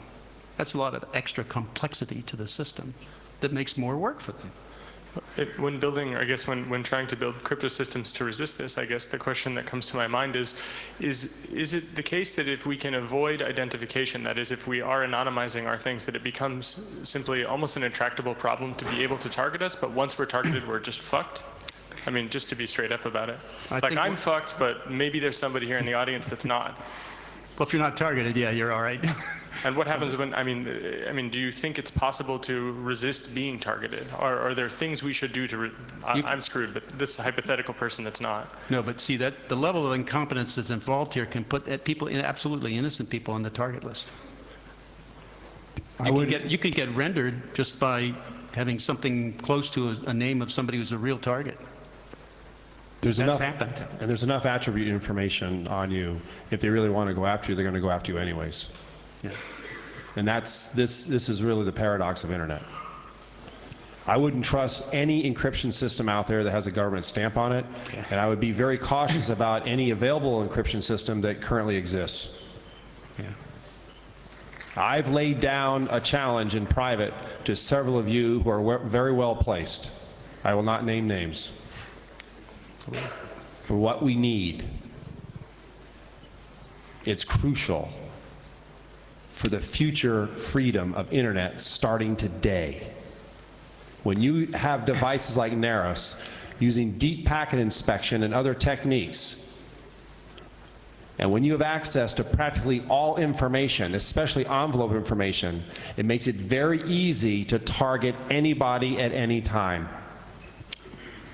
Speaker 3: that's a lot of extra complexity to the system that makes more work for them.
Speaker 13: When building, I guess when trying to build crypto systems to resist this, I guess the question that comes to my mind is it the case that if we can avoid identification, that is, if we are anonymizing our things, that it becomes simply almost an intractable problem to be able to target us, but once we're targeted, we're just fucked? I mean, just to be straight up about it. Like, I'm fucked, but maybe there's somebody here in the audience that's not.
Speaker 3: Well, if you're not targeted, yeah, you're all right.
Speaker 13: And what happens when, I mean, do you think it's possible to resist being targeted? Or are there things we should do to, I'm screwed, but this hypothetical person that's not.
Speaker 3: No, but see, that the level of incompetence that's involved here can put people, absolutely innocent people, on the target list. You can get rendered just by having something close to a name of somebody who's a real target.
Speaker 7: There's
Speaker 3: That's
Speaker 7: enough,
Speaker 3: happened.
Speaker 7: and there's enough attribute information on you. If they really want to go after you, they're going to go after you anyways.
Speaker 3: Yeah.
Speaker 7: And this is really the paradox of internet. I wouldn't trust any encryption system out there that has a government stamp on it, and I would be very cautious about any available encryption system that currently exists.
Speaker 3: Yeah.
Speaker 7: I've laid down a challenge in private to several of you who are very well placed. I will not name names. For what we need, it's crucial for the future freedom of internet starting today. When you have devices like Naros using deep packet inspection and other techniques, and when you have access to practically all information, especially envelope information, it makes it very easy to target anybody at any time.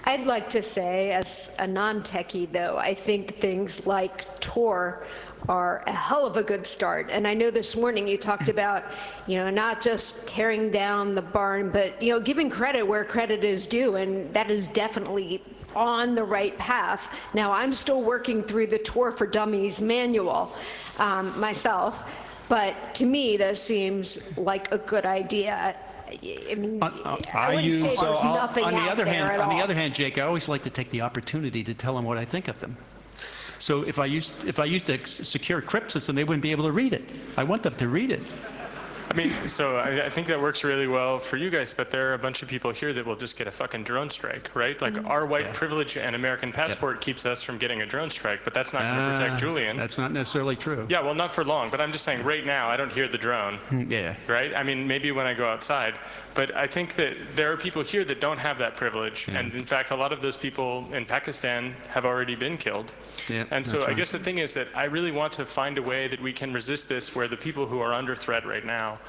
Speaker 1: I'd like to say, as a non-techie though, I think things like Tor are a hell of a good start. And I know this morning you talked about, not just tearing down the barn, but, giving credit where credit is due, and that is definitely on the right path. Now, I'm still working through the Tor for Dummies manual myself, but to me, that seems like a good idea. I mean, I wouldn't say there's nothing out there at all.
Speaker 3: On the other hand, Jake, I always like to take the opportunity to tell them what I think of them. So if I used a secure crypt system, they wouldn't be able to read it. I want them to read it.
Speaker 13: I mean, so I think that works really well for you guys, but there are a bunch of people here that will just get a fucking drone strike, right? Like, our white privilege and American passport keeps us from getting a drone strike, but that's not going to protect Julian.
Speaker 3: That's not necessarily true.
Speaker 13: Yeah, well, not for long, but I'm just saying right now I don't hear the drone.
Speaker 3: Yeah.
Speaker 13: Right? I mean, maybe when I go outside, but I think that there are people here that don't have that privilege, and in fact, a lot of those people in Pakistan have already been killed.
Speaker 3: Yeah,
Speaker 13: and so
Speaker 3: right.
Speaker 13: I guess the thing is that I really want to find a way that we can resist this, where the people who are under threat right now,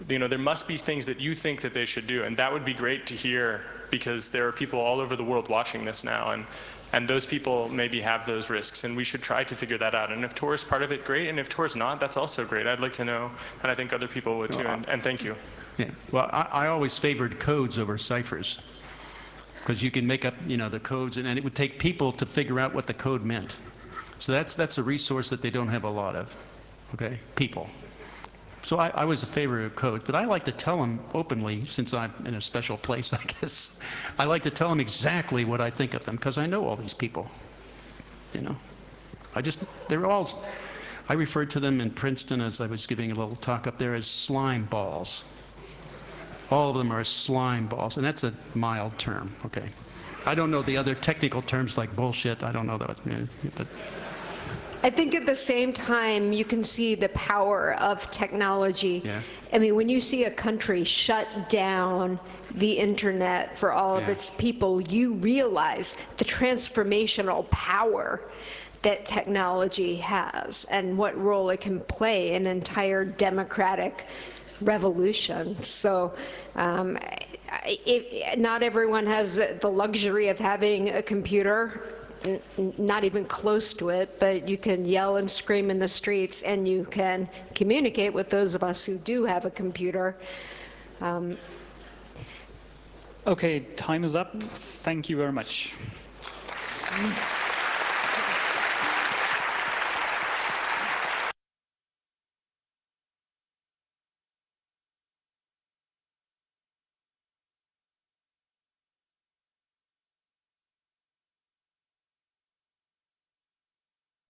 Speaker 13: there must be things that you think that they should do, and that would be great to hear, because there are people all over the world watching this now, and those people maybe have those risks, and we should try to figure that out. And if Tor is part of it, great, and if Tor is not, that's also great. I'd like to know, and I think other people would too, and thank you.
Speaker 3: Yeah. Well, I always favored codes over ciphers, because you can make up, the codes, and it would take people to figure out what the code meant. So that's a resource that they don't have a lot of. Okay, people. So I was a favor of codes, but I like to tell them openly, since I'm in a special place, I guess. I like to tell them exactly what I think of them, because I know all these people. I referred to them in Princeton, as I was giving a little talk up there, as slime balls. All of them are slime balls, and that's a mild term, okay? I don't know the other technical terms like bullshit, I don't know that, but...
Speaker 1: I think at the same time, you can see the power of technology.
Speaker 3: Yeah.
Speaker 1: I mean, when you see a country shut down the internet for all of its people, you realize the transformational power that technology has and what role it can play in an entire democratic revolution. So not everyone has the luxury of having a computer, not even close to it, but you can yell and scream in the streets, and you can communicate with those of us who do have a computer.
Speaker 4: Okay, time is up. Thank you very much.